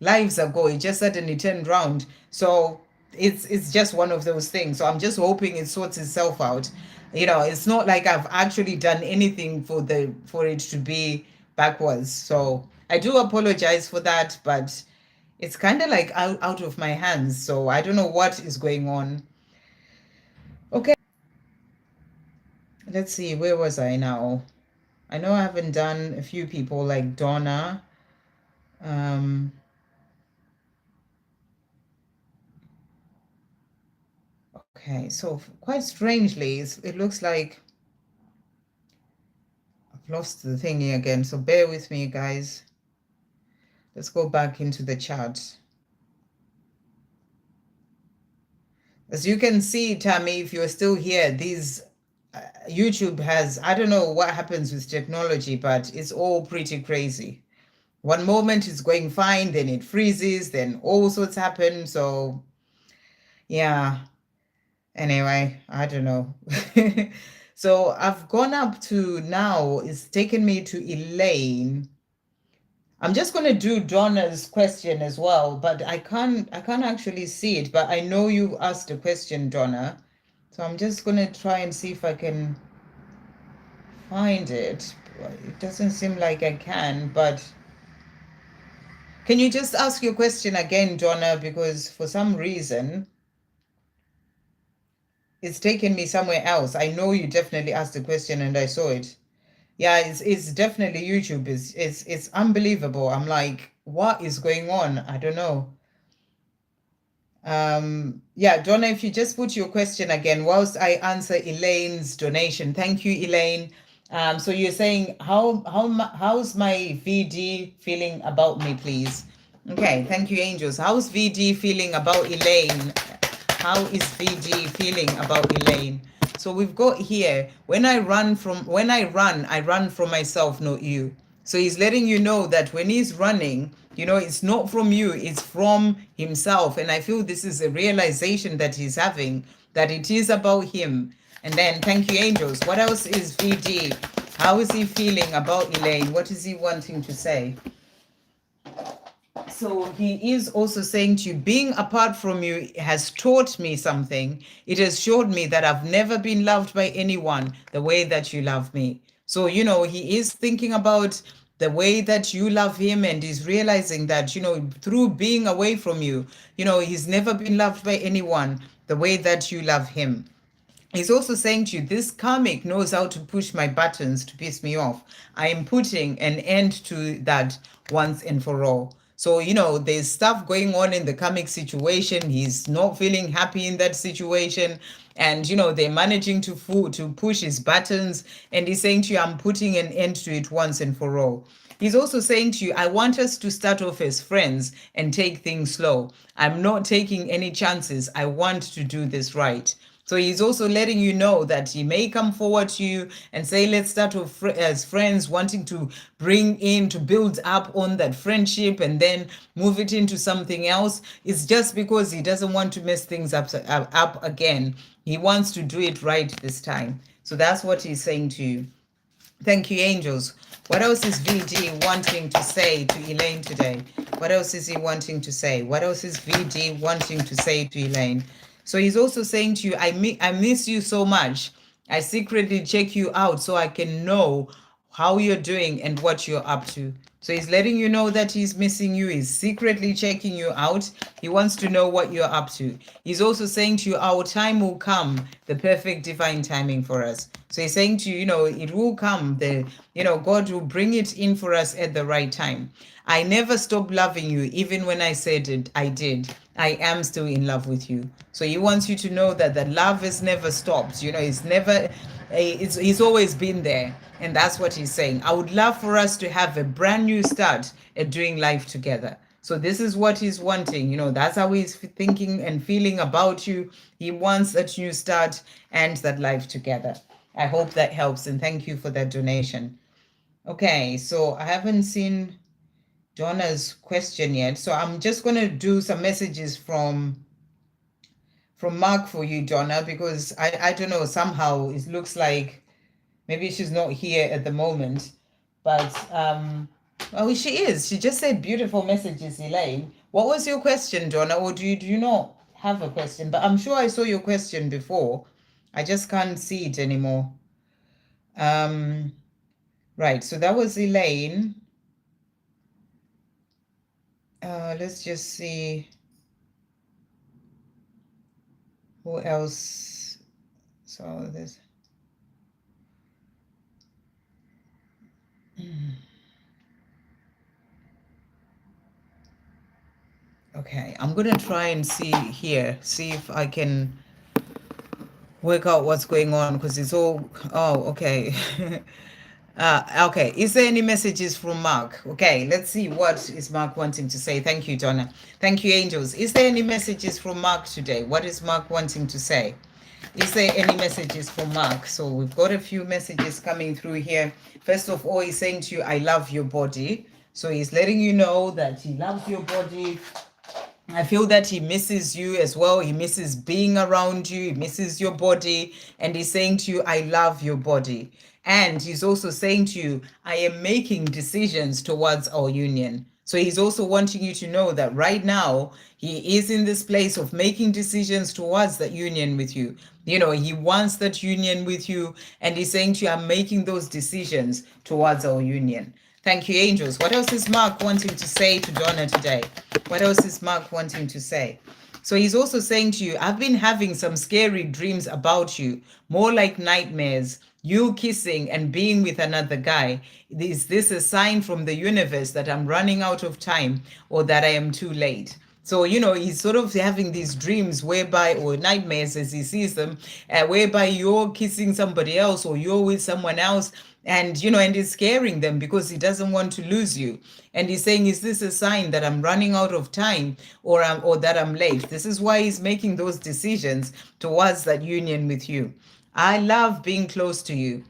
lives ago, it just suddenly turned around. So it's just one of those things. So I'm just hoping it sorts itself out. It's not like I've actually done anything for it to be backwards. So I do apologize for that, but it's kind of like out of my hands. So I don't know what is going on. Okay, let's see, where was I now? I know I haven't done a few people like Donna. Okay, so quite strangely, it looks like I've lost the thingy again. So bear with me, guys. Let's go back into the chart. As you can see, Tammy, if you're still here, YouTube has, I don't know what happens with technology, but it's all pretty crazy. One moment it's going fine, then it freezes, then all sorts happen. So, yeah. Anyway, I don't know. So I've gone up to now, it's taken me to Elaine. I'm just going to do Donna's question as well, but I can't actually see it, but I know you asked a question, Donna. So I'm just going to try and see if I can find it. It doesn't seem like I can, but can you just ask your question again, Donna? Because for some reason it's taken me somewhere else. I know you definitely asked the question and I saw it. Yeah, it's definitely YouTube. It's unbelievable. I'm like, what is going on? I don't know. Yeah, Donna, if you just put your question again whilst I answer Elaine's donation. Thank you, Elaine. So you're saying how's my VD feeling about me, please? Okay, thank you, angels. How's VD feeling about Elaine? How is VD feeling about Elaine? So we've got here, when I run, I run from myself, not you. So he's letting you know that when he's running, it's not from you, it's from himself. And I feel this is a realization that he's having, that it is about him. And then, thank you, angels. What else is VD? How is he feeling about Elaine? What is he wanting to say? So he is also saying to you, being apart from you has taught me something. It has showed me that I've never been loved by anyone the way that you love me. So, he is thinking about the way that you love him, and he's realizing that, through being away from you, he's never been loved by anyone the way that you love him. He's also saying to you, this karmic knows how to push my buttons to piss me off. I am putting an end to that once and for all. So, there's stuff going on in the karmic situation. He's not feeling happy in that situation. And, they're managing to push his buttons. And he's saying to you, I'm putting an end to it once and for all. He's also saying to you, I want us to start off as friends and take things slow. I'm not taking any chances. I want to do this right. So he's also letting you know that he may come forward to you and say, let's start off as friends, wanting to build up on that friendship and then move it into something else. It's just because he doesn't want to mess things up again. He wants to do it right this time. So that's what he's saying to you. Thank you, angels. What else is VD wanting to say to Elaine today? What else is he wanting to say? What else is VD wanting to say to Elaine? So he's also saying to you, I miss you so much. I secretly check you out so I can know how you're doing and what you're up to. So he's letting you know that he's missing you. He's secretly checking you out. He wants to know what you're up to. He's also saying to you, our time will come, the perfect divine timing for us. So he's saying to you, it will come. God will bring it in for us at the right time. I never stopped loving you, even when I said it, I did. I am still in love with you. So he wants you to know that the love has never stopped. He's always been there. And that's what he's saying. I would love for us to have a brand new start at doing life together. So this is what he's wanting. That's how he's thinking and feeling about you. He wants that new start and that life together. I hope that helps. And thank you for that donation. Okay, so I haven't seen Donna's question yet. So I'm just going to do some messages from Mark for you, Donna, because I don't know, somehow it looks like maybe she's not here at the moment. But oh, she is. She just said beautiful messages, Elaine. What was your question, Donna? Or do you not have a question? But I'm sure I saw your question before. I just can't see it anymore. Um, right, so that was Elaine. Let's just see who else. So this. Okay, I'm gonna try and see here, see if I can work out what's going on because it's all. Oh, okay. Okay, is there any messages from Mark? Okay, let's see what is Mark wanting to say. Thank you, Donna. Thank you, angels. Is there any messages from Mark today? What is Mark wanting to say? Is there any messages from Mark? So we've got a few messages coming through here. First of all, he's saying to you, I love your body. So he's letting you know that he loves your body. I feel that he misses you as well. He misses being around you. He misses your body. And he's saying to you, I love your body. And he's also saying to you, I am making decisions towards our union. So he's also wanting you to know that right now he is in this place of making decisions towards that union with you. You know, he wants that union with you. And he's saying to you, I'm making those decisions towards our union. Thank you, angels. What else is Mark wanting to say to Donna today? What else is Mark wanting to say? So he's also saying to you, I've been having some scary dreams about you, more like nightmares, you kissing and being with another guy. Is this a sign from the universe that I'm running out of time or that I am too late? So, you know, he's sort of having these dreams whereby, or nightmares as he sees them, whereby you're kissing somebody else or you're with someone else. And, you know, and he's scaring them because he doesn't want to lose you. And he's saying, is this a sign that I'm running out of time or that I'm late? This is why he's making those decisions towards that union with you. I love being close to you.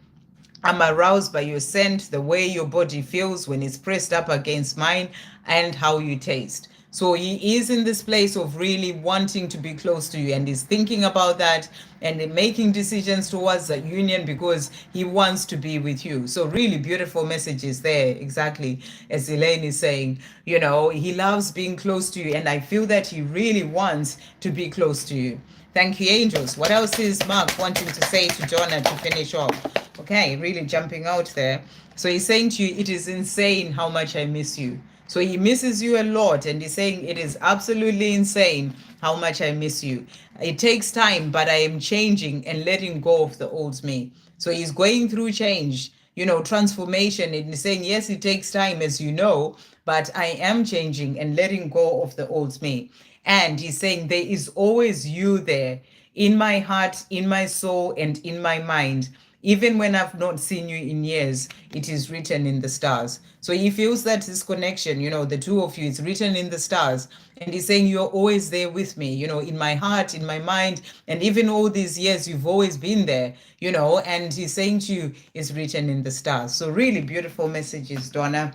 I'm aroused by your scent, the way your body feels when it's pressed up against mine, and how you taste. So he is in this place of really wanting to be close to you, and he's thinking about that and making decisions towards that union because he wants to be with you. So really beautiful messages there, exactly as Elaine is saying. You know, he loves being close to you, and I feel that he really wants to be close to you. Thank you, angels. What else is Mark wanting to say to Jonah to finish off? Okay, really jumping out there. So he's saying to you, it is insane how much I miss you. So he misses you a lot, and he's saying it is absolutely insane how much I miss you. It takes time, but I am changing and letting go of the old me. So he's going through change, you know, transformation. And he's saying, yes, it takes time, as you know, but I am changing and letting go of the old me. And he's saying, there is always you there in my heart, in my soul, and in my mind. Even when I've not seen you in years, it is written in the stars. So he feels that this connection, you know, the two of you, it's written in the stars. And he's saying, you're always there with me, you know, in my heart, in my mind. And even all these years, you've always been there, you know. And he's saying to you, it's written in the stars. So really beautiful messages, Donna.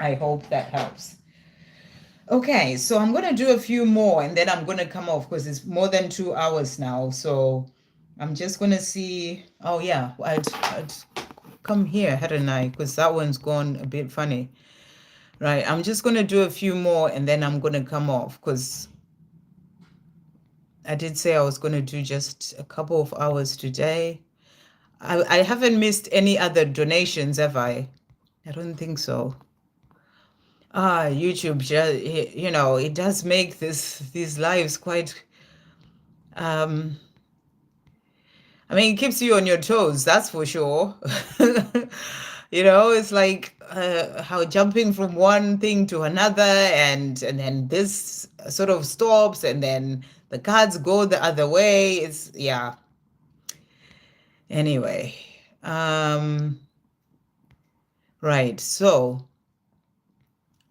I hope that helps. Okay, so I'm going to do a few more and then I'm going to come off because it's more than 2 hours now. So I'm just going to see. Oh, yeah, I'd come here, hadn't I? Because that one's gone a bit funny. Right, I'm just going to do a few more and then I'm going to come off because I did say I was going to do just a couple of hours today. I haven't missed any other donations, have I? I don't think so. YouTube, you know, it does make these lives quite, um, I mean, it keeps you on your toes, that's for sure. You know, it's like how jumping from one thing to another, and then this sort of stops, and then the cards go the other way. It's yeah. Anyway, right. So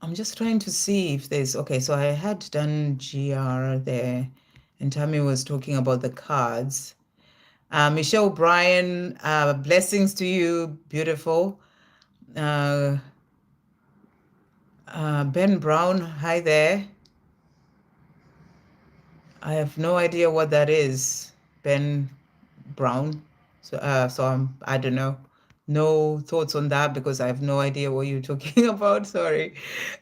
I'm just trying to see if there's okay. So I had done GR there, and Tammy was talking about the cards. Michelle Bryan, blessings to you, beautiful. Ben Brown, hi there. I have no idea what that is. Ben Brown. I don't know. No thoughts on that because I have no idea what you're talking about. Sorry.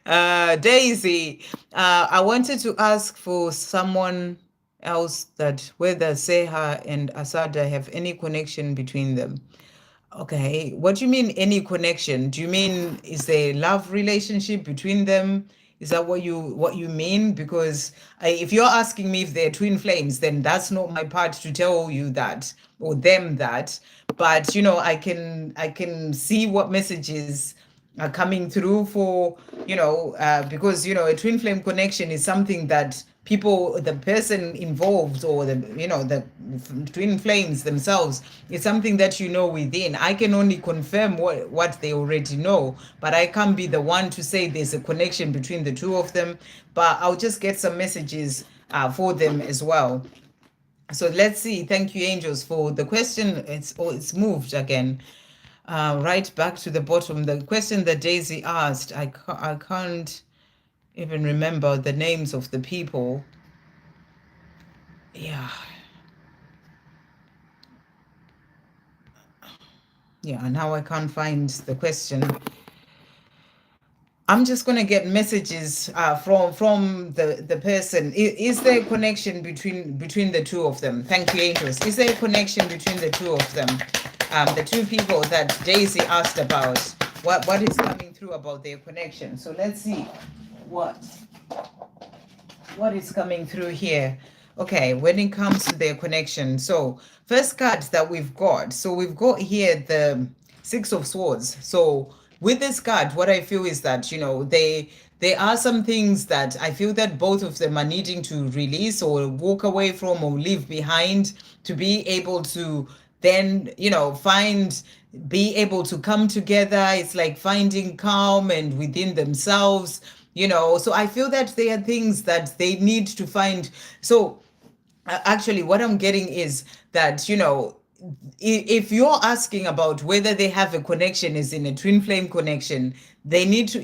Daisy, I wanted to ask for someone else that whether Seha and Asada have any connection between them. Okay, what do you mean any connection? Do you mean is there a love relationship between them? Is that what you mean? Because if you're asking me if they're twin flames, then that's not my part to tell you that or them that. But I can see what messages are coming through for because a twin flame connection is something that the person involved or the twin flames themselves, it's something that within. I can only confirm what they already know, but I can't be the one to say there's a connection between the two of them. But I'll just get some messages for them as well. So let's see. Thank you, angels, for the question. It's moved again. Right back to the bottom. The question that Daisy asked, I can't even remember the names of the people. Yeah. Yeah, now I can't find the question. I'm just gonna get messages from the person. Is there a connection between the two of them? Thank you, angels. Is there a connection between the two of them? The two people that Daisy asked about. What is coming through about their connection? So let's see what what is coming through here. Okay, when it comes to their connection. So first card that we've got here the Six of Swords. So with this card, what I feel is that, there are some things that I feel that both of them are needing to release or walk away from or leave behind to be able to then, be able to come together. It's like finding calm and within themselves, so I feel that there are things that they need to find. So actually what I'm getting is that, if you're asking about whether they have a connection is in a twin flame connection, they need to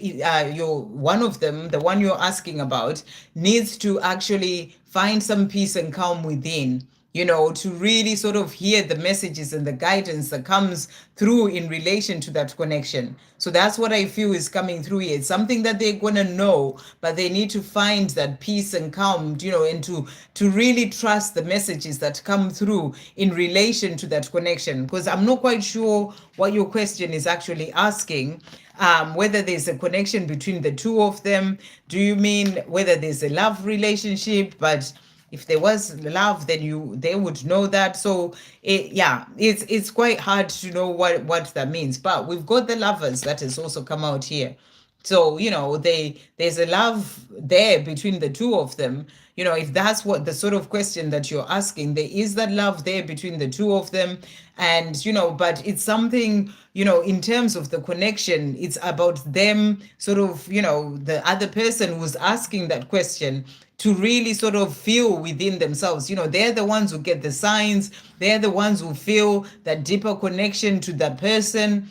one of them, the one you're asking about, needs to actually find some peace and calm within, to really sort of hear the messages and the guidance that comes through in relation to that connection. So that's what I feel is coming through here. It's something that they're gonna know, but they need to find that peace and calm, and to really trust the messages that come through in relation to that connection. Because I'm not quite sure what your question is actually asking. Whether there's a connection between the two of them. Do you mean whether there's a love relationship? But if there was love, then they would know that. So it's quite hard to know what that means. But we've got the lovers that has also come out here. So there's a love there between the two of them. If that's what the sort of question that you're asking, there is that love there between the two of them. And but it's something, in terms of the connection, it's about them sort of, the other person who's asking that question to really sort of feel within themselves. They're the ones who get the signs, they're the ones who feel that deeper connection to that person.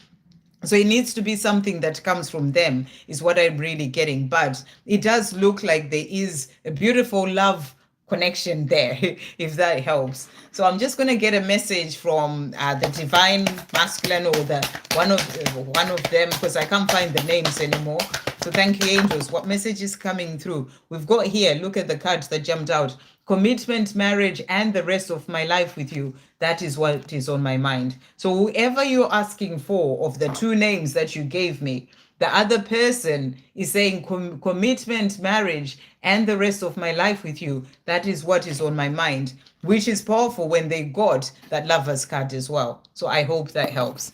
So it needs to be something that comes from them, is what I'm really getting. But it does look like there is a beautiful love connection there, if that helps. So I'm just going to get a message from the divine masculine or the one of them, because I can't find the names anymore. So thank you, angels. What message is coming through? We've got here, look at the cards that jumped out. Commitment, marriage, and the rest of my life with you. That is what is on my mind. So whoever you're asking for of the two names that you gave me, the other person is saying commitment, marriage, and the rest of my life with you. That is what is on my mind, which is powerful when they got that lover's card as well. So I hope that helps.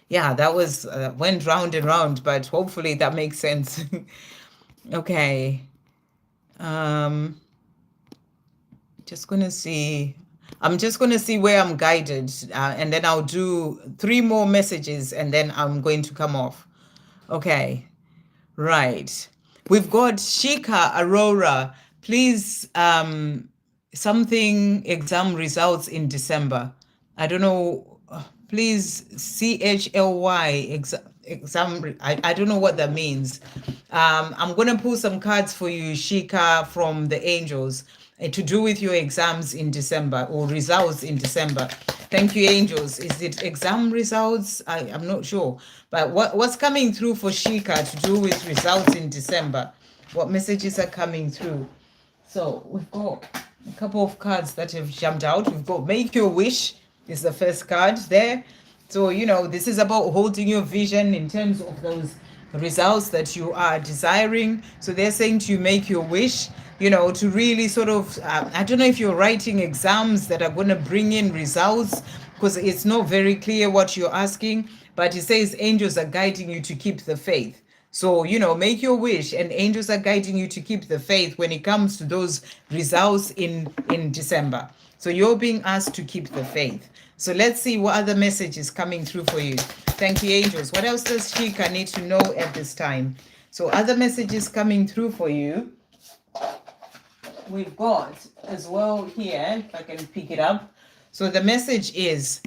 Yeah, that was went round and round, but hopefully that makes sense. Okay. Just gonna see. I'm just gonna see where I'm guided, and then I'll do 3 more messages, and then I'm going to come off. Okay, right. We've got Shika Aurora. Please, something exam results in December. I don't know. Please, CHLY exam. exam. I don't know what that means. I'm gonna pull some cards for you, Shika, from the angels, to do with your exams in December or results in December. Thank you, angels. Is it exam results? I'm not sure, but what's coming through for Shika to do with results in December? What messages are coming through? So we've got a couple of cards that have jumped out. We've got Make Your Wish is the first card there. So, this is about holding your vision in terms of those results that you are desiring. So they're saying to you, make your wish, to really sort of, I don't know if you're writing exams that are going to bring in results, because it's not very clear what you're asking, but it says angels are guiding you to keep the faith. So, make your wish, and angels are guiding you to keep the faith when it comes to those results in December. So you're being asked to keep the faith. So let's see what other message is coming through for you. Thank you, angels. What else does Shika need to know at this time? So other messages coming through for you. We've got as well here, if I can pick it up. So the message is,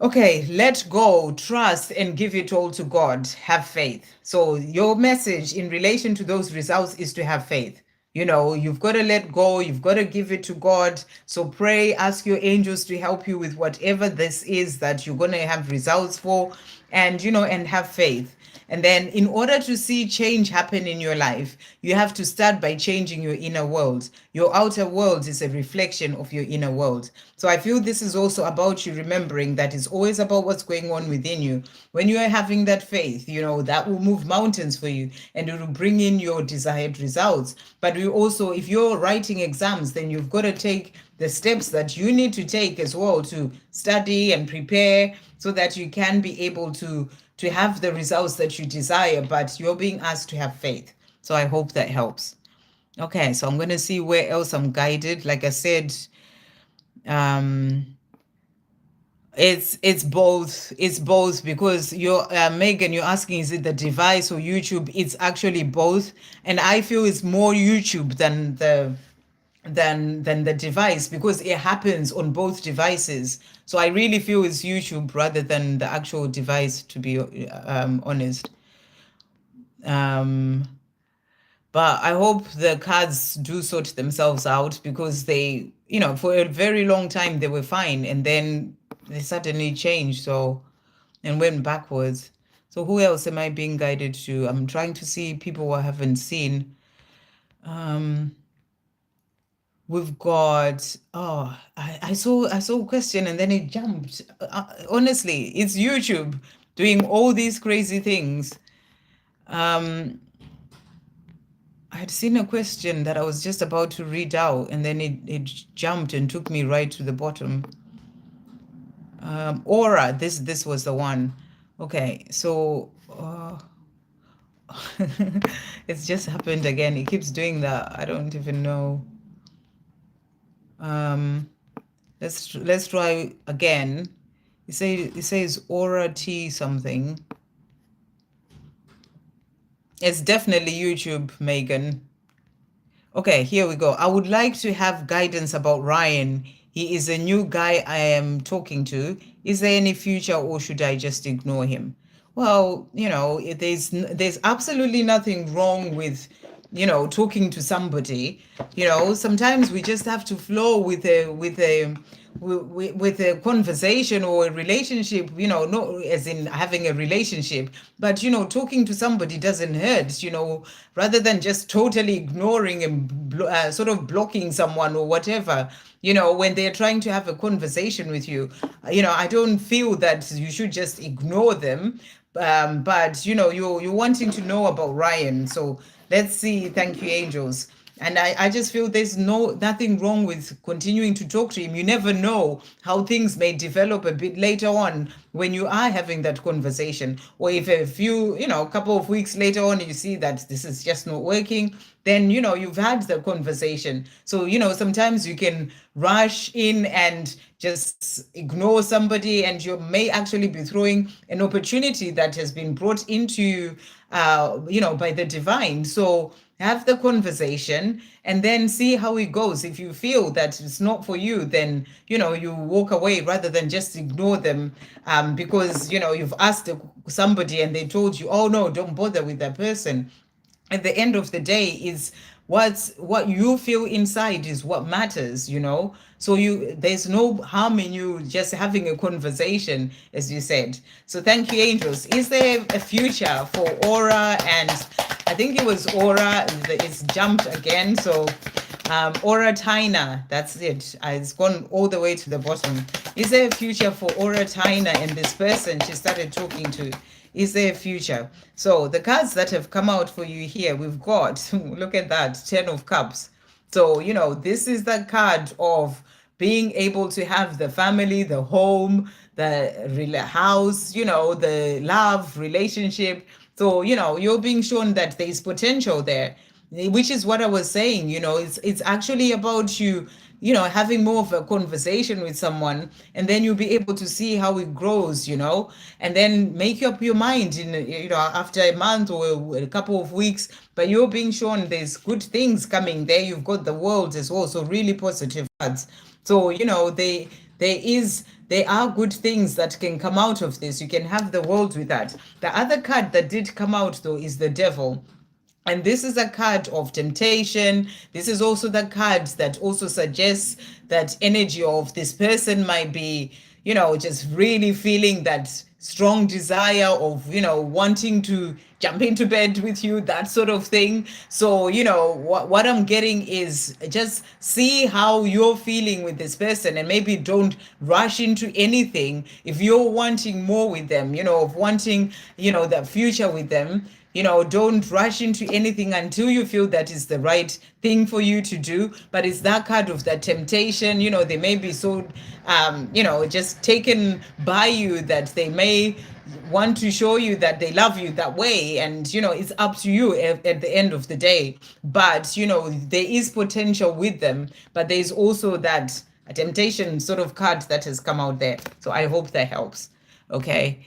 okay, let go, trust, and give it all to God. Have faith. So your message in relation to those results is to have faith. You've got to let go. You've got to give it to God. So pray, ask your angels to help you with whatever this is that you're going to have results for, and, and have faith. And then in order to see change happen in your life, you have to start by changing your inner world. Your outer world is a reflection of your inner world. So I feel this is also about you remembering that it's always about what's going on within you. When you are having that faith, that will move mountains for you, and it will bring in your desired results. But we also, if you're writing exams, then you've got to take the steps that you need to take as well to study and prepare so that you can be able to have the results that you desire, but you're being asked to have faith. So I hope that helps. Okay, so I'm going to see where else I'm guided. Like I said, it's both because you're Megan, you're asking, is it the device or YouTube? It's actually both, and I feel it's more YouTube than the device, because it happens on both devices. So I really feel it's YouTube rather than the actual device, to be honest. But I hope the cards do sort themselves out, because they, for a very long time they were fine, and then they suddenly changed, and went backwards. So who else am I being guided to? I'm trying to see people I haven't seen. We've got, I saw a question and then it jumped. Honestly, it's YouTube doing all these crazy things. I had seen a question that I was just about to read out, and then it jumped and took me right to the bottom. Aura, this was the one. Okay, so it's just happened again. It keeps doing that. I don't even know. Let's try again. It says Aura T something. It's definitely YouTube, Megan. Okay, here we go. I would like to have guidance about Ryan. He is a new guy I am talking to. Is there any future, or should I just ignore him? Well, there's absolutely nothing wrong with, talking to somebody. Sometimes we just have to flow with a conversation or a relationship, not as in having a relationship, but talking to somebody doesn't hurt, rather than just totally ignoring and sort of blocking someone or whatever, when they're trying to have a conversation with you. I don't feel that you should just ignore them. But you're wanting to know about Ryan, so let's see. Thank you, angels. And I just feel there's nothing wrong with continuing to talk to him. You never know how things may develop a bit later on when you are having that conversation. Or if a couple of weeks later on, you see that this is just not working, then, you've had the conversation. So, sometimes you can rush in and just ignore somebody, and you may actually be throwing an opportunity that has been brought into you, by the divine. So, have the conversation, and then see how it goes. If you feel that it's not for you, then you walk away rather than just ignore them, because you've asked somebody and they told you, oh no, don't bother with that person. At the end of the day, is what you feel inside is what matters. So there's no harm in you just having a conversation, as you said. So thank you, angels. Is there a future for Aura? And I think it was Aura, it's jumped again. So Aura Tina, that's it. It's gone all the way to the bottom. Is there a future for Aura Tina and this person she started talking to? Is there a future? So the cards that have come out for you here, we've got, look at that, 10 of Cups. So, this is the card of being able to have the family, the home, the house, the love, relationship. So, you're being shown that there's potential there, which is what I was saying. It's actually about having more of a conversation with someone, and then you'll be able to see how it grows, and then make up your mind in after a month or a couple of weeks. But you're being shown there's good things coming there. You've got the world as well, so really positive cards. So there are good things that can come out of this. You can have the world with that. The other card that did come out though is the Devil. And this is a card of temptation. This is also the card that also suggests that energy of this person might be, just really feeling that strong desire of, wanting to jump into bed with you, that sort of thing. So, what I'm getting is just see how you're feeling with this person, and maybe don't rush into anything. If you're wanting more with them, of wanting, the future with them, don't rush into anything until you feel that is the right thing for you to do. But it's that card of that temptation. They may be so, just taken by you that they may want to show you that they love you that way. And, it's up to you at the end of the day. But, there is potential with them. But there's also that a temptation sort of card that has come out there. So I hope that helps. Okay.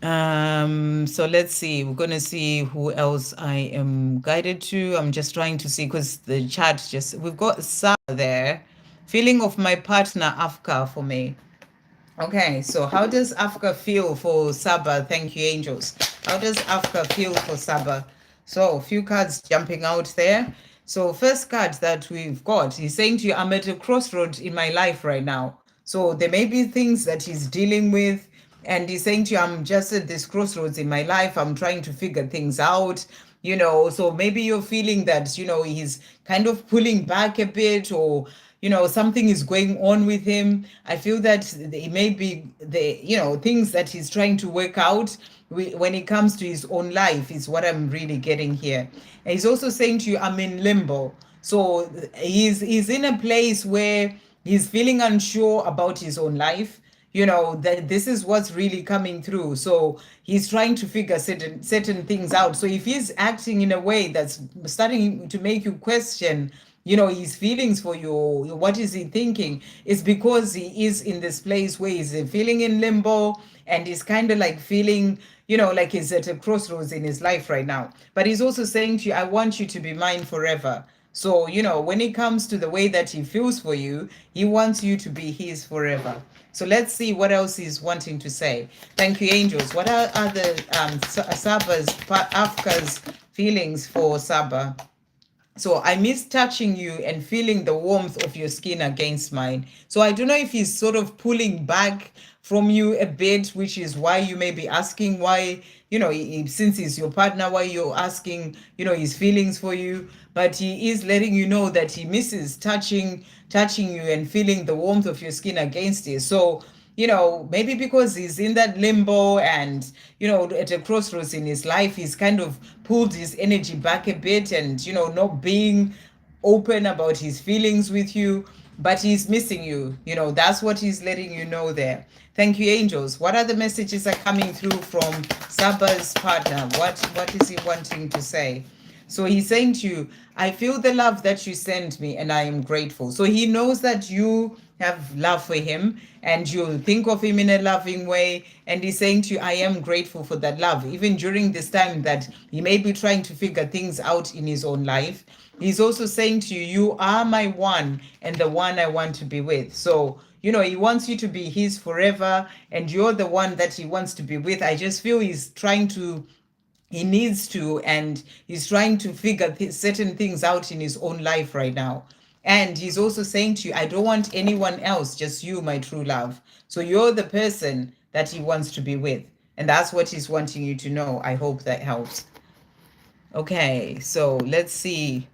So let's see. We're gonna see who else I am guided to. I'm just trying to see because the chat we've got Sarah there. Feeling of my partner Afka for me. Okay, so how does Afka feel for Saba? Thank you, angels. How does Afka feel for Saba? So a few cards jumping out there. So first card that we've got, he's saying to you, I'm at a crossroad in my life right now. So there may be things that he's dealing with, and he's saying to you, I'm just at this crossroads in my life. I'm trying to figure things out, so maybe you're feeling that, he's kind of pulling back a bit, or, something is going on with him. I feel that it may be things that he's trying to work out when it comes to his own life is what I'm really getting here. And he's also saying to you, I'm in limbo. So he's in a place where he's feeling unsure about his own life, that this is what's really coming through. So he's trying to figure certain things out. So if he's acting in a way that's starting to make you question, his feelings for you, what is he thinking? It's because he is in this place where he's feeling in limbo, and he's kind of like feeling, like he's at a crossroads in his life right now. But he's also saying to you, I want you to be mine forever. So, when it comes to the way that he feels for you, he wants you to be his forever. So let's see what else he's wanting to say. Thank you, angels. What are the Afka's feelings for Saba? So I miss touching you and feeling the warmth of your skin against mine. So I don't know if he's sort of pulling back from you a bit, which is why you may be asking why, since he's your partner, why you're asking, his feelings for you. But he is letting you know that he misses touching you and feeling the warmth of your skin against it. So, maybe because he's in that limbo and, at a crossroads in his life, he's kind of pulled his energy back a bit and, not being open about his feelings with you, but he's missing you. That's what he's letting you know there. Thank you, angels. What other messages are coming through from Saba's partner? What is he wanting to say? So he's saying to you, I feel the love that you sent me and I am grateful. So he knows that you have love for him, and you'll think of him in a loving way. And he's saying to you, I am grateful for that love. Even during this time that he may be trying to figure things out in his own life, he's also saying to you, you are my one and the one I want to be with. So, he wants you to be his forever, and you're the one that he wants to be with. I just feel he needs to, and he's trying to figure certain things out in his own life right now. And he's also saying to you, I don't want anyone else, just you, my true love. So you're the person that he wants to be with. And that's what he's wanting you to know. I hope that helps. Okay, so let's see.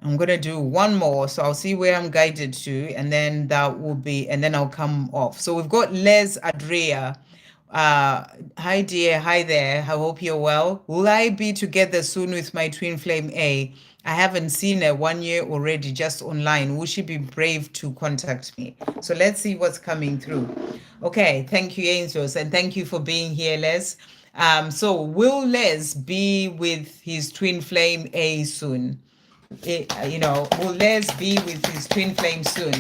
I'm going to do one more. So I'll see where I'm guided to, and then and then I'll come off. So we've got Les Adria. Hi dear, hi there. I hope you're well. Will I be together soon with my twin flame A? I haven't seen her 1 year already, just online. Will she be brave to contact me? So let's see what's coming through. Okay, thank you, angels, and thank you for being here, Les. So will Les be with his twin flame A soon? Will Les be with his twin flame soon?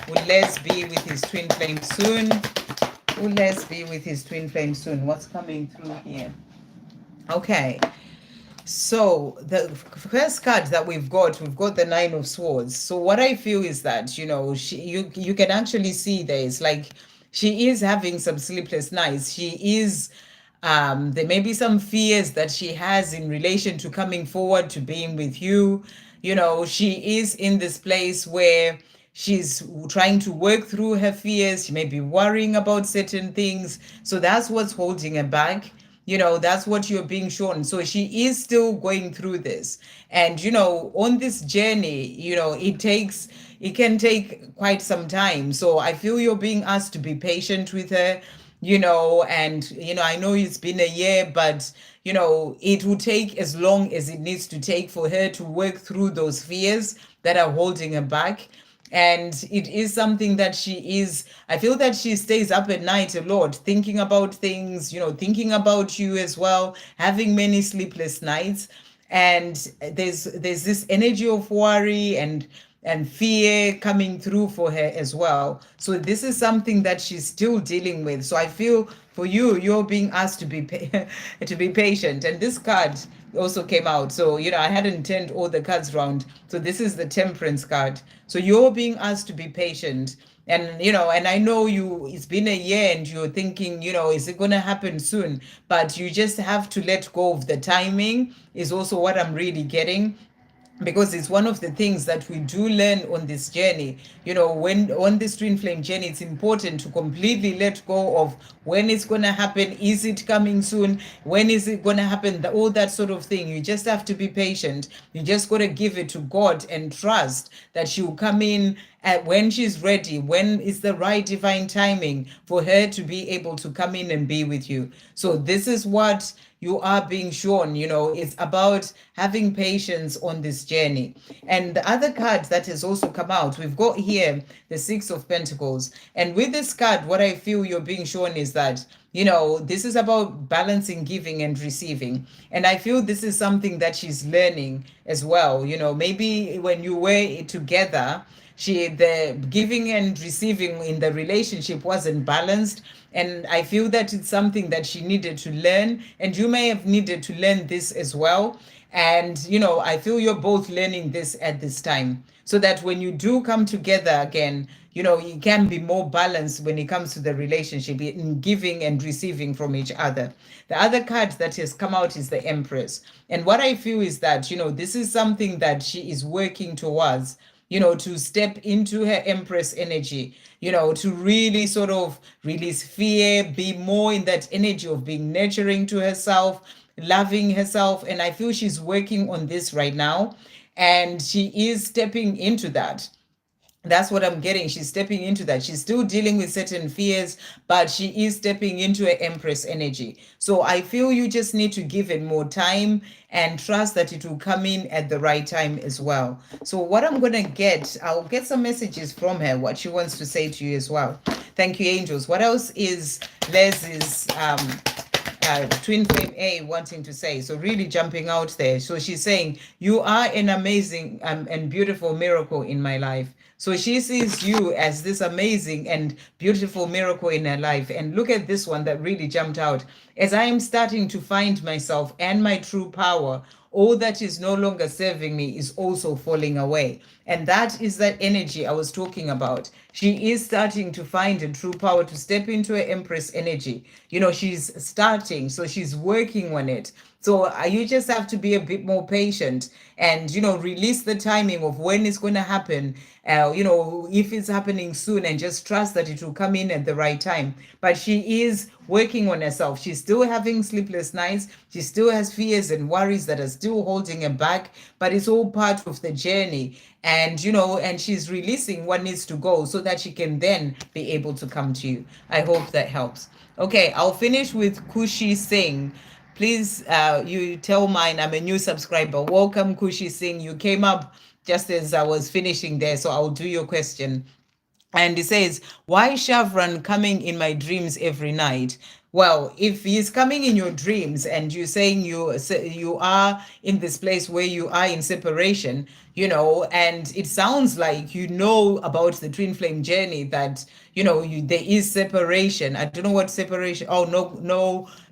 Will Les be with his twin flame soon? Will Les be with his twin flame soon? What's coming through here? Okay. So the first card that we've got the Nine of Swords. So what I feel is that, you can actually see there's like she is having some sleepless nights. She is there may be some fears that she has in relation to coming forward to being with you. She is in this place where she's trying to work through her fears. She may be worrying about certain things. So that's what's holding her back. That's what you're being shown. So she is still going through this. And, on this journey, it can take quite some time. So I feel you're being asked to be patient with her, and, I know it's been a year, but, it will take as long as it needs to take for her to work through those fears that are holding her back. And it is something that I feel that she stays up at night a lot, thinking about things, thinking about you as well, having many sleepless nights. And there's this energy of worry and fear coming through for her as well. So this is something that she's still dealing with. So I feel for you, you're being asked to be to be patient. And this card also came out. So, I hadn't turned all the cards round. So this is the Temperance card. So you're being asked to be patient. And, and I know it's been a year and you're thinking, is it going to happen soon? But you just have to let go of the timing is also what I'm really getting, because it's one of the things that we do learn on this journey. When on this twin flame journey, it's important to completely let go of when it's going to happen. Is it coming soon? When is it going to happen? All that sort of thing. You just have to be patient. You just got to give it to God and trust that she'll come in when she's ready, when it's the right divine timing for her to be able to come in and be with you. So this is what you are being shown. It's about having patience on this journey. And the other card that has also come out, we've got here the Six of Pentacles. And with this card, what I feel you're being shown is that, this is about balancing giving and receiving. And I feel this is something that she's learning as well. Maybe when you were together, the giving and receiving in the relationship wasn't balanced. And I feel that it's something that she needed to learn, and you may have needed to learn this as well. And I feel you're both learning this at this time, so that when you do come together again, you can be more balanced when it comes to the relationship in giving and receiving from each other. The other card that has come out is the Empress. And what I feel is that this is something that she is working towards, to step into her Empress energy, to really sort of release fear, be more in that energy of being nurturing to herself, loving herself. And I feel she's working on this right now, and she is stepping into that. That's what I'm getting. She's stepping into that. She's still dealing with certain fears, but she is stepping into her Empress energy. So I feel you just need to give it more time and trust that it will come in at the right time as well. So what I'm going to I'll get some messages from her, what she wants to say to you as well. Thank you, angels. What else is Les's Twin Flame A wanting to say. So really jumping out there. So she's saying, you are an amazing and beautiful miracle in my life. So she sees you as this amazing and beautiful miracle in her life. And look at this one that really jumped out. As I am starting to find myself and my true power, all that is no longer serving me is also falling away. And that is that energy I was talking about. She is starting to find a true power to step into her Empress energy. You know, she's starting, so she's working on it. So you just have to be a bit more patient and, you know, release the timing of when it's going to happen. You know, if it's happening soon, and just trust that it will come in at the right time. But she is working on herself. She's still having sleepless nights. She still has fears and worries that are still holding her back, but it's all part of the journey. And, you know, and she's releasing what needs to go so that she can then be able to come to you. I hope that helps. Okay, I'll finish with Kushi Singh. Please, you tell mine, I'm a new subscriber. Welcome, Kushi Singh. You came up just as I was finishing there, so I'll do your question. And he says, why Shavran coming in my dreams every night? Well, if he's coming in your dreams and you're saying you are in this place where you are in separation, you know, and it sounds like you know about the twin flame journey, that you know there is separation. I don't know what separation. Oh,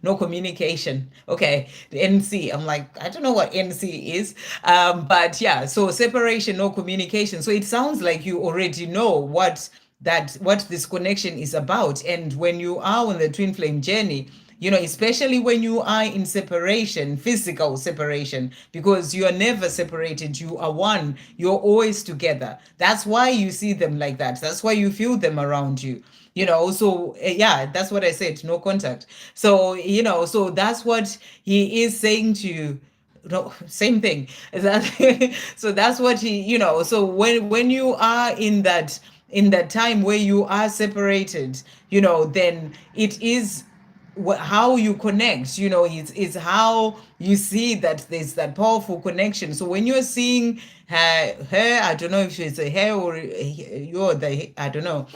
no communication. Okay, the NC. I'm like, I don't know what NC is. But yeah, so separation, no communication. So it sounds like you already know what this connection is about. And when you are on the twin flame journey, you know, especially when you are in separation, physical separation, because you are never separated, you are one, you're always together. That's why you see them like that. That's why you feel them around you. You know, so yeah, that's what I said, no contact. So, you know, so that's what he is saying to you. No, same thing. That so that's what he, you know, so when you are in that time where you are separated, you know, then it is how you connect, you know, it's how you see that there's that powerful connection. So when you're seeing her, I don't know if it's a her or you're the, I don't know.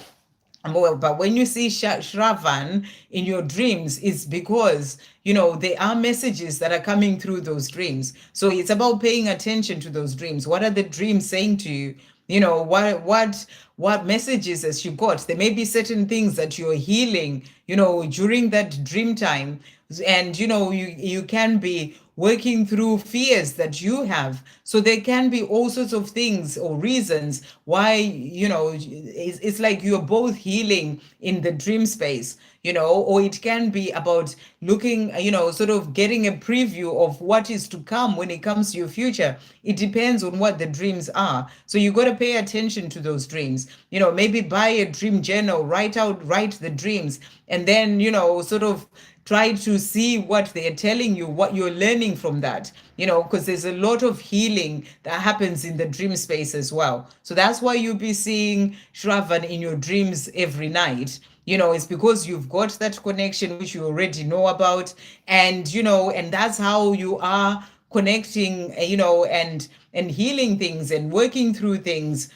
Well, but when you see Shravan in your dreams, it's because, you know, there are messages that are coming through those dreams. So it's about paying attention to those dreams. What are the dreams saying to you? You know, what messages has you got? There may be certain things that you're healing, you know, during that dream time. And, you know, you can be working through fears that you have. So there can be all sorts of things or reasons why, you know, it's like you're both healing in the dream space, you know, or it can be about looking, you know, sort of getting a preview of what is to come when it comes to your future. It depends on what the dreams are. So you got to pay attention to those dreams. You know, maybe buy a dream journal, write the dreams, and then, you know, sort of try to see what they're telling you, what you're learning from that, you know, because there's a lot of healing that happens in the dream space as well. So that's why you'll be seeing Shravan in your dreams every night. You know, it's because you've got that connection which you already know about. And, you know, and that's how you are connecting, you know, and healing things and working through things.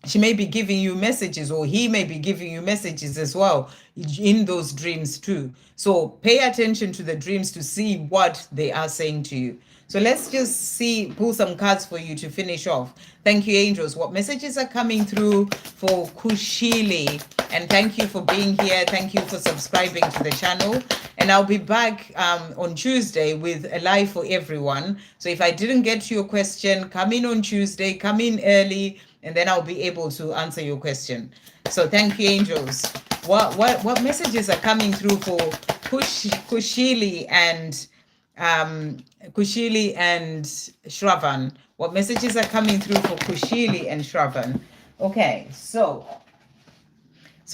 She may be giving you messages, or he may be giving you messages as well in those dreams too. So pay attention to the dreams to see what they are saying to you. So let's just pull some cards for you to finish off. Thank you, angels. What messages are coming through for Kushili? And thank you for being here. Thank you for subscribing to the channel. And I'll be back on Tuesday with a live for everyone. So if I didn't get to your question, come in on Tuesday, come in early, and then I'll be able to answer your question. So thank you, angels. What messages are coming through for Kushili and Shravan? What messages are coming through for Kushili and Shravan? Okay, so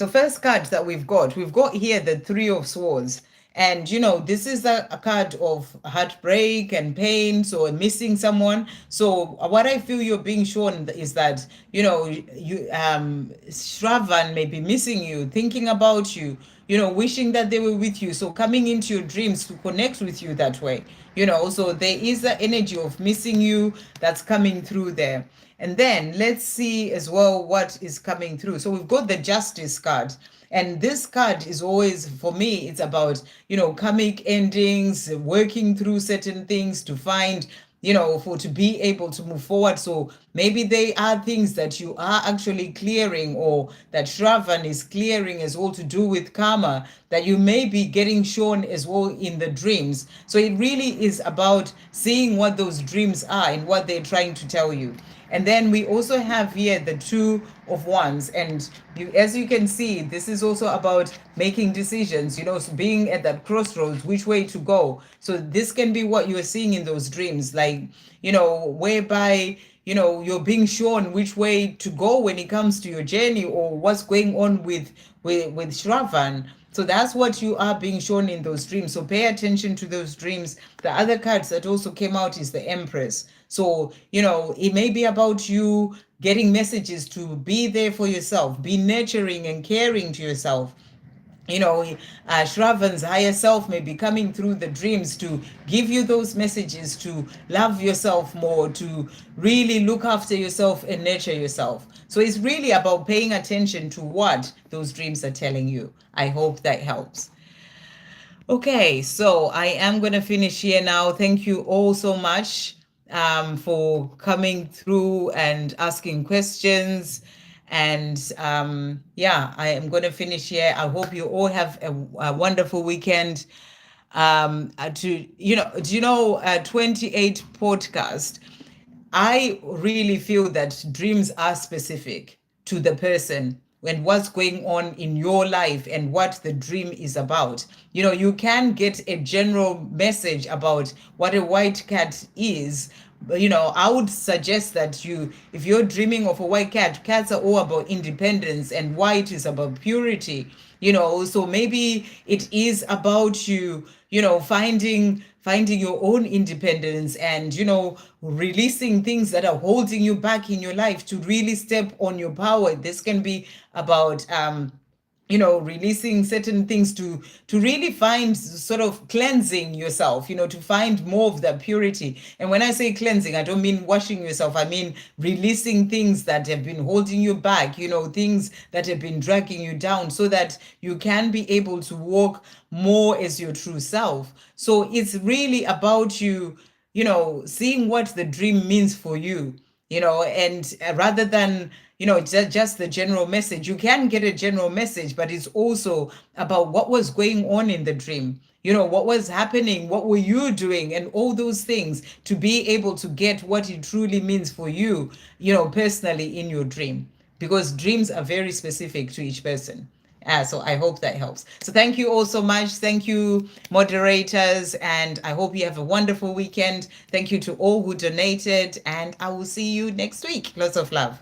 first card that we've got here the Three of Swords. And, you know, this is a card of heartbreak and pain, so missing someone. So what I feel you're being shown is that, you know, Shravan may be missing you, thinking about you, you know, wishing that they were with you. So coming into your dreams to connect with you that way, you know, so there is the energy of missing you that's coming through there. And then let's see as well what is coming through. So we've got the Justice card. And this card is always, for me, it's about, karmic endings, working through certain things to find, to be able to move forward. So maybe they are things that you are actually clearing, or that Shravan is clearing as well, to do with karma that you may be getting shown as well in the dreams. So it really is about seeing what those dreams are and what they're trying to tell you. And then we also have here the Two of Wands. And as you can see, this is also about making decisions, so being at that crossroads, which way to go. So this can be what you're seeing in those dreams, like, whereby, you're being shown which way to go when it comes to your journey, or what's going on with Shravan. So that's what you are being shown in those dreams. So pay attention to those dreams. The other cards that also came out is the Empress. So, it may be about you getting messages to be there for yourself, be nurturing and caring to yourself. Shravan's higher self may be coming through the dreams to give you those messages to love yourself more, to really look after yourself and nurture yourself. So it's really about paying attention to what those dreams are telling you. I hope that helps. Okay, so I am going to finish here now. Thank you all so much for coming through and asking questions. And I am going to finish here. I hope you all have a wonderful weekend. Do you know 28 podcast? I really feel that dreams are specific to the person and what's going on in your life and what the dream is about. You can get a general message about what a white cat is. I would suggest that if you're dreaming of a white cat, cats are all about independence and white is about purity. So maybe it is about you, finding your own independence and, releasing things that are holding you back in your life to really step on your power. This can be about, releasing certain things to really find sort of cleansing yourself, to find more of that purity. And when I say cleansing, I don't mean washing yourself. I mean releasing things that have been holding you back, things that have been dragging you down, so that you can be able to walk more as your true self. So it's really about you, seeing what the dream means for you, and rather than, just the general message. You can get a general message, but it's also about what was going on in the dream. What was happening, what were you doing, and all those things, to be able to get what it truly means for you, personally in your dream, because dreams are very specific to each person. So I hope that helps. So thank you all so much. Thank you, moderators, and I hope you have a wonderful weekend. Thank you to all who donated, and I will see you next week. Lots of love.